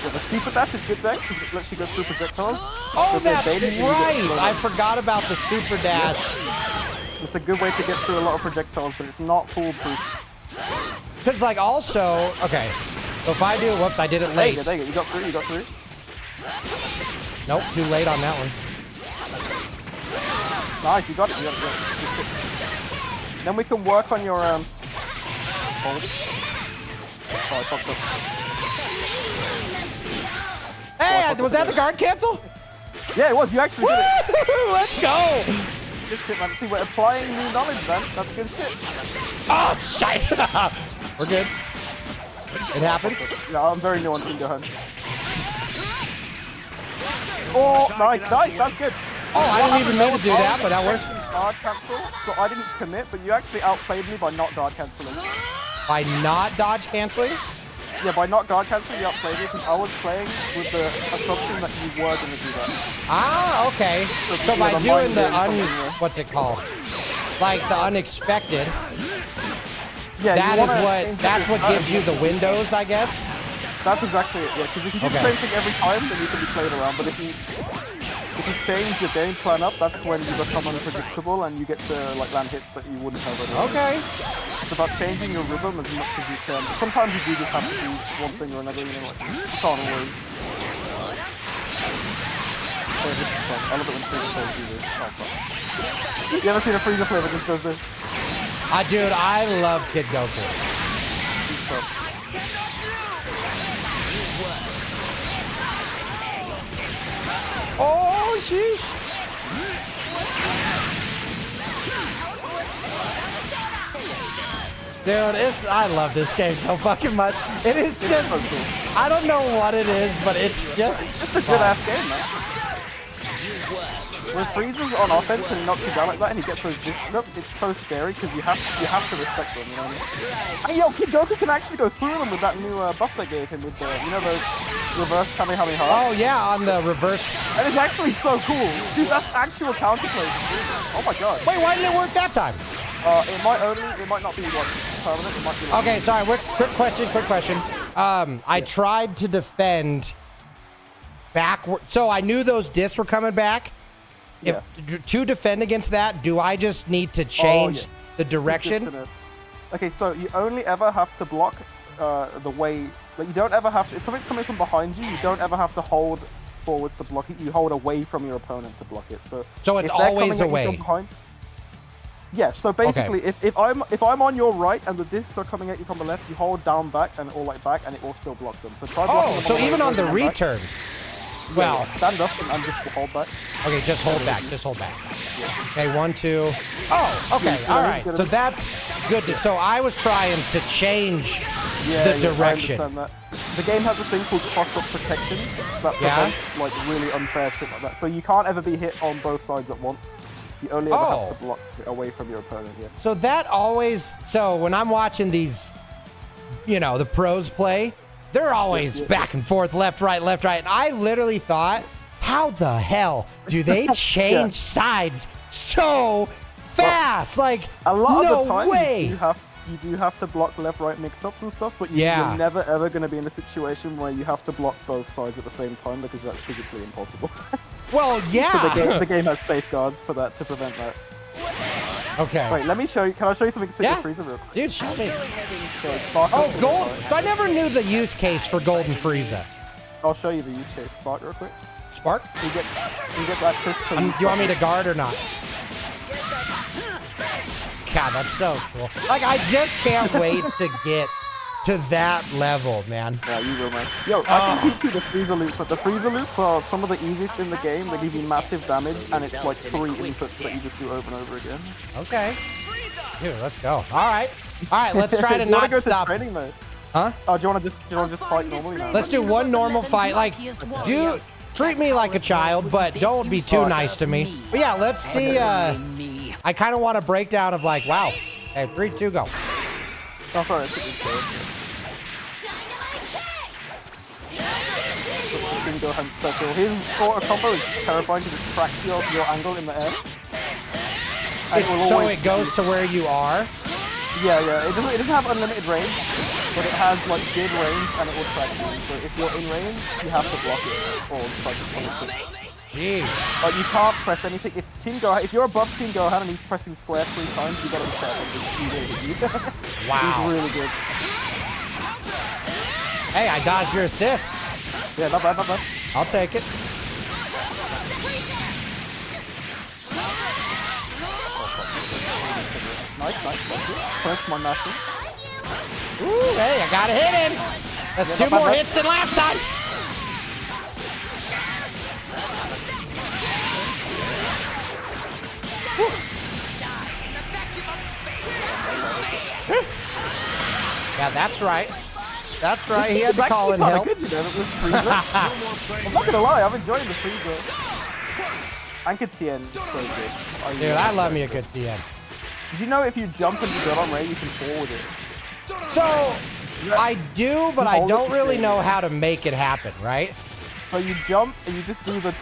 Speaker 9: Yeah, the super dash is good there because it lets you go through projectiles.
Speaker 3: Oh, that's right! I forgot about the super dash.
Speaker 9: It's a good way to get through a lot of projectiles, but it's not foolproof.
Speaker 3: Because, like, also... Okay. So if I do... Whoops, I did it late.
Speaker 9: There you go. You got through.
Speaker 3: Nope, too late on that one.
Speaker 9: Nice, you got it. Then we can work on your... hold. Oh, I fucked up.
Speaker 3: Hey, was that the guard cancel?
Speaker 9: Yeah, it was. You actually did it.
Speaker 3: Let's go!
Speaker 9: Good shit, man. See, we're applying new knowledge, man. That's good shit.
Speaker 3: Oh, shit! We're good. It happens.
Speaker 9: Yeah, I'm very new on Team Gohan. Oh, nice. That's good.
Speaker 3: Oh, I didn't even mean to do that, but that worked.
Speaker 9: Guard cancel, so I didn't commit, but you actually outplayed me by not guard canceling.
Speaker 3: By not dodge canceling?
Speaker 9: Yeah, by not guard canceling, you outplayed me because I was playing with the assumption that you were going to do that.
Speaker 3: Ah, okay. So by
Speaker 9: the
Speaker 3: doing
Speaker 9: mind
Speaker 3: the
Speaker 9: game something there.
Speaker 3: what's it called? Like the unexpected.
Speaker 9: Yeah,
Speaker 3: That's what gives you the windows, I guess.
Speaker 9: That's exactly it. Yeah, because if you do the same thing every time, then you can be played around. But if you change your game plan up, that's when you become unpredictable and you get to like land hits that you wouldn't have otherwise.
Speaker 3: Okay.
Speaker 9: It's about changing your rhythm as much as you can. But sometimes you do just have to do one thing or another. You know, like you can't always. Oh, this is fun. I love it when Frieza players do this. Oh, fuck. You ever seen a Frieza play that just does this?
Speaker 3: Dude, I love Kid Goku.
Speaker 9: He's fun.
Speaker 3: Oh, sheesh. Dude, I love this game so fucking much. It is just,
Speaker 9: so cool.
Speaker 3: I don't know what it is, but it's just
Speaker 9: It's just a good ass game, man. When Frieza's on offense and he knocks you down like that and he gets those discs up, it's so scary because you have to respect them, you know what I mean? And yo, Kid Goku can actually go through them with that new buff they gave him with the, you know, the reverse Kamehameha.
Speaker 3: Oh yeah, on the reverse.
Speaker 9: And it's actually so cool. Dude, that's actual counterplay. Oh my god.
Speaker 3: Wait, why didn't it work that time?
Speaker 9: It might not be like permanent, it might be like...
Speaker 3: Okay, sorry, quick question. I tried to defend backward, so I knew those discs were coming back.
Speaker 9: Yeah.
Speaker 3: To defend against that, do I just need to change the direction?
Speaker 9: Okay, so you only ever have to block the way, like you don't ever have to, if something's coming from behind you, you don't ever have to hold forwards to block it, you hold away from your opponent to block it. So
Speaker 3: it's always away.
Speaker 9: Yeah, so basically, if I'm on your right and the discs are coming at you from the left, you hold down back and or like back, and it will still block them. So try blocking them
Speaker 3: so
Speaker 9: all the way
Speaker 3: even on the
Speaker 9: and back.
Speaker 3: return.
Speaker 9: Well,
Speaker 3: Well,
Speaker 9: stand up and just hold back.
Speaker 3: okay, just hold back. Okay, 1, 2. Oh, okay, all right. So that's good. So I was trying to change the direction.
Speaker 9: I understand that. The game has a thing called cross-up protection that prevents like really unfair shit like that. So you can't ever be hit on both sides at once. You only ever have to block it away from your opponent. Yeah.
Speaker 3: So that always. So when I'm watching these, you know, the pros play, they're always back and forth, left, right. And I literally thought, how the hell do they change sides so fast? Like,
Speaker 9: a lot
Speaker 3: no
Speaker 9: of the time,
Speaker 3: way.
Speaker 9: You do have to block left-right mix-ups and stuff, but you're never ever going to be in a situation where you have to block both sides at the same time because that's physically impossible.
Speaker 3: Well, yeah.
Speaker 9: So the game has safeguards for that to prevent that.
Speaker 3: Okay.
Speaker 9: Wait, let me show you. Can I show you something sick with Frieza real quick?
Speaker 3: Dude, show me.
Speaker 9: So it's Sparkle.
Speaker 3: Oh, gold. So I never knew the use case for Golden Frieza.
Speaker 9: I'll show you the use case. Spark real quick.
Speaker 3: Spark?
Speaker 9: He gets access to...
Speaker 3: Do you want me to guard or not? God, that's so cool. Like, I just can't wait to get to that level, man.
Speaker 9: Yeah, you will, man. Yo, I can teach you the Frieza loops, but the Frieza loops are some of the easiest in the game. They give you massive damage, and it's like 3 inputs that you just do over and over again.
Speaker 3: Okay. Dude, let's go. All right, let's try to not stop.
Speaker 9: To training mode?
Speaker 3: Huh?
Speaker 9: Oh, do you want to just fight normally now?
Speaker 3: Let's do one normal fight. Like, treat me like a child, but don't be too nice to me. But yeah, let's see. I kind of want a breakdown of like, wow. Okay, 3, 2, go.
Speaker 9: Oh, sorry. Team Gohan special. His auto combo is terrifying because it cracks your angle in the air.
Speaker 3: So it goes to where you are?
Speaker 9: Yeah. It doesn't have unlimited range, but it has like good range and it will track you. So if you're in range, you have to block it or try to punish it.
Speaker 3: Jeez.
Speaker 9: But you can't press anything. If you're above Team Gohan and he's pressing square 3 times, you gotta be careful because he will hit you.
Speaker 3: Wow.
Speaker 9: He's really good.
Speaker 3: Hey, I dodged your assist.
Speaker 9: Yeah, not bad.
Speaker 3: I'll take it.
Speaker 9: Nice. Punish my master.
Speaker 3: Ooh, hey, I gotta hit him. That's 2 more hits than last time.
Speaker 5: Yeah, that's right. That's right.
Speaker 9: This
Speaker 5: He
Speaker 9: team
Speaker 5: had
Speaker 9: is
Speaker 5: to call in
Speaker 9: actually
Speaker 5: help.
Speaker 9: kinda good, you know, with Frieza. I'm not gonna lie, I'm enjoying the Frieza. Anchor TN is so good.
Speaker 5: Dude, I love me a good TN.
Speaker 9: Did you know if you jump and you go on Ray, you can fall with it?
Speaker 5: So, I do, but I
Speaker 9: Hold it
Speaker 5: don't
Speaker 9: to
Speaker 5: really
Speaker 9: stay
Speaker 5: know
Speaker 9: there.
Speaker 5: how to make it happen, right?
Speaker 9: So you jump and you just do the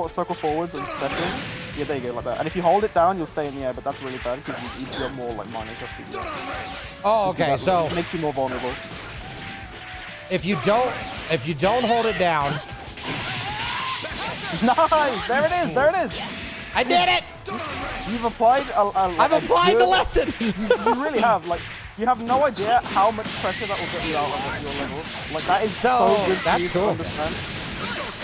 Speaker 9: circle forwards and special. Yeah, there you go, like that. And if you hold it down, you'll stay in the air, but that's really bad because you jump more like minus after you.
Speaker 5: Oh, okay.
Speaker 9: That
Speaker 5: So
Speaker 9: makes you more vulnerable.
Speaker 5: if you don't hold it down,
Speaker 9: Nice! There it is! There it is!
Speaker 5: I did it.
Speaker 9: You've applied
Speaker 5: I've applied the lesson.
Speaker 9: You really have. Like, you have no idea how much pressure that will get you out of your level. Like, that is so good for
Speaker 5: that's
Speaker 9: you
Speaker 5: cool.
Speaker 9: to understand.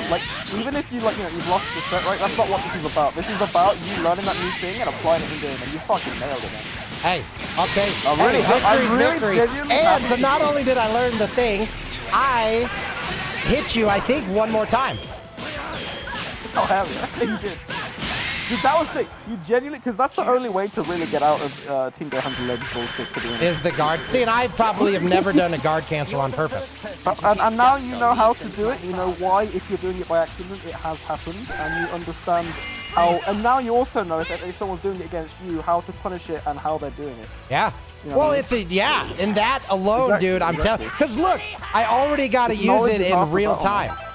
Speaker 9: Like, even if you, like, you know, you've lost the set, right? That's not what this is about. This is about you learning that new thing and applying it in game, and you fucking nailed it, man.
Speaker 5: Hey, okay.
Speaker 9: I'm really-
Speaker 5: Hey,
Speaker 9: I'm
Speaker 5: victory's
Speaker 9: really
Speaker 5: victory.
Speaker 9: genuinely
Speaker 5: And
Speaker 9: happy
Speaker 5: so
Speaker 9: for
Speaker 5: not
Speaker 9: you.
Speaker 5: only did I learn the thing, I hit you, I think, one more time.
Speaker 9: Oh, hell yeah. You did. Dude, that was sick. You genuinely, because that's the only way to really get out of Team Gohan's legs bullshit, to be honest.
Speaker 5: Is the guard. See, and I probably have never done a guard cancel on purpose.
Speaker 9: And now you know how to do it. You know why, if you're doing it by accident, it has happened, and you understand how. And now you also know if someone's doing it against you, how to punish it and how they're doing it.
Speaker 5: Yeah.
Speaker 9: You know
Speaker 5: Well,
Speaker 9: what I
Speaker 5: it's a in that alone,
Speaker 9: Exactly,
Speaker 5: dude. I'm telling.
Speaker 9: exactly.
Speaker 5: Because look, I already got to use
Speaker 9: Knowledge
Speaker 5: it
Speaker 9: is
Speaker 5: in
Speaker 9: half the
Speaker 5: real
Speaker 9: battle, man.
Speaker 5: time.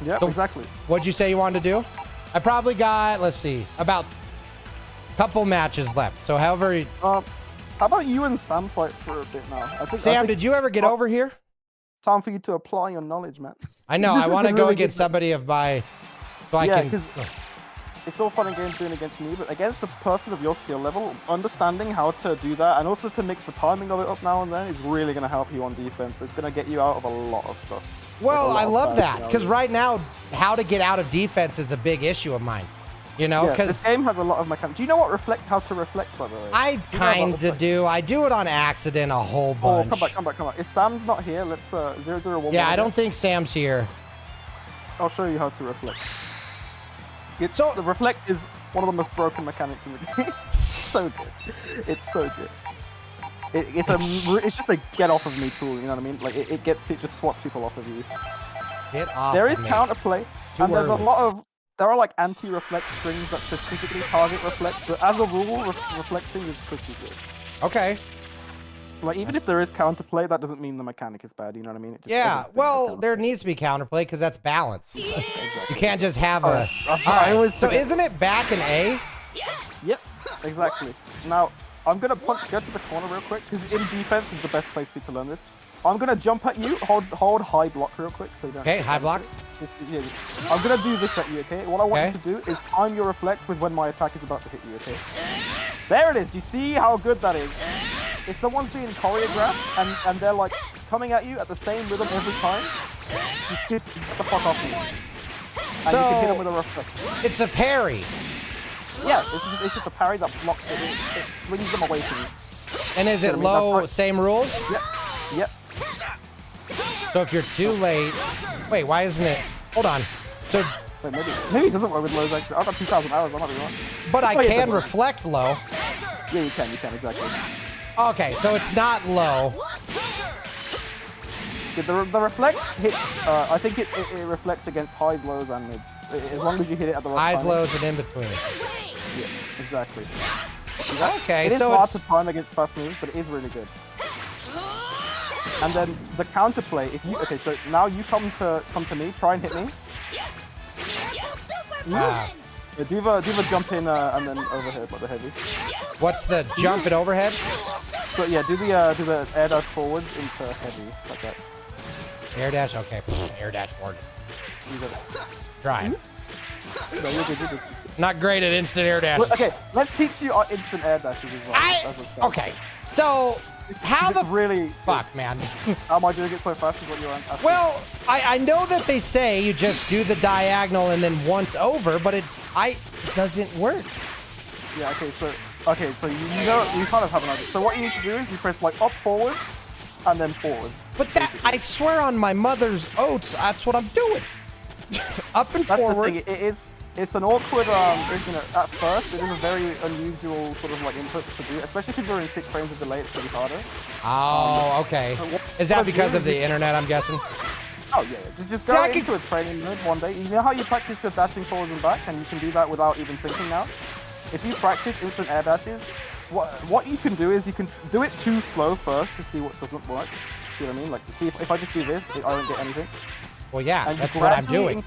Speaker 9: Yeah,
Speaker 5: So-
Speaker 9: exactly.
Speaker 5: What'd you say you wanted to do? I probably got, let's see, about a couple matches left. So however,
Speaker 9: How about you and Sam fight for a bit now? I
Speaker 5: Sam,
Speaker 9: think
Speaker 5: did you ever
Speaker 9: it's
Speaker 5: get
Speaker 9: not
Speaker 5: over here?
Speaker 9: time for you to apply your knowledge, man?
Speaker 5: I know.
Speaker 9: This
Speaker 5: I
Speaker 9: is
Speaker 5: want to
Speaker 9: a
Speaker 5: go
Speaker 9: really
Speaker 5: against
Speaker 9: good-
Speaker 5: somebody of my, so I
Speaker 9: Yeah,
Speaker 5: can.
Speaker 9: 'cause it's all fun and games doing against me, but against a person of your skill level, understanding how to do that and also to mix the timing of it up now and then is really going to help you on defense. It's going to get you out of a lot of stuff.
Speaker 5: Well,
Speaker 9: Like a
Speaker 5: I
Speaker 9: lot of
Speaker 5: love
Speaker 9: bad
Speaker 5: that because
Speaker 9: scenarios.
Speaker 5: right now, how to get out of defense is a big issue of mine. You know,
Speaker 9: Yeah, this
Speaker 5: because
Speaker 9: game has a lot of mechanics. Do you know what how to reflect, by the way?
Speaker 5: I
Speaker 9: Do you know about
Speaker 5: kind of
Speaker 9: reflect?
Speaker 5: do. I do it on accident a whole
Speaker 9: Oh,
Speaker 5: bunch.
Speaker 9: come back. If Sam's not here, let's 001.
Speaker 5: Yeah, I don't think Sam's here.
Speaker 9: I'll show you how to reflect.
Speaker 5: So-
Speaker 9: The reflect is one of the most broken mechanics in the game. So good. It's so good. It's just a get off of me tool. You know what I mean? Like it just swats people off of you.
Speaker 5: Get off.
Speaker 9: There
Speaker 5: of
Speaker 9: is
Speaker 5: me.
Speaker 9: counterplay,
Speaker 5: Too
Speaker 9: and there's
Speaker 5: early.
Speaker 9: there are like anti-reflect strings that specifically target reflect, but as a rule, reflecting is pretty good.
Speaker 5: Okay.
Speaker 9: Like even if there is counterplay, that doesn't mean the mechanic is bad. You know what I mean? It just
Speaker 5: Yeah.
Speaker 9: isn't.
Speaker 5: Well, there needs to be counterplay because that's balance. You can't just have a.
Speaker 9: I
Speaker 5: All right.
Speaker 9: always
Speaker 5: So
Speaker 9: forget.
Speaker 5: isn't it back in A?
Speaker 9: Yep, exactly. Now, I'm gonna go to the corner real quick, because in defense is the best place for you to learn this. I'm gonna jump at you, hold high block real quick, so you don't...
Speaker 5: Okay, high block.
Speaker 9: Yeah, I'm gonna do this at you, okay? What I want
Speaker 5: Okay.
Speaker 9: you to do is time your reflect with when my attack is about to hit you, okay? There it is, do you see how good that is? If someone's being choreographed, and they're like coming at you at the same rhythm every time, you get the fuck off me. And you can hit them with a reflect.
Speaker 5: It's a parry.
Speaker 9: Yeah, it's just a parry that blocks it swings them away from you.
Speaker 5: And is it
Speaker 9: I mean,
Speaker 5: low,
Speaker 9: that's right.
Speaker 5: same rules?
Speaker 9: Yep.
Speaker 5: So if you're too late. Wait, why isn't it? Hold on. So,
Speaker 9: Wait, maybe it doesn't work with lows actually. I've got 2,000 hours, I might be wrong.
Speaker 5: but I
Speaker 9: Oh, yeah, it
Speaker 5: can
Speaker 9: does work.
Speaker 5: reflect low.
Speaker 9: Yeah, you can, exactly.
Speaker 5: Okay, so it's not low.
Speaker 9: Yeah, the reflect hits, I think it reflects against highs, lows, and mids. As long as you hit it at the right
Speaker 5: Highs,
Speaker 9: timing.
Speaker 5: lows, and in between.
Speaker 9: Yeah, exactly.
Speaker 5: Okay,
Speaker 9: It is
Speaker 5: so
Speaker 9: hard
Speaker 5: it's
Speaker 9: to time against fast moves, but it is really good. And then the counterplay, if you, okay, so now you come to me, try and hit me.
Speaker 5: ah,
Speaker 9: Yeah, do the jump in and then overhead, like the heavy.
Speaker 5: what's the jump and overhead?
Speaker 9: So yeah, do the air dash forwards into heavy, like that.
Speaker 5: Air dash. Okay, air dash forward.
Speaker 9: You got it.
Speaker 5: Trying.
Speaker 9: No, you're good.
Speaker 5: Not great at instant air dash.
Speaker 9: Well, okay, let's teach you our instant air dashes as well. as a start.
Speaker 5: Okay, so how
Speaker 9: It's
Speaker 5: the
Speaker 9: really
Speaker 5: fuck, man?
Speaker 9: How am I doing it so fast? Is what you're asking.
Speaker 5: Well, I know that they say you just do the diagonal and then once over, but it doesn't work.
Speaker 9: Yeah. Okay. So you know you kind of have an idea. So what you need to do is you press like up forwards, and then forwards.
Speaker 5: But that
Speaker 9: basically.
Speaker 5: I swear on my mother's oats, that's what I'm doing. Up and
Speaker 9: That's
Speaker 5: forward.
Speaker 9: the thing. It's an awkward, at first, it is a very unusual sort of like input to do, especially because we're in 6 frames of delay, it's pretty harder.
Speaker 3: Oh, okay. Is that because of the internet, I'm guessing?
Speaker 9: Oh, yeah. Just go into a training mode one day. You know how you practice your dashing forwards and back, and you can do that without even thinking now? If you practice instant air dashes, what you can do is you can do it too slow first to see what doesn't work. See what I mean? Like, see if I just do this, I don't get anything.
Speaker 3: Well, yeah,
Speaker 9: And
Speaker 3: that's what I'm doing.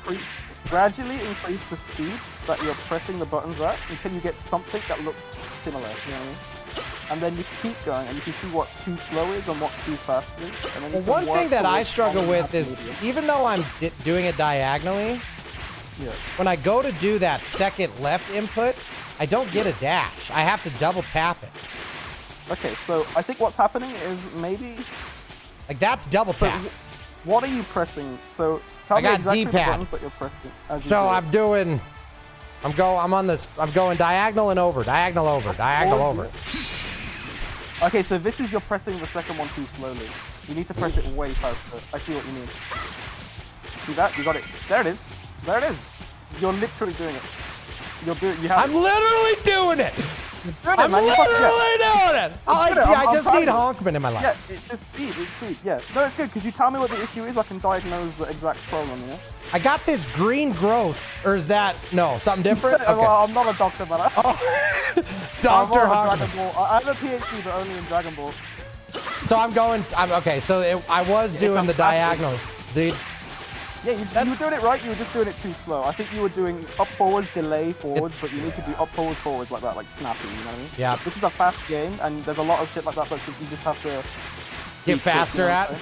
Speaker 9: Gradually increase the speed that you're pressing the buttons at until you get something that looks similar, you know what I mean? And then you can keep going and you can see what too slow is and what too fast is. And then
Speaker 3: Well, one thing that I struggle with is, even though I'm doing it diagonally, when I go to do that second left input, I don't get a dash. I have to double tap it.
Speaker 9: Okay, so I think what's happening is maybe...
Speaker 3: Like, that's double tap.
Speaker 9: What are you pressing? So tell me exactly the buttons that you're pressing.
Speaker 3: So I'm doing... I'm going diagonal and over, diagonal over, diagonal over.
Speaker 9: Okay, so this is you're pressing the second one too slowly. You need to press it way faster. I see what you mean. See that? You got it. There it is. There it is. You're literally doing it.
Speaker 3: I'm literally doing it. I'm literally doing it. I just need Honkman in my life.
Speaker 9: Yeah, it's just speed. It's speed. Yeah. No, it's good because you tell me what the issue is. I can diagnose the exact problem. Yeah.
Speaker 3: I got this green growth, or is that something different? Okay.
Speaker 9: Well, I'm not a doctor, man.
Speaker 3: Dr. Honkman.
Speaker 9: I have a PhD, but only in Dragon Ball.
Speaker 3: So okay. So I was doing the diagonal, dude.
Speaker 9: Yeah, you were doing it right, you were just doing it too slow. I think you were doing up forwards, delay forwards, but you need to do up forwards like that, like snappy, you know what I mean?
Speaker 3: Yeah.
Speaker 9: This is a fast game, and there's a lot of shit like that you just have to...
Speaker 3: Get faster at?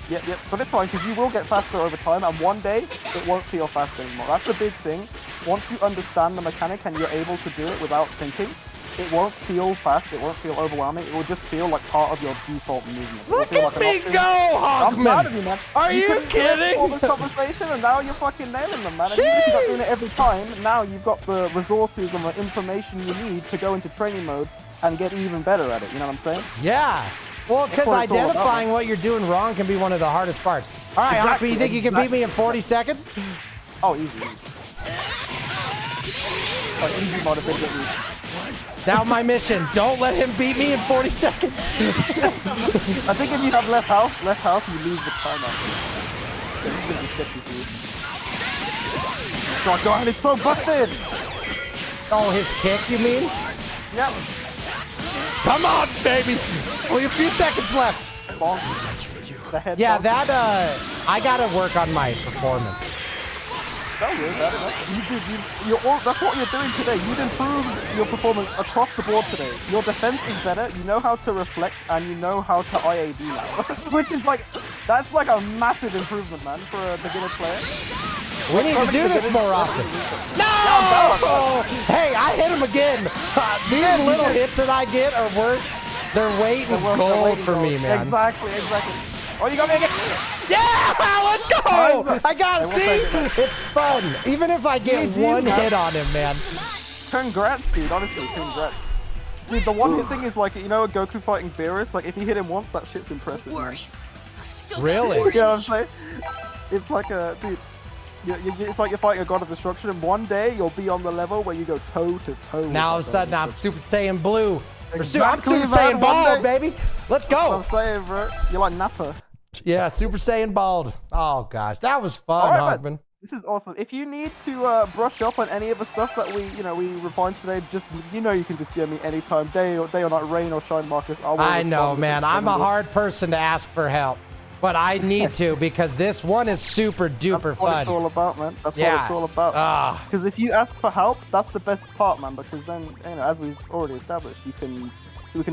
Speaker 9: Yeah, but it's fine, because you will get faster over time, and one day, it won't feel fast anymore. That's the big thing. Once you understand the mechanic and you're able to do it without thinking, it won't feel fast, it won't feel overwhelming, it will just feel like part of your default movement.
Speaker 3: Look at me go, Honkman!
Speaker 9: I'm proud of you, man.
Speaker 3: Are you kidding?
Speaker 9: All this conversation and now you're fucking nailing them, man. And even if you're not doing it every time, now you've got the resources and the information you need to go into training mode and get even better at it, you know what I'm saying?
Speaker 3: Yeah. Well, because identifying what you're doing wrong can be one of the hardest parts. All right, exactly, you think you can beat me in 40 seconds?
Speaker 9: Oh, easy. Oh, easy mode of it.
Speaker 3: Now my mission, don't let him beat me in 40 seconds.
Speaker 9: I think if you have less health, you lose the timer. It's gonna be sketchy for you. God, it's so busted!
Speaker 3: Oh, his kick, you mean?
Speaker 9: Yep.
Speaker 3: Come on, baby! Only a few seconds left. Yeah, that, I gotta work on my performance.
Speaker 9: That's what you're doing today. You've improved your performance across the board today. Your defense is better. You know how to reflect, and you know how to IAD now, which is that's like a massive improvement, man, for a beginner player.
Speaker 3: We need to do this more often. No! Hey, I hit him again. These little hits that I get are worth their weight in gold for me, man.
Speaker 9: Exactly. Oh, you got me again.
Speaker 3: Yeah, let's go! I got it, see? It's fun. Even if I get one hit on him, man.
Speaker 9: Congrats, dude. Honestly, congrats. Dude, the one hit thing is like, you know, Goku fighting Beerus? Like, if you hit him once, that shit's impressive, man.
Speaker 3: Really?
Speaker 9: You know what I'm saying? It's like dude, it's like you're fighting a god of destruction, and one day you'll be on the level where you go toe to toe.
Speaker 3: Now all of a sudden, I'm Super Saiyan Blue. Exactly, I'm Super Saiyan Bald, baby. Let's go.
Speaker 9: That's what I'm saying, bro. You're like Nappa.
Speaker 3: Yeah, Super Saiyan Bald. Oh, gosh. That was fun, Honkman.
Speaker 9: This is awesome. If you need to brush up on any of the stuff that we refined today, just, you can just DM me anytime, day or night, rain or shine, Marcus.
Speaker 3: I know, man. I'm a hard person to ask for help. But I need to, because this one is super duper fun.
Speaker 9: That's what it's all about, man. That's what it's all about. Because if you ask for help, that's the best part, man. Because then, as we've already established, we can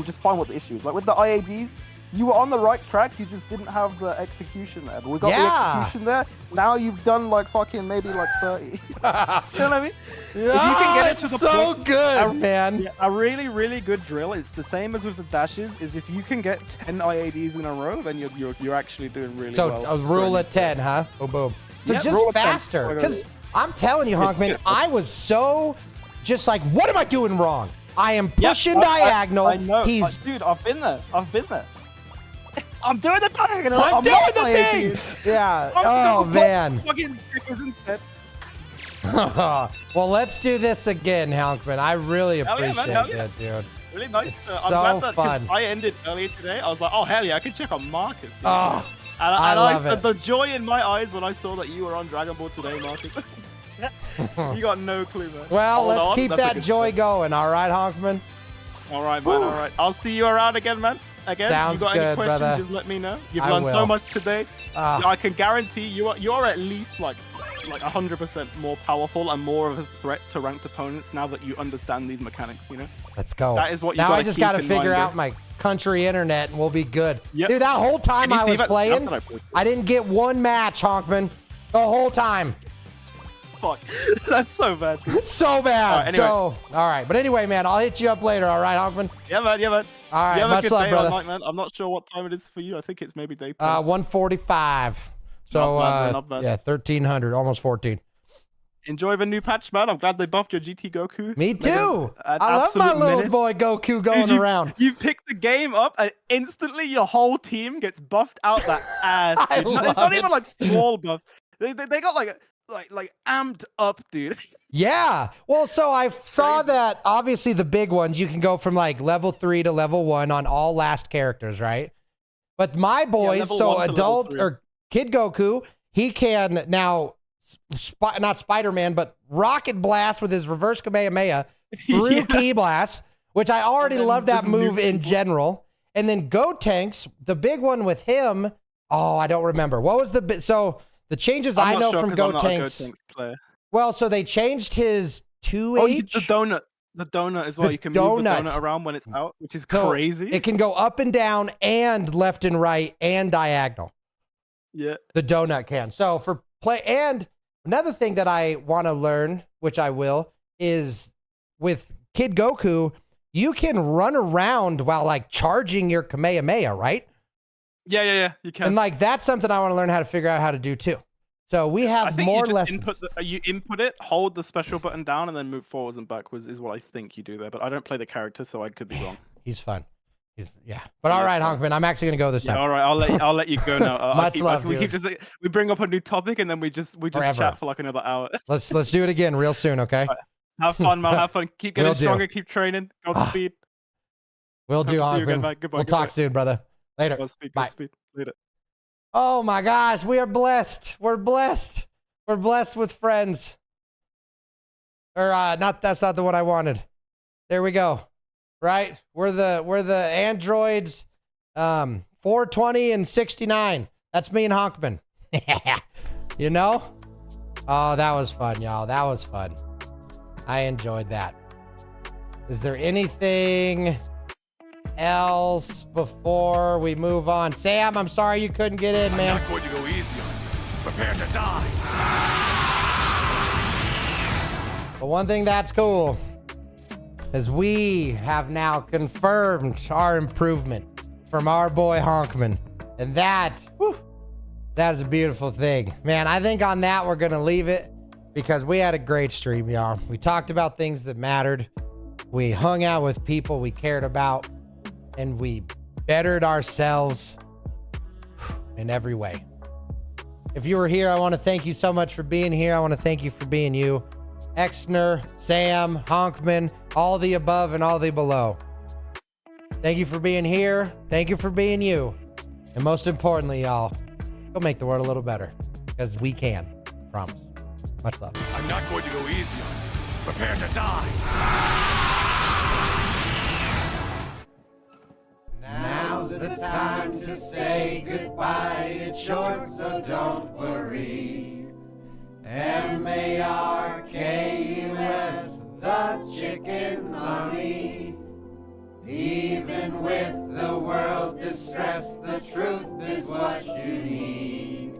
Speaker 9: just find what the issue is. Like with the IADs, you were on the right track, you just didn't have the execution there. But we got the execution there. Now you've done maybe 30. You know what I mean? If you can get it to the point,
Speaker 3: good, man.
Speaker 9: A really, really good drill, it's the same as with the dashes, is if you can get 10 IADs in a row, then you're actually doing really well.
Speaker 3: So a rule of 10, huh? Boom, boom. So just faster. Because I'm telling you, Honkman, I was so just like, what am I doing wrong? I am pushing diagonal.
Speaker 9: I know. Dude, I've been there. I'm doing the diagonal. I'm
Speaker 3: doing the thing. Yeah. Oh, man.
Speaker 9: Fucking triggers instead.
Speaker 3: Well, let's do this again, Honkman. I really
Speaker 9: Hell yeah,
Speaker 3: appreciate
Speaker 9: man, hell yeah.
Speaker 3: it, dude.
Speaker 9: Really nice.
Speaker 3: It's
Speaker 9: I'm
Speaker 3: so
Speaker 9: glad that 'cause
Speaker 3: fun.
Speaker 9: I ended earlier today. I was like, oh hell yeah, I can check on Marcus. Dude.
Speaker 3: Oh,
Speaker 9: and
Speaker 3: I love it.
Speaker 9: The joy in my eyes when I saw that you were on Dragon Ball today, Marcus. You got no clue, man.
Speaker 3: Well,
Speaker 9: Hold
Speaker 3: let's
Speaker 9: on,
Speaker 3: keep
Speaker 9: that's a
Speaker 3: that
Speaker 9: good
Speaker 3: joy
Speaker 9: start.
Speaker 3: going, all right, Honkman?
Speaker 9: All right, man. All right. I'll see you around again, man. Again,
Speaker 3: Sounds
Speaker 9: you got
Speaker 3: good,
Speaker 9: any questions?
Speaker 3: brother.
Speaker 9: Just let me know. You've
Speaker 3: I
Speaker 9: learned so
Speaker 3: will.
Speaker 9: much today.
Speaker 3: Ah.
Speaker 9: I can guarantee you're at least like 100% more powerful and more of a threat to ranked opponents now that you understand these mechanics. You know.
Speaker 3: Let's go.
Speaker 9: That is what you
Speaker 3: now
Speaker 9: gotta
Speaker 3: I just
Speaker 9: keep
Speaker 3: got to
Speaker 9: in
Speaker 3: figure
Speaker 9: mind,
Speaker 3: out
Speaker 9: dude.
Speaker 3: my country internet and we'll be good.
Speaker 9: Yep.
Speaker 3: Dude, that whole time
Speaker 9: Did you
Speaker 3: I
Speaker 9: see
Speaker 3: was
Speaker 9: that
Speaker 3: playing,
Speaker 9: stuff that I posted?
Speaker 3: I didn't get one match, Honkman. The whole time.
Speaker 9: Fuck. That's so bad. Dude.
Speaker 3: It's so bad.
Speaker 9: All right, anyway.
Speaker 3: So, all right. But anyway, man, I'll hit you up later, all right, Honkman?
Speaker 9: Yeah, man. Yeah, man.
Speaker 3: All right,
Speaker 9: you have
Speaker 3: much
Speaker 9: a good
Speaker 3: love,
Speaker 9: day
Speaker 3: brother.
Speaker 9: or night, man. I'm not sure what time it is for you. I think it's maybe daytime.
Speaker 3: 1:45. So,
Speaker 9: Not bad, man, not bad.
Speaker 3: yeah, 1300, almost 14.
Speaker 9: Enjoy the new patch, man. I'm glad they buffed your GT Goku.
Speaker 3: Me
Speaker 9: Like,
Speaker 3: too.
Speaker 9: an
Speaker 3: I love my
Speaker 9: absolute
Speaker 3: little
Speaker 9: menace.
Speaker 3: boy Goku going
Speaker 9: Dude,
Speaker 3: around.
Speaker 9: You pick the game up and instantly your whole team gets buffed out that ass.
Speaker 3: I
Speaker 9: Dude. It's
Speaker 3: love
Speaker 9: not
Speaker 3: it.
Speaker 9: even like small buffs. They got like amped up, dude.
Speaker 3: Yeah. Well, so I saw that obviously the big ones, you can go from like level 3 to level 1 on all last characters, right? But my boys,
Speaker 9: level
Speaker 3: so
Speaker 9: 1 to level
Speaker 3: adult
Speaker 9: 3.
Speaker 3: or Kid Goku, he can now, not Spider-Man, but Rocket Blast with his reverse Kamehameha through
Speaker 9: Yeah.
Speaker 3: Ki Blast, which I already
Speaker 9: then
Speaker 3: love that
Speaker 9: just
Speaker 3: move
Speaker 9: nuke
Speaker 3: in
Speaker 9: people.
Speaker 3: general. And then Gotenks, the big one with him, oh, I don't remember. What was the, so the changes
Speaker 9: I'm
Speaker 3: I
Speaker 9: not
Speaker 3: know
Speaker 9: sure
Speaker 3: from
Speaker 9: 'cause I'm not a
Speaker 3: Gotenks.
Speaker 9: Gotenks player.
Speaker 3: Well, so they changed his 2H.
Speaker 9: Oh, the donut. The donut as well.
Speaker 3: The
Speaker 9: You can move the
Speaker 3: donut.
Speaker 9: donut around when it's out, which is
Speaker 3: So
Speaker 9: crazy.
Speaker 3: It can go up and down and left and right and diagonal.
Speaker 9: Yeah.
Speaker 3: The donut can. So for play, and another thing that I want to learn, which I will, is with Kid Goku, you can run around while like charging your Kamehameha, right?
Speaker 9: Yeah. You can.
Speaker 3: And like that's something I want to learn how to figure out how to do too. So we
Speaker 9: I
Speaker 3: have
Speaker 9: think
Speaker 3: more
Speaker 9: you just
Speaker 3: lessons.
Speaker 9: you input it, hold the special button down, and then move forwards and backwards is what I think you do there. But I don't play the character, so I could be wrong.
Speaker 3: He's fun. Yeah. But all right,
Speaker 9: fun.
Speaker 3: Honkman, I'm actually gonna go this
Speaker 9: Yeah,
Speaker 3: time.
Speaker 9: all right, I'll let you go now.
Speaker 3: Much love,
Speaker 9: we
Speaker 3: dude.
Speaker 9: we bring up a new topic and then we just
Speaker 3: Forever.
Speaker 9: chat for like another hour.
Speaker 3: Let's do it again real soon, okay?
Speaker 9: Have fun, man. Have fun. Keep getting
Speaker 3: Will do.
Speaker 9: stronger. Keep training. Godspeed.
Speaker 3: We'll do,
Speaker 9: Hope to see you again,
Speaker 3: Honkman.
Speaker 9: man. Goodbye,
Speaker 3: We'll talk
Speaker 9: goodbye.
Speaker 3: soon, brother. Later.
Speaker 9: Godspeed.
Speaker 3: Bye.
Speaker 9: Godspeed. Later.
Speaker 3: Oh my gosh, we are blessed. We're blessed. We're blessed with friends. Or that's not the one I wanted. There we go. Right? We're the androids 420 and 69. That's me and Honkman. You know? Oh, that was fun, y'all. That was fun. I enjoyed that. Is there anything else before we move on? Sam, I'm sorry you couldn't get in,
Speaker 2: I'm
Speaker 3: man.
Speaker 2: not going to go easy on you. Prepare to die.
Speaker 3: But one thing that's cool is we have now confirmed our improvement from our boy Honkman. And that is a beautiful thing. Man, I think on that we're going to leave it because we had a great stream, y'all. We talked about things that mattered. We hung out with people we cared about. And we bettered ourselves in every way. If you were here, I want to thank you so much for being here. I want to thank you for being you. Exner, Sam, Honkman, all the above and all the below. Thank you for being here. Thank you for being you. And most importantly, y'all, go make the world a little better. Because we can. Promise. Much love.
Speaker 2: I'm not going to go easy on you. Prepare to die.
Speaker 3: Now's the time to say goodbye. It's short, so don't worry. M-A-R-K-U-S, the Chicken Army. Even with the world distressed, the truth is what you need.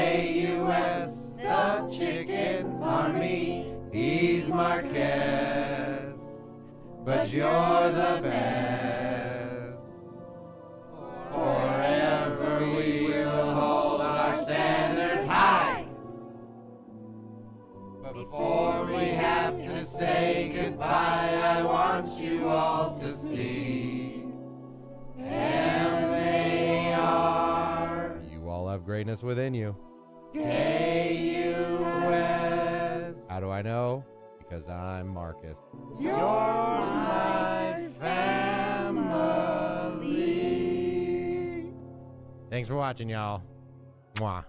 Speaker 3: M-A-R-K-U-S, the Chicken Army. He's Marquez, but you're the best. Forever we will hold our standards high. But before we have to say goodbye, I want you all to see M-A-R. You all have greatness within you. K-U-S. How do I know? Because I'm Marcus. You're my family. Thanks for watching, y'all. Mwah.